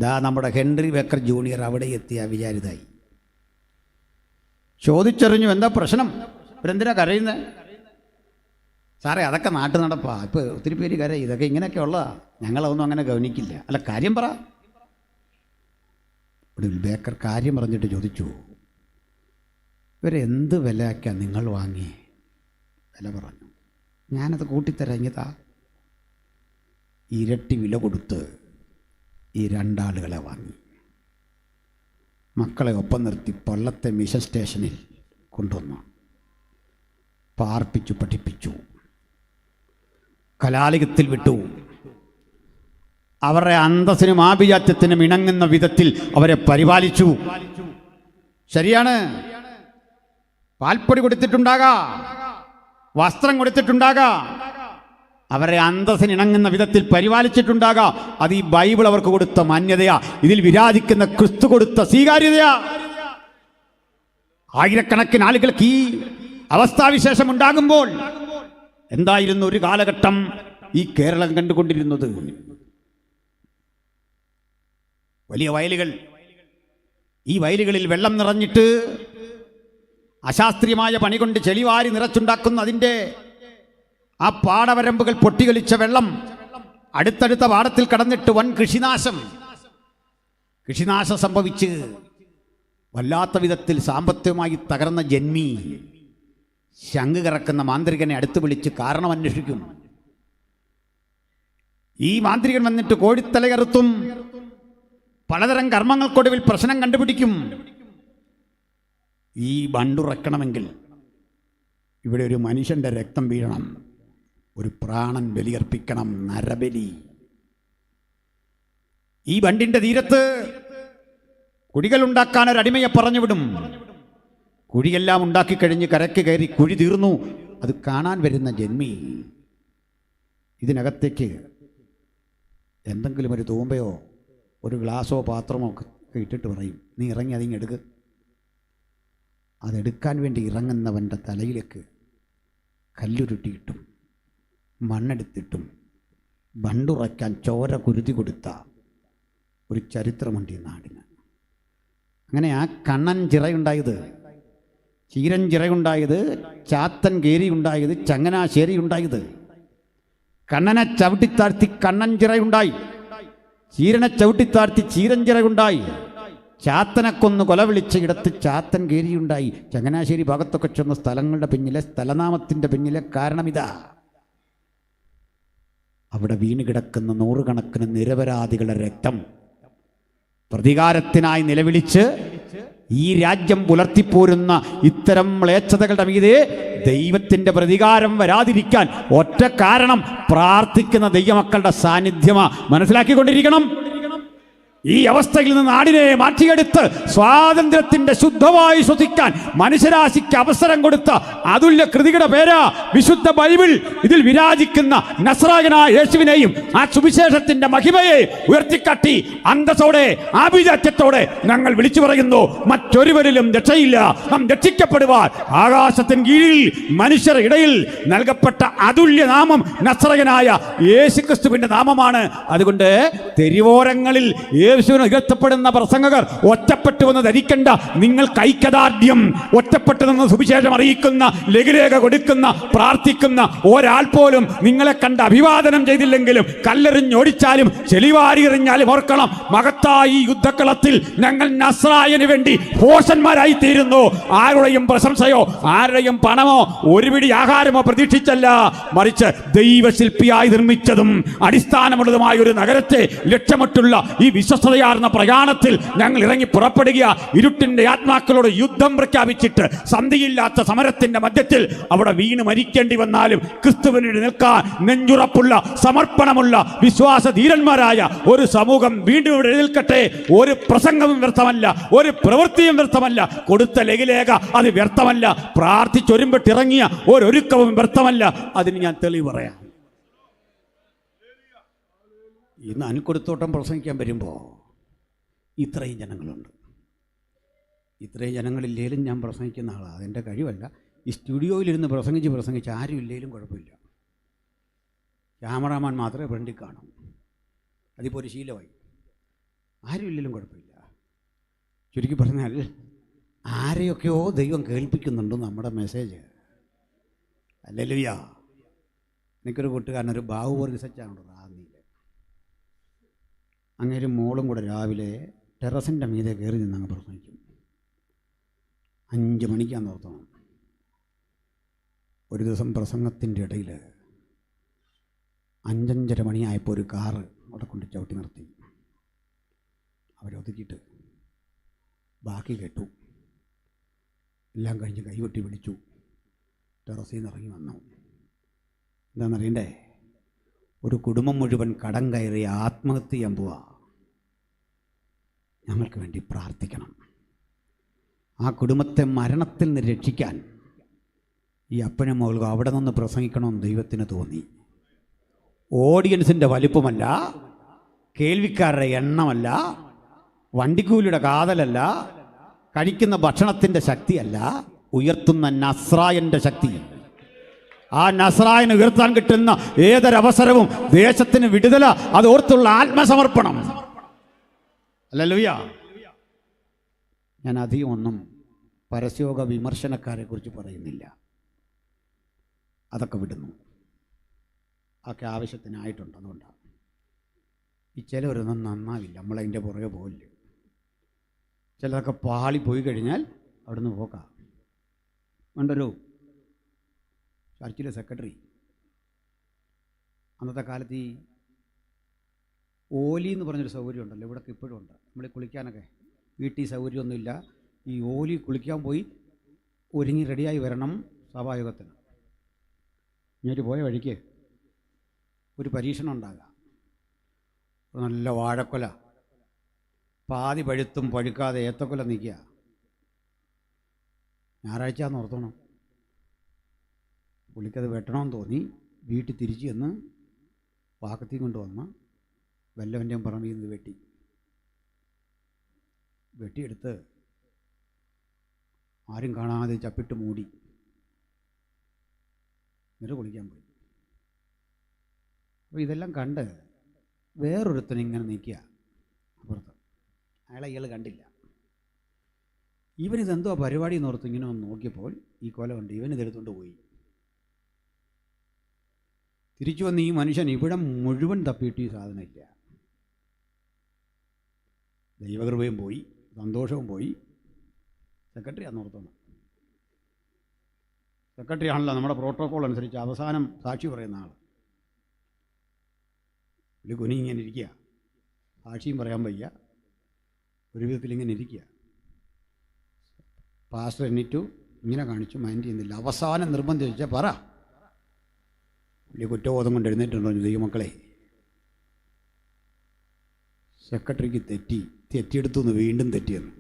ദാ നമ്മുടെ ഹെൻറി ബേക്കർ ജൂനിയർ അവിടെ എത്തിയ വിചാരിതായി. ചോദിച്ചറിഞ്ഞു, എന്താ പ്രശ്നം, ഇവരെന്തിനാ കരയുന്നത്? സാറേ, അതൊക്കെ നാട്ടു നടപ്പാ, ഇപ്പോൾ ഒത്തിരി പേര് കരയും, ഇതൊക്കെ ഇങ്ങനെയൊക്കെ ഉള്ളതാ, ഞങ്ങളതൊന്നും അങ്ങനെ ഗവനിക്കില്ല. അല്ല, കാര്യം പറ. ഒടുവിൽ ബേക്കർ കാര്യം പറഞ്ഞിട്ട് ചോദിച്ചു, ഇവരെന്ത് വിലയ്ക്കാണ് നിങ്ങൾ വാങ്ങി? വില പറഞ്ഞു. ഞാനത് കൂട്ടിത്തരഞ്ഞതാ. ഇരട്ടി വില കൊടുത്ത് ഈ 2 ആളുകളെ വാങ്ങി. മക്കളെ ഒപ്പം നിർത്തി പള്ളത്തെ മിഷൻ സ്റ്റേഷനിൽ കൊണ്ടുവന്നു, പാർപ്പിച്ചു, പഠിപ്പിച്ചു, കലാലയത്തിൽ വിട്ടു. അവരുടെ അന്തസ്സിനും ആഭിജാത്യത്തിനും ഇണങ്ങുന്ന വിധത്തിൽ അവരെ പരിപാലിച്ചു. ശരിയാണ്, പാൽപ്പൊടി കൊടുത്തിട്ടുണ്ടാകാം, വസ്ത്രം കൊടുത്തിട്ടുണ്ടാകാം, അവരെ അന്തസ്സിന് ഇണങ്ങുന്ന വിധത്തിൽ പരിപാലിച്ചിട്ടുണ്ടാകാം. അത് ഈ ബൈബിൾ അവർക്ക് കൊടുത്ത മാന്യതയാ, ഇതിൽ വിരാജിക്കുന്ന ക്രിസ്തു കൊടുത്ത സ്വീകാര്യതയാ. ആയിരക്കണക്കിന് ആളുകൾക്ക് ഈ അവസ്ഥാവിശേഷം ഉണ്ടാകുമ്പോൾ എന്തായിരുന്നു ഒരു കാലഘട്ടം ഈ കേരളം കണ്ടുകൊണ്ടിരുന്നത്? വലിയ വയലുകൾ, ഈ വയലുകളിൽ വെള്ളം നിറഞ്ഞിട്ട് അശാസ്ത്രീയമായ പണി കൊണ്ട് ചെളിവാരി നിറച്ചുണ്ടാക്കുന്ന അതിൻ്റെ ആ പാടവരമ്പുകൾ പൊട്ടിയൊലിച്ച വെള്ളം അടുത്തടുത്ത പാടത്തിൽ കടന്നിട്ട് വൻ കൃഷിനാശം സംഭവിച്ച് വല്ലാത്ത വിധത്തിൽ സാമ്പത്തികമായി തകർന്ന ജന്മി ശംഖ് കറക്കുന്ന മാന്ത്രികനെ അടുത്ത് വിളിച്ച് കാരണം അന്വേഷിക്കും. ഈ മാന്ത്രികൻ വന്നിട്ട് കോഴിത്തല കറുത്തും പലതരം കർമ്മങ്ങൾക്കൊടുവിൽ പ്രശ്നം കണ്ടുപിടിക്കും. ഈ ബണ്ടുറക്കണമെങ്കിൽ ഇവിടെ ഒരു മനുഷ്യൻ്റെ രക്തം വീഴണം, ഒരു പ്രാണൻ ബലിയർപ്പിക്കണം, നരബലി. ഈ ബണ്ടിൻ്റെ തീരത്ത് കുഴികൾ ഉണ്ടാക്കാൻ ഒരടിമയെ പറഞ്ഞുവിടും. കുഴിയെല്ലാം ഉണ്ടാക്കിക്കഴിഞ്ഞ് കരയ്ക്ക് കയറി കുഴി തീർന്നു. അത് കാണാൻ വരുന്ന ജന്മി ഇതിനകത്തേക്ക് എന്തെങ്കിലും ഒരു തൂമ്പയോ ഒരു ഗ്ലാസോ പാത്രമോ ഒക്കെ ഇട്ടിട്ട് പറയും, നീ ഇറങ്ങി അതിങ്ങെടുക്ക്. അതെടുക്കാൻ വേണ്ടി ഇറങ്ങുന്നവൻ്റെ തലയിലേക്ക് കല്ലുരുട്ടിയിട്ടും മണ്ണെടുത്തിട്ടും ബണ്ടുറയ്ക്കാൻ ചോര കുരുതി കൊടുത്ത ഒരു ചരിത്രമുണ്ട് ഈ നാടിന്. അങ്ങനെ ആ കണ്ണൻ ചിറയുണ്ടായത്, ചീരൻ ചിറയുണ്ടായത്, ചാത്തൻ കേരി ഉണ്ടായത്, ചങ്ങനാശ്ശേരി ഉണ്ടായത്. കണ്ണനെ ചവിട്ടിത്താഴ്ത്തി കണ്ണൻ ചിറയുണ്ടായി, ചീരനെ ചവിട്ടിത്താഴ്ത്തി ചീരൻ ചിറയുണ്ടായി, ചാത്തനെ കൊന്ന് കൊല വിളിച്ച ഇടത്ത് ചാത്തൻ കേരിയുണ്ടായി. ചങ്ങനാശ്ശേരി ഭാഗത്തൊക്കെ ചെന്ന സ്ഥലങ്ങളുടെ പിന്നിലെ, സ്ഥലനാമത്തിൻ്റെ പിന്നിലെ കാരണമിതാ. അവിടെ വീണ് കിടക്കുന്ന നൂറുകണക്കിന് നിരപരാധികളുടെ രക്തം പ്രതികാരത്തിനായി നിലവിളിച്ച് ഈ രാജ്യം പുലർത്തിപ്പോരുന്ന ഇത്തരം മ്ലേച്ഛതകളുടെ മീതെ ദൈവത്തിൻ്റെ പ്രതികാരം വരാതിരിക്കാൻ ഒറ്റ കാരണം പ്രാർത്ഥിക്കുന്ന ദൈവമക്കളുടെ സാന്നിധ്യമാ. മനസ്സിലാക്കിക്കൊണ്ടിരിക്കണം. ഈ അവസ്ഥയിൽ നിന്ന് നാടിനെ മാറ്റിയെടുത്ത് സ്വാതന്ത്ര്യത്തിന്റെ ശുദ്ധമായി ശ്വസിക്കാൻ മനുഷ്യരാശിക്ക് അവസരം കൊടുത്ത അതുല്യ കൃതിയുടെ പേരാ വിശുദ്ധ ബൈബിൾ. ഇതിൽ വിരാജിക്കുന്ന നസ്രായനായ യേശുവിനെയും ആ സുവിശേഷത്തിന്റെ മഹിമയെ ഉയർത്തിക്കാട്ടി അന്തസ്സോടെ ആഭിജാത്യത്തോടെ ഞങ്ങൾ വിളിച്ചു പറയുന്നു, മറ്റൊരുവരിലും രക്ഷയില്ല. നാം രക്ഷിക്കപ്പെടുവാൻ ആകാശത്തിന് കീഴിൽ മനുഷ്യർ ഇടയിൽ നൽകപ്പെട്ട അതുല്യ നാമം നസ്രായനായ യേശുക്രിസ്തുവിന്റെ നാമമാണ്. അതുകൊണ്ട് തെരുവോരങ്ങളിൽ യേശുവിന് ഉയർത്തപ്പെടുന്ന പ്രസംഗകർ ഒറ്റപ്പെട്ടുവെന്ന് ധരിക്കണ്ട. നിങ്ങൾക്ക് ഐക്യദാർഢ്യം, ഒറ്റപ്പെട്ടു നിന്ന് സുവിശേഷം അറിയിക്കുന്ന, ലഘുലേഖ കൊടുക്കുന്ന, പ്രാർത്ഥിക്കുന്ന ഒരാൾ പോലും നിങ്ങളെ കണ്ട് അഭിവാദനം ചെയ്തില്ലെങ്കിലും കല്ലെറിഞ്ഞോടിച്ചാലും ചെളിവാരി എറിഞ്ഞാലും ഓർക്കണം, മഹത്തായ ഈ യുദ്ധക്കളത്തിൽ ഞങ്ങൾ നസ്രായന് വേണ്ടി ഭോഷന്മാരായി തീരുന്നു. ആരുടെയും പ്രശംസയോ ആരുടെയും പണമോ ഒരു പിടി ആഹാരമോ പ്രതീക്ഷിച്ചല്ല, മറിച്ച് ദൈവശില്പിയായി നിർമ്മിച്ചതും അടിസ്ഥാനമുള്ളതുമായ ഒരു നഗരത്തെ ലക്ഷ്യമിട്ടുള്ള ഈ വിശ്വസ്തതയാർന്ന പ്രയാണത്തിൽ ഞങ്ങൾ ഇറങ്ങി പുറപ്പെടുക. ഇരുട്ടിന്റെ ആത്മാക്കളോട് യുദ്ധം പ്രഖ്യാപിച്ചിട്ട് സന്ധിയില്ലാത്ത സമരത്തിന്റെ മധ്യത്തിൽ അവിടെ വീണ് മരിക്കേണ്ടി വന്നാലും ക്രിസ്തുവിന് നിൽക്കാൻ നെഞ്ചുറപ്പുള്ള, സമർപ്പണമുള്ള, വിശ്വാസധീരന്മാരായ ഒരു സമൂഹം വീണ്ടും ഇവിടെ എഴുന്നേൽക്കട്ടെ. ഒരു പ്രസംഗവും വ്യർത്ഥമല്ല, ഒരു പ്രവൃത്തിയും വ്യർത്ഥമല്ല, കൊടുത്ത ലഘുലേഖ അത് വ്യർത്ഥമല്ല, പ്രാർത്ഥിച്ചൊരുമ്പെട്ടിറങ്ങിയ ഒരൊരുക്കവും വ്യർത്ഥമല്ല. അതിന് ഞാൻ തെളിവ് പറയാം. ഇന്ന് അനിൽക്കൊടുത്തോട്ടം പ്രസംഗിക്കാൻ വരുമ്പോൾ ഇത്രയും ജനങ്ങളുണ്ട്. ഇത്രയും ജനങ്ങളില്ലേലും ഞാൻ പ്രസംഗിക്കുന്ന ആളാണ്. അതെൻ്റെ കഴിവല്ല. ഈ സ്റ്റുഡിയോയിലിരുന്ന് പ്രസംഗിച്ച് ആരും ഇല്ലേലും കുഴപ്പമില്ല. ക്യാമറാമാൻ മാത്രമേ ഫ്രണ്ടിൽ കാണും. അതിപ്പോൾ ഒരു ശീലമായി. ആരും ഇല്ലെങ്കിലും കുഴപ്പമില്ല. ചുരുക്കി പറഞ്ഞാൽ ആരെയൊക്കെയോ ദൈവം കേൾപ്പിക്കുന്നുണ്ട് നമ്മുടെ മെസ്സേജ്. ഹല്ലേലൂയ. എനിക്കൊരു കൂട്ടുകാരനൊരു ബാഹുവർഗിസച്ചാണ് റാന്നിയിൽ. അങ്ങേരും മോളും കൂടെ രാവിലെ ടെറസിൻ്റെ മീതെ കയറി നിന്നങ്ങ് പ്രസംഗിക്കും. 5 മണിക്കാന്ന് ഓർത്തണം. ഒരു ദിവസം പ്രസംഗത്തിൻ്റെ ഇടയിൽ 5:30 മണിയായപ്പോൾ ഒരു കാറ് അവിടെ കൊണ്ട് ചവിട്ടി നിർത്തി. അവരൊതുക്കിയിട്ട് ബാക്കി കേട്ടു. എല്ലാം കഴിഞ്ഞ് കൈകൊട്ടി വിളിച്ചു. ടെറസിൽ നിന്ന് ഇറങ്ങി വന്നു. എന്താണെന്നറിയണ്ടേ? ഒരു കുടുംബം മുഴുവൻ കടം കയറി ആത്മഹത്യ ചെയ്യാൻ പോവാ. ഞങ്ങൾക്ക് വേണ്ടി പ്രാർത്ഥിക്കണം. ആ കുടുംബത്തെ മരണത്തിൽ നിന്ന് രക്ഷിക്കാൻ ഈ അപ്പനും മകൾക്കും അവിടെ നിന്ന് പ്രസംഗിക്കണമെന്ന് ദൈവത്തിന് തോന്നി. ഓഡിയൻസിൻ്റെ വലിപ്പമല്ല, കേൾവിക്കാരുടെ എണ്ണമല്ല, വണ്ടിക്കൂലിയുടെ കാതലല്ല, കഴിക്കുന്ന ഭക്ഷണത്തിൻ്റെ ശക്തിയല്ല, ഉയർത്തുന്ന നസ്രായൻ്റെ ശക്തി. ആ നസ്രായന് ഉയർത്താൻ കിട്ടുന്ന ഏതൊരവസരവും ദേശത്തിന് വിടുതല, അത് ഓർത്തുള്ള ആത്മസമർപ്പണം. ഹല്ലേലൂയ. ഞാൻ അധികം ഒന്നും പരസ്യോഗ വിമർശനക്കാരെ കുറിച്ച് പറയുന്നില്ല. അതൊക്കെ വിടുന്നു. അതൊക്കെ ആവശ്യത്തിനായിട്ടുണ്ട്. അതുകൊണ്ടാണ് ഈ ചിലവരൊന്നും നന്നാവില്ല, നമ്മളതിൻ്റെ പുറകെ പോകില്ല. ചിലതൊക്കെ പാളി പോയി കഴിഞ്ഞാൽ അവിടുന്ന് പോക്കാം. വേണ്ടൊരു ചർച്ചിലെ സെക്രട്ടറി അന്നത്തെ കാലത്ത് ഈ ഓലി എന്ന് പറഞ്ഞൊരു സൗകര്യം ഉണ്ടല്ലോ, ഇവിടെയൊക്കെ ഇപ്പോഴും ഉണ്ട്. നമ്മൾ കുളിക്കാനൊക്കെ വീട്ടിൽ സൗകര്യമൊന്നുമില്ല. ഈ ഓലി കുളിക്കാൻ പോയി ഒരുങ്ങി റെഡിയായി വരണം സഭായോഗത്തിന്. ഇങ്ങോട്ട് പോയ വഴിക്ക് ഒരു പരീക്ഷണം ഉണ്ടാകാം. നല്ല വാഴക്കൊല, പാതി പഴുത്തും പഴുക്കാതെ ഏത്തക്കൊല നിൽക്കുക. ഞായറാഴ്ചയാണെന്ന് ഓർത്തോണം. പുള്ളിക്കത് വെട്ടണമെന്ന് തോന്നി. വീട്ടിൽ തിരിച്ചു ചെന്ന് വാക്കത്തി കൊണ്ടുവന്ന് വല്ലവൻ്റെയും പറമ്പിൽ നിന്ന് വെട്ടിയെടുത്ത് ആരും കാണാതെ ചപ്പിട്ട് മൂടി എന്നിട്ട് കുളിക്കാൻ പോയി. അപ്പോൾ ഇതെല്ലാം കണ്ട് വേറൊരുത്തൻ ഇങ്ങനെ നിൽക്കുക അപ്പുറത്ത്. അയാളെ ഇയാൾ കണ്ടില്ല. ഇവനിതെന്തോ പരിപാടി എന്നോർത്ത് ഇങ്ങനെ ഒന്ന് നോക്കിയപ്പോൾ ഈ കൊല കണ്ട് ഇവനിതെടുത്തുകൊണ്ട് പോയി. തിരിച്ചു വന്ന് ഈ മനുഷ്യൻ ഇവിടെ മുഴുവൻ തപ്പിയിട്ട് ഈ സാധനം ഇല്ല. ദൈവകൃപയും പോയി, സന്തോഷവും പോയി. സെക്രട്ടറി അന്നോർത്തോണം. സെക്രട്ടറി ആണല്ലോ നമ്മുടെ പ്രോട്ടോക്കോൾ അനുസരിച്ച് അവസാനം സാക്ഷി പറയുന്ന ആൾ. ഒരു കുനി ഇങ്ങനെ ഇരിക്കുക, സാക്ഷിയും പറയാൻ വയ്യ, ഒരു വിധത്തിൽ ഇങ്ങനെ ഇരിക്കുക. പാസ്റ്റർ എണ്ണീറ്റു, ഇങ്ങനെ കാണിച്ചു, മൈൻഡ് ചെയ്യുന്നില്ല. അവസാനം നിർബന്ധിച്ചാൽ പറ, വലിയ കുറ്റബോധം കൊണ്ട് എഴുന്നേറ്റുണ്ടോ ദൈവമക്കളെ? സെക്രട്ടറിക്ക് തെറ്റിയെടുത്തു എന്ന് വീണ്ടും തെറ്റിയെന്ന്.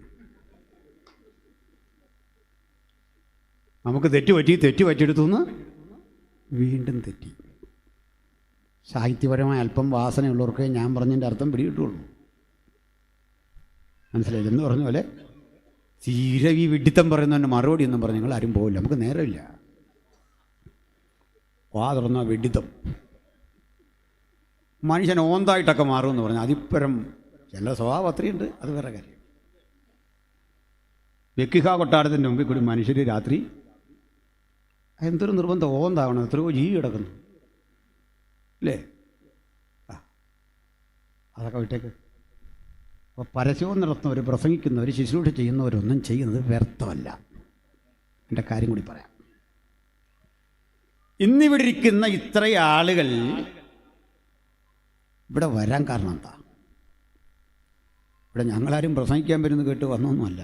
നമുക്ക് തെറ്റ് പറ്റിയെടുത്തു എന്ന് വീണ്ടും തെറ്റി. സാഹിത്യപരമായ അല്പം വാസനയുള്ളവർക്ക് ഞാൻ പറഞ്ഞതിൻ്റെ അർത്ഥം പിടികിട്ടുള്ളൂ. മനസ്സിലായില്ല എന്ന് പറഞ്ഞ പോലെ തീരെ ഈ വിഡിത്തം പറയുന്നതിൻ്റെ മറുപടി എന്നും പറഞ്ഞ് നിങ്ങൾ ആരും പോകില്ല. നമുക്ക് നേരമില്ല. വാ തുറന്ന വിഡിത്തം. മനുഷ്യൻ ഓന്തായിട്ടൊക്കെ മാറുമെന്ന് പറഞ്ഞു. അതിപ്പരം ചില സ്വഭാവം അത്രയുണ്ട്, അത് വേറെ കാര്യം. വെക്കിഹ കൊട്ടാരത്തിൻ്റെ മുമ്പിൽ കൂടി മനുഷ്യർ രാത്രി എന്തൊരു നിർബന്ധം ഓന്താവണം. എത്രയോ ജീവി കിടക്കുന്നു അല്ലേ? അതൊക്കെ വിട്ടേക്ക്. അപ്പോൾ പരസ്യവും നടത്തുന്നവർ, പ്രസംഗിക്കുന്നവർ, ശുശ്രൂഷ ചെയ്യുന്നവരൊന്നും ചെയ്യുന്നത് വ്യർത്ഥമല്ല. എൻ്റെ കാര്യം കൂടി പറയാം. ഇന്നിവിടെ ഇരിക്കുന്ന ഇത്രയും ആളുകൾ ഇവിടെ വരാൻ കാരണം എന്താ? ഇവിടെ ഞങ്ങളാരും പ്രസംഗിക്കാൻ വരുന്നത് കേട്ട് വന്നൊന്നുമല്ല.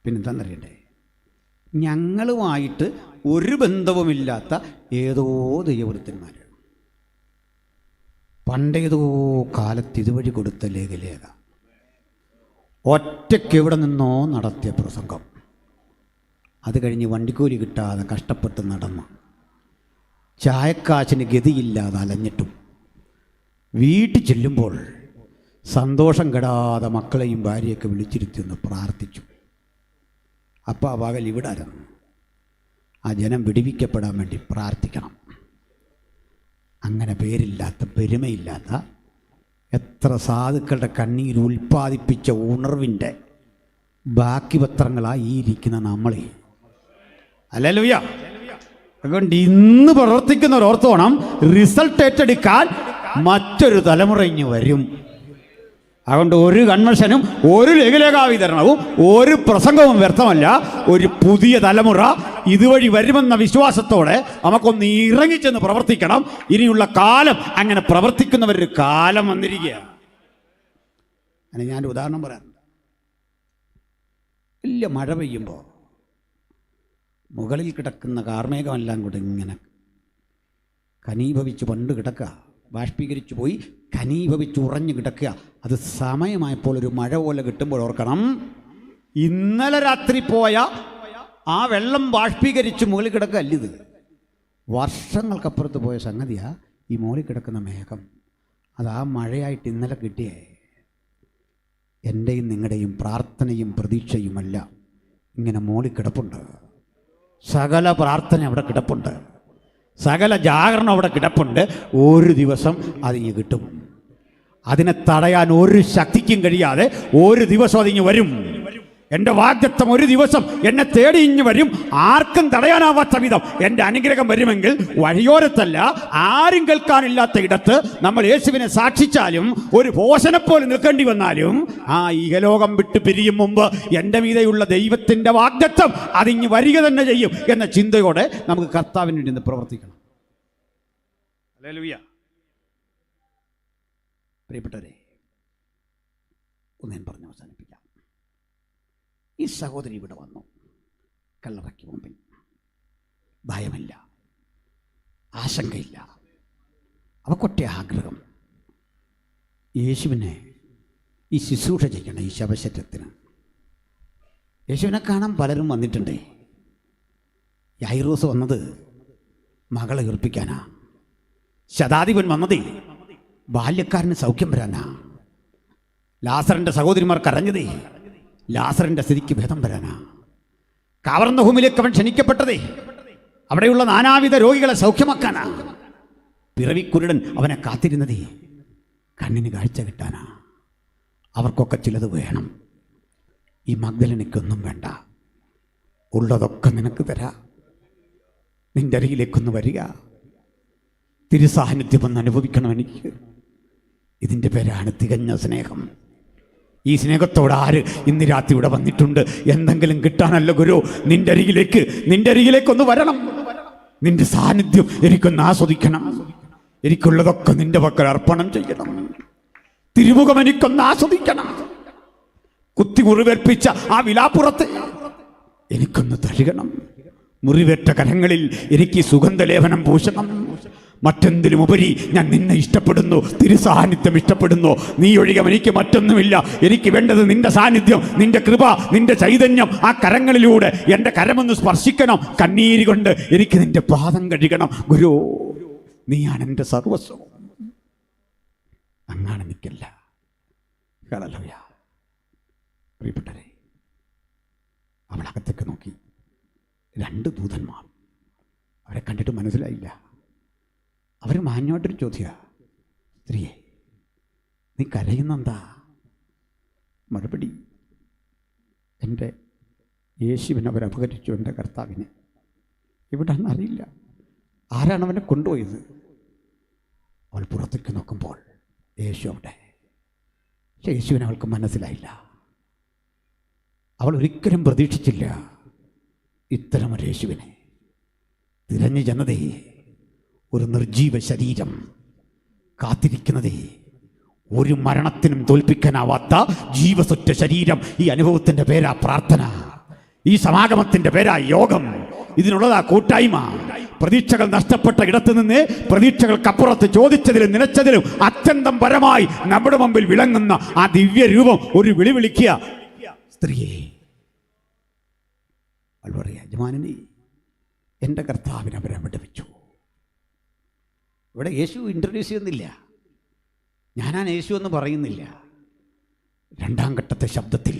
പിന്നെന്താണെന്നറിയണ്ടേ? ഞങ്ങളുമായിട്ട് ഒരു ബന്ധവുമില്ലാത്ത ഏതോ ദൈവവൃത്തന്മാർ പണ്ടേതോ കാലത്ത് ഇതുവഴി കൊടുത്ത ലേഖ ഒറ്റയ്ക്ക് എവിടെ നിന്നോ നടത്തിയ പ്രസംഗം, അത് കഴിഞ്ഞ് വണ്ടിക്കൂലി കിട്ടാതെ കഷ്ടപ്പെട്ട് നടന്ന് ചായക്കാശിന് ഗതിയില്ലാതെ അലഞ്ഞിട്ടും വീട്ടിൽ ചെല്ലുമ്പോൾ സന്തോഷം കെടാതെ മക്കളെയും ഭാര്യയൊക്കെ വിളിച്ചിരുത്തി ഒന്ന് പ്രാർത്ഥിച്ചു. അപ്പോൾ ആ പകൽ ഇവിടെ ആയിരുന്നു. ആ ജനം വിടിവിക്കപ്പെടാൻ വേണ്ടി പ്രാർത്ഥിക്കണം. അങ്ങനെ പേരില്ലാത്ത, പെരുമയില്ലാത്ത എത്ര സാധുക്കളുടെ കണ്ണീര് ഉൽപ്പാദിപ്പിച്ച ഉണർവിൻ്റെ ബാക്കി പത്രങ്ങളായി ഈ ഇരിക്കുന്ന നമ്മളെ. ഹല്ലേലൂയ. അതുകൊണ്ട് ഇന്ന് പ്രവർത്തിക്കുന്നവർ ഓർത്തോണം, റിസൾട്ട് ഏറ്റെടുക്കാൻ മറ്റൊരു തലമുറ ഇനി വരും. അതുകൊണ്ട് ഒരു കൺവെൻഷനും ഒരു ലഘുലേഖാ വിതരണവും ഒരു പ്രസംഗവും വ്യർത്ഥമല്ല. ഒരു പുതിയ തലമുറ ഇതുവഴി വരുമെന്ന വിശ്വാസത്തോടെ നമുക്കൊന്ന് ഇറങ്ങിച്ചെന്ന് പ്രവർത്തിക്കണം. ഇനിയുള്ള കാലം അങ്ങനെ പ്രവർത്തിക്കുന്നവരൊരു കാലം വന്നിരിക്കുകയാണ്. അങ്ങനെ ഞാനൊരു ഉദാഹരണം പറയാറുണ്ട്. വലിയ മഴ പെയ്യുമ്പോൾ മുകളിൽ കിടക്കുന്ന കാർമേഘമെല്ലാം കൂടെ ഇങ്ങനെ ഘനീഭവിച്ച് പണ്ട് കിടക്കുക, ബാഷ്പീകരിച്ചു പോയി ഘനീഭവിച്ച് ഉറഞ്ഞു കിടക്കുക. അത് സമയമായപ്പോൾ ഒരു മഴ പോലെ കിട്ടുമ്പോൾ ഓർക്കണം, ഇന്നലെ രാത്രി പോയ ആ വെള്ളം ബാഷ്പീകരിച്ച് മുകളിൽ കിടക്കുക അല്ലിത്. വർഷങ്ങൾക്കപ്പുറത്ത് പോയ സംഗതിയാണ് ഈ മുകളിൽ കിടക്കുന്ന മേഘം. അത് ആ മഴയായിട്ട് ഇന്നലെ കിട്ടിയേ. എൻ്റെയും നിങ്ങളുടെയും പ്രാർത്ഥനയും പ്രതീക്ഷയുമല്ല ഇങ്ങനെ മുകളിൽ കിടപ്പുണ്ട്. സകല പ്രാർത്ഥന അവിടെ കിടപ്പുണ്ട്, സകല ജാഗരണം അവിടെ കിടപ്പുണ്ട്. ഒരു ദിവസം അതിങ്ങ് കിട്ടും. അതിനെ തടയാൻ ഒരു ശക്തിക്കും കഴിയാതെ ഒരു ദിവസം അതിങ്ങ് വരും. എൻ്റെ വാഗ്ദത്തം ഒരു ദിവസം എന്നെ തേടി ഇഞ്ഞ് വരും. ആർക്കും തടയാനാവാത്ത വിധം എൻ്റെ അനുഗ്രഹം വരുമെങ്കിൽ വഴിയോരത്തല്ല, ആരും കേൾക്കാനില്ലാത്ത ഇടത്ത് നമ്മൾ യേശുവിനെ സാക്ഷിച്ചാലും ഒരു ഭോഷനെപ്പോലെ നിൽക്കേണ്ടി വന്നാലും ആ ഇഹലോകം വിട്ട് പിരിയും മുമ്പ് എൻ്റെ മീതെയുള്ള ദൈവത്തിൻ്റെ വാഗ്ദത്തം അതിങ്ങ് വരിക തന്നെ ചെയ്യും എന്ന ചിന്തയോടെ നമുക്ക് കർത്താവിന് വേണ്ടി പ്രവർത്തിക്കണം. ഹല്ലേലൂയ. പ്രിയപ്പെട്ടവരെ, ഒന്ന് ഞാൻ പറഞ്ഞ് അവസാനിപ്പിക്കാം. ഈ സഹോദരി ഇവിടെ വന്നു. കല്ലറയ്ക്ക് മുമ്പിൽ ഭയമില്ല, ആശങ്കയില്ല, അവക്കൊറ്റ ആഗ്രഹം യേശുവിനെ ഈ ശുശ്രൂഷ ചെയ്യണം. ഈ ശവശരീരത്തിന് യേശുവിനെ കാണാൻ പലരും വന്നിട്ടുണ്ട്. യായിറോസ് വന്നത് മകളെ ഉറപ്പിക്കാനാ. ശതാധിപൻ വന്നതേ ബാല്യക്കാരന് സൗഖ്യം വരാനാ. ലാസറിൻ്റെ സഹോദരിമാർ കരഞ്ഞതേ ലാസറിൻ്റെ സ്ഥിതിക്ക് ഭേദം വരാനാ. കവർന്നഹൂമിലേക്ക് അവൻ ക്ഷണിക്കപ്പെട്ടതേ അവിടെയുള്ള നാനാവിധ രോഗികളെ സൗഖ്യമാക്കാനാ. പിറവിക്കുരുടൻ അവനെ കാത്തിരുന്നതേ കണ്ണിന് കാഴ്ച കിട്ടാനാ. അവർക്കൊക്കെ ചിലത് വേണം. ഈ മഗ്ദലനയ്ക്കൊന്നും വേണ്ട, ഉള്ളതൊക്കെ നിനക്ക് തരാ. നിൻ്റെ അരികിലേക്കൊന്ന് വരിക, തിരുസാന്നിധ്യം ഒന്ന് അനുഭവിക്കണം എനിക്ക്. ഇതിൻ്റെ പേരാണ് തികഞ്ഞ സ്നേഹം. ഈ സ്നേഹത്തോട് ആര് ഇന്ന് രാത്രി ഇവിടെ വന്നിട്ടുണ്ട്? എന്തെങ്കിലും കിട്ടാനല്ല ഗുരു, നിൻ്റെ അരികിലേക്കൊന്ന് വരണം. നിന്റെ സാന്നിധ്യം എനിക്കൊന്ന് ആസ്വദിക്കണം. എനിക്കുള്ളതൊക്കെ നിന്റെ പക്കൽ അർപ്പണം ചെയ്യണം. തിരുമുഖം എനിക്കൊന്ന് ആസ്വദിക്കണം. കുത്തി മുറിവേൽപ്പിച്ച ആ വിലാപ്പുറത്ത് എനിക്കൊന്ന് തഴുകണം. മുറിവേറ്റ കരങ്ങളിൽ എനിക്ക് സുഗന്ധലേപനം പൂശണം. മറ്റെന്തിലും ഉപരി ഞാൻ നിന്നെ ഇഷ്ടപ്പെടുന്നു, തിരുസാന്നിധ്യം ഇഷ്ടപ്പെടുന്നു. നീ ഒഴികെ എനിക്ക് മറ്റൊന്നുമില്ല. എനിക്ക് വേണ്ടത് നിന്റെ സാന്നിധ്യം, നിന്റെ കൃപ, നിന്റെ ചൈതന്യം. ആ കരങ്ങളിലൂടെ എൻ്റെ കരമൊന്ന് സ്പർശിക്കണം. കണ്ണീര് കൊണ്ട് എനിക്ക് നിന്റെ പാദം കഴുകണം. ഗുരു, നീയാണ് എൻ്റെ സർവസ്വം. അങ്ങാണ് നിൽക്കില്ല. ഹല്ലേലൂയ. പ്രിയപ്പെട്ടവരെ, അവളകത്തേക്ക് നോക്കി. 2 ദൂതന്മാർ. അവരെ കണ്ടിട്ട് മനസ്സിലായില്ല. അവർ മാന്യമായിട്ടൊരു ചോദ്യ, സ്ത്രീയെ നീ കരയുന്നെന്താ? മറുപടി, എൻ്റെ യേശുവിനെ അവർ അപഹരിച്ചു, എൻ്റെ കർത്താവിനെ. ഇവിടാണെന്ന് അറിയില്ല. ആരാണ് അവനെ കൊണ്ടുപോയത്? അവൾ പുറത്തേക്ക് നോക്കുമ്പോൾ യേശു അവിടെ. പക്ഷെ യേശുവിനെ അവൾക്ക് മനസ്സിലായില്ല. അവൾ ഒരിക്കലും പ്രതീക്ഷിച്ചില്ല ഇത്തരമൊരു യേശുവിനെ. തിരഞ്ഞു ജനതയെ, ഒരു നിർജീവ ശരീരം കാത്തിരിക്കുന്നതേ, ഒരു മരണത്തിനും തോൽപ്പിക്കാനാവാത്ത ജീവസുറ്റ ശരീരം. ഈ അനുഭവത്തിൻ്റെ പേരാ പ്രാർത്ഥന. ഈ സമാഗമത്തിൻ്റെ പേരാ യോഗം. ഇതിനുള്ളതാ കൂട്ടായ്മ. പ്രതീക്ഷകൾ നഷ്ടപ്പെട്ട ഇടത്തു നിന്ന് പ്രതീക്ഷകൾക്കപ്പുറത്ത് ചോദിച്ചതിലും നനച്ചതിലും അത്യന്തം പരമായി നമ്മുടെ മുമ്പിൽ വിളങ്ങുന്ന ആ ദിവ്യ രൂപം ഒരു വിളി വിളിക്കുക, സ്ത്രീയെ. അവൾ പറയാ, യജമാനനെ, എൻ്റെ കർത്താവിനെ അവരവിടെ വെച്ചു. ഇവിടെ യേശു ഇൻട്രൊഡ്യൂസ് ചെയ്യുന്നില്ല, ഞാനാണ് യേശു എന്ന് പറയുന്നില്ല. 2ാം ഘട്ടത്തെ ശബ്ദത്തിൽ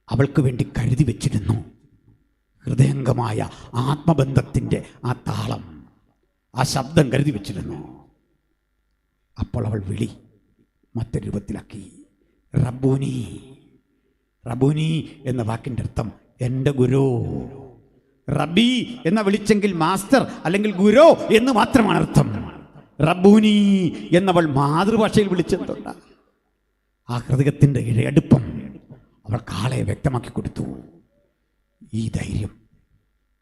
അവൾക്ക് വേണ്ടി കരുതി വച്ചിരുന്നു ഹൃദയംഗമായ ആത്മബന്ധത്തിൻ്റെ ആ താളം, ആ ശബ്ദം കരുതി വച്ചിരുന്നു. അപ്പോൾ അവൾ വിളി മറ്റൊരു രൂപത്തിലാക്കി. റബ്ബൂനി. റബ്ബൂനി എന്ന വാക്കിൻ്റെ അർത്ഥം എൻ്റെ ഗുരു. റബ്ബി എന്ന വിളിച്ചെങ്കിൽ മാസ്റ്റർ അല്ലെങ്കിൽ ഗുരു എന്ന് മാത്രമാണ് അർത്ഥം. റബ്ബൂനി എന്നവൾ മാതൃഭാഷയിൽ വിളിച്ചെന്തുണ്ട്? ആ ഹൃദയത്തിൻ്റെ ഇഴയടുപ്പം അവൾ കാളെ വ്യക്തമാക്കി കൊടുത്തു. ഈ ധൈര്യം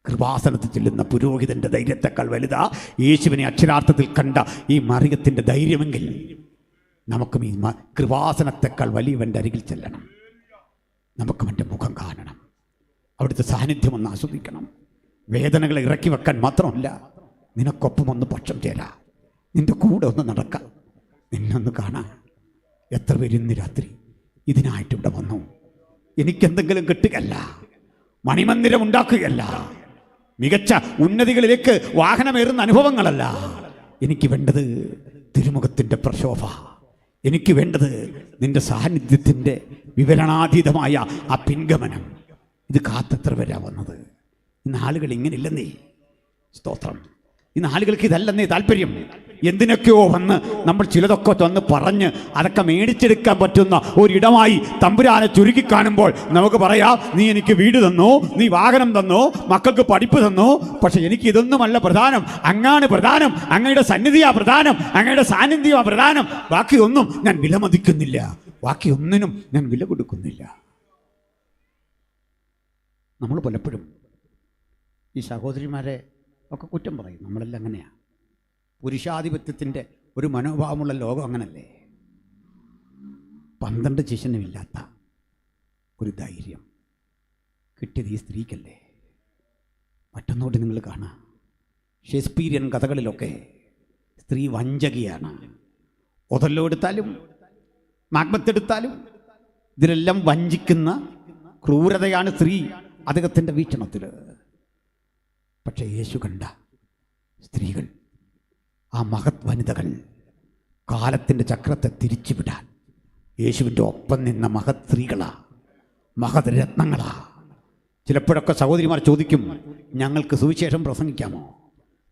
കൃപാസനത്തിൽ ചെല്ലുന്ന പുരോഹിതന്റെ ധൈര്യത്തെക്കാൾ വലുതാ യേശുവിനെ അക്ഷരാർത്ഥത്തിൽ കണ്ട ഈ മറിയത്തിൻ്റെ ധൈര്യമെങ്കിൽ നമുക്കും ഈ കൃപാസനത്തെക്കാൾ വലിയവൻ്റെ അരികിൽ ചെല്ലണം. നമുക്കും എൻ്റെ മുഖം കാണണം, അവിടുത്തെ സാന്നിധ്യം ഒന്ന് ആസ്വദിക്കണം. വേദനകളെ ഇറക്കി വെക്കാൻ മാത്രമല്ല, നിനക്കൊപ്പം ഒന്ന് പക്ഷം ചേരാ, നിന്റെ കൂടെ ഒന്ന് നടക്കാം, നിന്നൊന്ന് കാണാം. എത്ര പേര് ഇന്ന് രാത്രി ഇതിനായിട്ട് ഇവിടെ വന്നു? എനിക്കെന്തെങ്കിലും കിട്ടുകയല്ല, മണിമന്ദിരം ഉണ്ടാക്കുകയല്ല, മികച്ച ഉന്നതികളിലേക്ക് വാഹനമേറുന്ന അനുഭവങ്ങളല്ല. എനിക്ക് വേണ്ടത് തിരുമുഖത്തിൻ്റെ പ്രശോഭ. എനിക്ക് വേണ്ടത് നിന്റെ സാന്നിധ്യത്തിൻ്റെ വിവരണാതീതമായ ആ പിൻഗമനം. ഇത് കാത്തെത്ര വരാ വന്നത്? ഇന്ന് ആളുകൾ ഇങ്ങനെ ഇല്ലെന്നേ. സ്തോത്രം. ഇന്ന് ആളുകൾക്ക് ഇതല്ലെന്നേ താല്പര്യം. എന്തിനൊക്കെയോ വന്ന് നമ്മൾ ചിലതൊക്കെ വന്ന് പറഞ്ഞ് അതൊക്കെ മേടിച്ചെടുക്കാൻ പറ്റുന്ന ഒരിടമായി തമ്പുരാനെ ചുരുക്കി കാണുമ്പോൾ നമുക്ക് പറയാം, നീ എനിക്ക് വീട് തന്നു, നീ വാഹനം തന്നു, മക്കൾക്ക് പഠിപ്പ് തന്നു, പക്ഷെ എനിക്ക് ഇതൊന്നുമല്ല പ്രധാനം. അങ്ങാണ് പ്രധാനം, അങ്ങയുടെ സന്നിധിയാ പ്രധാനം, അങ്ങയുടെ സാന്നിധ്യമാ പ്രധാനം. ബാക്കിയൊന്നും ഞാൻ വിലമതിക്കുന്നില്ല, ബാക്കിയൊന്നിനും ഞാൻ വില കൊടുക്കുന്നില്ല. നമ്മൾ പലപ്പോഴും ഈ സഹോദരിമാരെ ഒക്കെ കുറ്റം പറയും. നമ്മളെല്ലാം അങ്ങനെയാണ്. പുരുഷാധിപത്യത്തിൻ്റെ ഒരു മനോഭാവമുള്ള ലോകം അങ്ങനല്ലേ. 12 ശിഷ്യനുമില്ലാത്ത ഒരു ധൈര്യം കിട്ടിയത് ഈ സ്ത്രീക്കല്ലേ. മറ്റൊന്നോട്ട് നിങ്ങൾ കാണാം, ഷേക്സ്പീരിയൻ കഥകളിലൊക്കെ സ്ത്രീ വഞ്ചകിയാണ്. ഒതല്ലോ എടുത്താലും മാക്ബത്ത് എടുത്താലും ഇതിലെല്ലാം വഞ്ചിക്കുന്ന ക്രൂരതയാണ് സ്ത്രീ അദ്ദേഹത്തിൻ്റെ വീക്ഷണത്തിൽ. പക്ഷേ യേശു കണ്ട സ്ത്രീകൾ, ആ മഹത് വനിതകൾ, കാലത്തിൻ്റെ ചക്രത്തെ തിരിച്ചുവിടാൻ യേശുവിൻ്റെ ഒപ്പം നിന്ന മഹത് സ്ത്രീകളാ, മഹത് രത്നങ്ങളാ. ചിലപ്പോഴൊക്കെ സഹോദരിമാർ ചോദിക്കും, ഞങ്ങൾക്ക് സുവിശേഷം പ്രസംഗിക്കാമോ?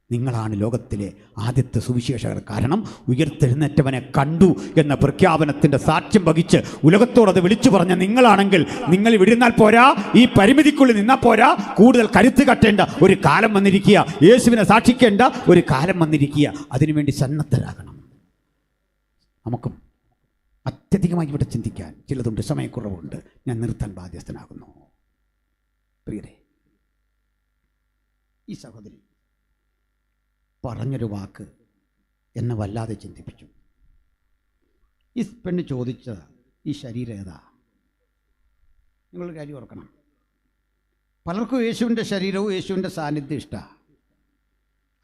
നിങ്ങളാണ് ലോകത്തിലെ ആദ്യത്തെ സുവിശേഷകർ. കാരണം ഉയർത്തെഴുന്നേറ്റവനെ കണ്ടു എന്ന പ്രഖ്യാപനത്തിൻ്റെ സാക്ഷ്യം വഹിച്ച് ഉലകത്തോടത് വിളിച്ചു പറഞ്ഞ നിങ്ങളാണെങ്കിൽ നിങ്ങൾ വിടുന്നാൽ പോരാ, ഈ പരിമിതിക്കുള്ളിൽ നിന്നാൽ പോരാ, കൂടുതൽ കരുത്ത് കട്ടേണ്ട ഒരു കാലം വന്നിരിക്കുക, യേശുവിനെ സാക്ഷിക്കേണ്ട ഒരു കാലം വന്നിരിക്കുക. അതിനുവേണ്ടി സന്നദ്ധരാകണം. നമുക്കും അത്യധികമായി ഇവിടെ ചിന്തിക്കാൻ ചിലതുണ്ട്, സമയക്കുറവുണ്ട്. ഞാൻ നിർത്താൻ ബാധ്യസ്ഥനാകുന്നു. പ്രിയരെ, ഈ സഹോദരി പറഞ്ഞൊരു വാക്ക് എന്നെ വല്ലാതെ ചിന്തിപ്പിച്ചു. ഈ പെണ്ണ് ചോദിച്ച ഈ ശരീരം ഏതാ? നിങ്ങളൊരു കാര്യം ഓർക്കണം, പലർക്കും യേശുവിൻ്റെ ശരീരവും യേശുവിൻ്റെ സാന്നിധ്യം ഇഷ്ടമാണ്.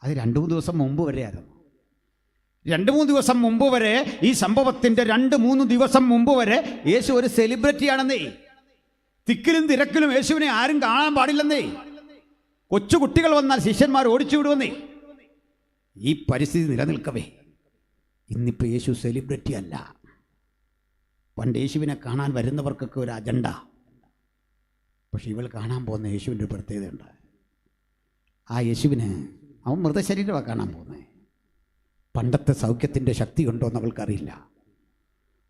അത് 2-3 ദിവസം മുമ്പ് വരെ ആയിരുന്നു. 2-3 ദിവസം മുമ്പ് വരെ, ഈ സംഭവത്തിൻ്റെ 2-3 ദിവസം മുമ്പ് വരെ യേശു ഒരു സെലിബ്രിറ്റിയാണെന്നേ. തിക്കിലും തിരക്കിലും യേശുവിനെ ആരും കാണാൻ പാടില്ലെന്നേ. കൊച്ചു കുട്ടികൾ വന്നാൽ ശിഷ്യന്മാർ ഓടിച്ചു വിടുവന്നേ. ഈ പരിസ്ഥിതി നിലനിൽക്കവേ ഇന്നിപ്പോൾ യേശു സെലിബ്രിറ്റി അല്ല. പണ്ട് യേശുവിനെ കാണാൻ വരുന്നവർക്കൊക്കെ ഒരു അജണ്ട. പക്ഷെ ഇവൾ കാണാൻ പോകുന്ന യേശുവിൻ്റെ ഒരു പ്രത്യേകതയുണ്ട്. ആ യേശുവിന് അവൻ മൃതശരീരമാണ് കാണാൻ പോകുന്നത്. പണ്ടത്തെ സൗഖ്യത്തിൻ്റെ ശക്തി ഉണ്ടോ എന്ന് അവൾക്കറിയില്ല.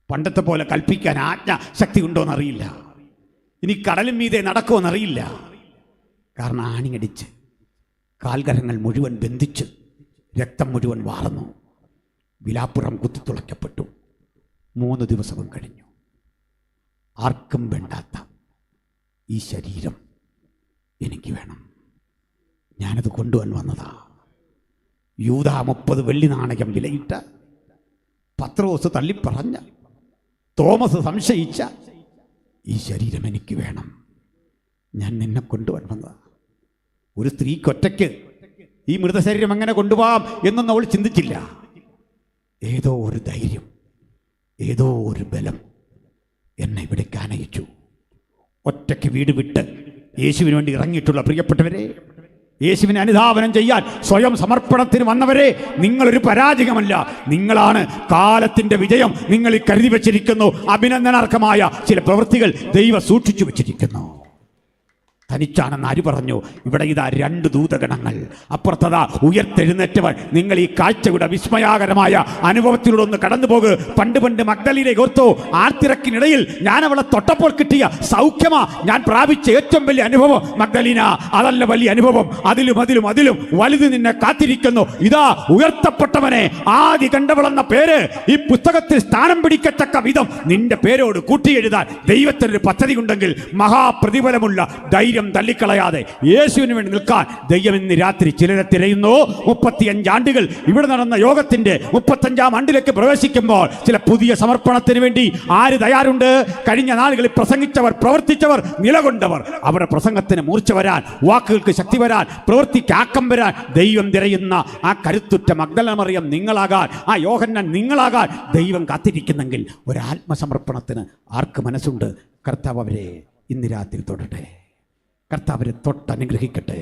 പണ്ടത്തെ പോലെ കൽപ്പിക്കാൻ ആജ്ഞ ശക്തി ഉണ്ടോ എന്നറിയില്ല. ഇനി കടലും മീതെ നടക്കുമെന്നറിയില്ല. കാരണം ആണിയടിച്ച് കാൽകരങ്ങൾ മുഴുവൻ ബന്ധിച്ച് രക്തം മുഴുവൻ വാർന്നു, വിലാപ്പുറം കുത്തിത്തുളയ്ക്കപ്പെട്ടു. 3 ദിവസവും കഴിഞ്ഞു. ആർക്കും വേണ്ടാത്ത ഈ ശരീരം എനിക്ക് വേണം. ഞാനത് കൊണ്ടുവൻ വന്നതാ. യൂദാ 30 വെള്ളി നാണയം വിലയിട്ട, പത്രോസ് തള്ളിപ്പറഞ്ഞ, തോമസ് സംശയിച്ച ഈ ശരീരം എനിക്ക് വേണം. ഞാൻ നിന്നെ കൊണ്ടുവൻ വന്നതാ. ഒരു സ്ത്രീക്കൊറ്റയ്ക്ക് ഈ മൃതശരീരം എങ്ങനെ കൊണ്ടുപോകാം എന്നൊന്നും അവൾ ചിന്തിച്ചില്ല. ഏതോ ഒരു ധൈര്യം, ഏതോ ഒരു ബലം എന്നെ ഇവിടേക്ക് ആനയിച്ചു. ഒറ്റയ്ക്ക് വീട് വിട്ട് യേശുവിന് വേണ്ടി ഇറങ്ങിയിട്ടുള്ള പ്രിയപ്പെട്ടവരെ, യേശുവിനെ അനുധാവനം ചെയ്യാൻ സ്വയം സമർപ്പണത്തിന് വന്നവരെ, നിങ്ങളൊരു പരാജയമല്ല. നിങ്ങളാണ് കാലത്തിൻ്റെ വിജയം. നിങ്ങൾ കരുതി വച്ചിരിക്കുന്നു. അഭിനന്ദനാർഹമായ ചില പ്രവൃത്തികൾ ദൈവം സൂക്ഷിച്ചു വച്ചിരിക്കുന്നു. തനിച്ചാണെന്ന് ആര് പറഞ്ഞു? ഇവിടെ ഇതാ 2 ദൂതഗണങ്ങൾ, അപ്പുറത്തതാ ഉയർത്തെഴുന്നേറ്റവൻ. നിങ്ങൾ ഈ കാഴ്ചയുടെ വിസ്മയാകരമായ അനുഭവത്തിലൂടെ ഒന്ന് കടന്നു പോകുക. പണ്ട് മഗ്ദലീനെ ഓർത്തോ? ആർത്തിരക്കിനിടയിൽ ഞാൻ അവളെ തൊട്ടപ്പോൾ കിട്ടിയ സൗഖ്യമാ ഞാൻ പ്രാപിച്ച ഏറ്റവും വലിയ അനുഭവം. മഗ്ദലീന, അതല്ല വലിയ അനുഭവം. അതിലും വലുത് നിന്നെ കാത്തിരിക്കുന്നു. ഇതാ ഉയർത്തപ്പെട്ടവനെ ആദി കണ്ടവളെന്ന പേര് ഈ പുസ്തകത്തിൽ സ്ഥാനം പിടിക്കത്തക്ക വിധം നിന്റെ പേരോട് കൂട്ടിയെഴുതാൻ ദൈവത്തിനൊരു പദ്ധതി ഉണ്ടെങ്കിൽ മഹാപ്രതിഫലമുള്ള ധൈര്യം തള്ളിക്കളയാതെ യേശുവിന് വേണ്ടി നിൽക്കാൻ ദൈവം ഇന്ന് രാത്രി ചിലരെ തിരയുന്നു. 35 ആണ്ടുകൾ ഇവിടെ നടന്ന യോഗത്തിന്റെ 35ാം ആണ്ടിലേക്ക് പ്രവേശിക്കുമ്പോൾ ചില പുതിയ സമർപ്പണത്തിന് വേണ്ടി ആര് തയ്യാറുണ്ട്? കഴിഞ്ഞ നാളുകളിൽ പ്രസംഗിച്ചവർ, പ്രവർത്തിച്ചവർ, നിലകൊണ്ടവർ, അവരുടെ പ്രസംഗത്തിന് മൂർച്ച വരാൻ, വാക്കുകൾക്ക് ശക്തി വരാൻ, പ്രവൃത്തിക്ക് ആക്കം വരാൻ ദൈവം തിരയുന്ന ആ കരുത്തുറ്റ മഗ്ദലന മറിയം നിങ്ങളാകാൻ, ആ യോഹന്നാൻ നിങ്ങളാകാൻ ദൈവം കാത്തിരിക്കുന്നെങ്കിൽ ഒരു ആത്മസമർപ്പണത്തിന് ആർക്ക് മനസ്സുണ്ട്? കർത്താവ് അവരെ ഇന്ന് രാത്രി തൊടട്ടെ. കർത്താവരെ തൊട്ടനുഗ്രഹിക്കട്ടെ.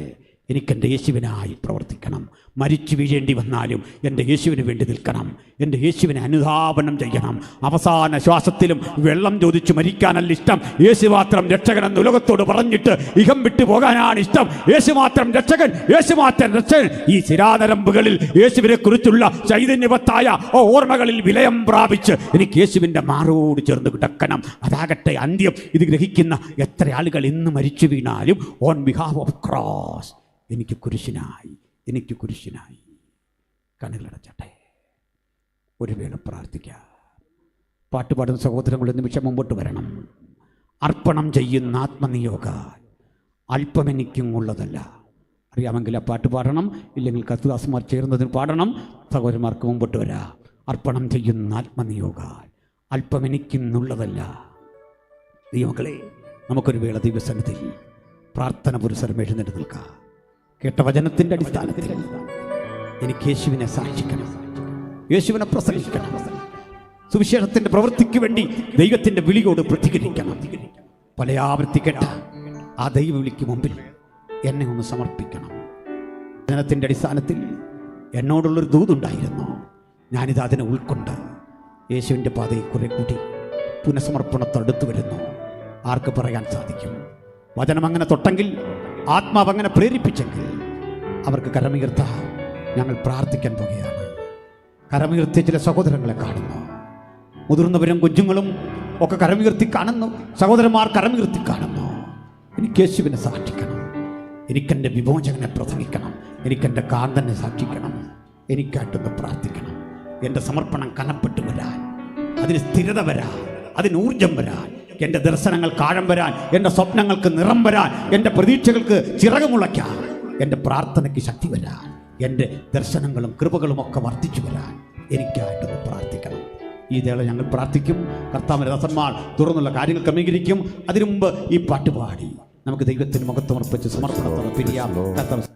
എനിക്കെൻ്റെ യേശുവിനായി പ്രവർത്തിക്കണം. മരിച്ചു വീഴേണ്ടി വന്നാലും എൻ്റെ യേശുവിന് വേണ്ടി നിൽക്കണം. എൻ്റെ യേശുവിനെ അനുധാവനം ചെയ്യണം. അവസാന ശ്വാസത്തിലും വെള്ളം ചോദിച്ചു മരിക്കാനല്ല ഇഷ്ടം. യേശു മാത്രം രക്ഷകനെന്ന് ഉലകത്തോട് പറഞ്ഞിട്ട് ഇഹം വിട്ടു പോകാനാണ് ഇഷ്ടം. യേശു മാത്രം രക്ഷകൻ, യേശു മാത്രം രക്ഷകൻ. ഈ ശിരാനരമ്പുകളിൽ യേശുവിനെ കുറിച്ചുള്ള ചൈതന്യവത്തായ ഓർമ്മകളിൽ വിലയം പ്രാപിച്ച് എനിക്ക് യേശുവിൻ്റെ മാറോട് ചേർന്ന് കിടക്കണം. അതാകട്ടെ അന്ത്യം. ഇത് ഗ്രഹിക്കുന്ന എത്ര ആളുകൾ ഇന്ന് മരിച്ചു വീണാലും ഓൺ ബിഹാഫ് ഓഫ് ക്രോസ്, എനിക്ക് കുരിശിനായി കണ്ണുകളടച്ചട്ടെ. ഒരു വേള പ്രാർത്ഥിക്കാം. പാട്ടുപാടുന്ന സഹോദരങ്ങൾ നിമിഷം മുമ്പോട്ട് വരണം. അർപ്പണം ചെയ്യുന്ന ആത്മനിയോഗ അല്പം എനിക്കും ഉള്ളതല്ല. അറിയാമെങ്കിൽ ആ പാട്ട് പാടണം. ഇല്ലെങ്കിൽ കത്തുദാസന്മാർ ചേർന്നതിന് പാടണം. സഹോദരന്മാർക്ക് മുമ്പോട്ട് വരാം. അർപ്പണം ചെയ്യുന്ന ആത്മനിയോഗ അല്പം എനിക്കുന്നുള്ളതല്ല. ദൈവമക്കളെ, നമുക്കൊരു വേള ദൈവസന്നിധിയിൽ പ്രാർത്ഥന പുരസ്സരം എഴുന്നേറ്റ് നിൽക്കാം. കേട്ട വചനത്തിൻ്റെ അടിസ്ഥാനത്തിൽ എനിക്ക് യേശുവിനെ സാക്ഷിക്കണം, യേശുവിനെ പ്രസംഗിക്കണം, സുവിശേഷത്തിൻ്റെ പ്രവൃത്തിക്ക് വേണ്ടി ദൈവത്തിൻ്റെ വിളിയോട് പ്രതികരിക്കണം. പല ആവർത്തി കേട്ട ആ ദൈവ വിളിക്ക് മുമ്പിൽ എന്നെ ഒന്ന് സമർപ്പിക്കണം. വചനത്തിൻ്റെ അടിസ്ഥാനത്തിൽ എന്നോടുള്ളൊരു ദൂതുണ്ടായിരുന്നു. ഞാനിത് അതിനെ ഉൾക്കൊണ്ട് യേശുവിൻ്റെ പാതയിൽ കുറെ കൂടി പുനഃസമർപ്പണത്തോടടുത്ത് വരുന്നു. ആർക്ക് പറയാൻ സാധിക്കും? വചനം അങ്ങനെ തൊട്ടെങ്കിൽ, ആത്മാവ് അങ്ങനെ പ്രേരിപ്പിച്ചെങ്കിൽ അവർക്ക് കരമുയർത്താം. ഞങ്ങൾ പ്രാർത്ഥിക്കാൻ പോകുകയാണ്. കരമുയർത്തിയ ചില സഹോദരങ്ങളെ കാണുന്നു. മുതിർന്നവരും കുഞ്ഞുങ്ങളും ഒക്കെ കരമുയർത്തി കാണുന്നു. സഹോദരന്മാർ കരമുയർത്തി കാണുന്നു. എനിക്ക് യേശുവിനെ സാക്ഷിക്കണം, എനിക്കെൻ്റെ വിമോചകനെ പ്രസംഗിക്കണം, എനിക്കെൻ്റെ കാന്തനെ സാക്ഷിക്കണം, എനിക്കായിട്ടൊന്ന് പ്രാർത്ഥിക്കണം. എൻ്റെ സമർപ്പണം കനപ്പെട്ടു വരാൻ, അതിന് സ്ഥിരത വരാൻ, അതിന് ഊർജം വരാൻ, എൻ്റെ ദർശനങ്ങൾക്ക് ആഴം വരാൻ, എൻ്റെ സ്വപ്നങ്ങൾക്ക് നിറം വരാൻ, എൻ്റെ പ്രതീക്ഷകൾക്ക് ചിറകുമുളയ്ക്കാൻ, എൻ്റെ പ്രാർത്ഥനയ്ക്ക് ശക്തി വരാൻ, എൻ്റെ ദർശനങ്ങളും കൃപകളും ഒക്കെ വർദ്ധിച്ചു വരാൻ എനിക്കായിട്ടൊന്ന് പ്രാർത്ഥിക്കണം. ഈ വേള ഞങ്ങൾ പ്രാർത്ഥിക്കും. കർത്താവിൻ്റെ ദാസന്മാർ തുടർന്നുള്ള കാര്യങ്ങൾ ക്രമീകരിക്കും. അതിനു മുമ്പ് ഈ പാട്ടുപാടി നമുക്ക് ദൈവത്തിന് മഹത്വം അർപ്പിച്ച് സമർപ്പണത്തോടെ പിരിയാം. കർത്താവ്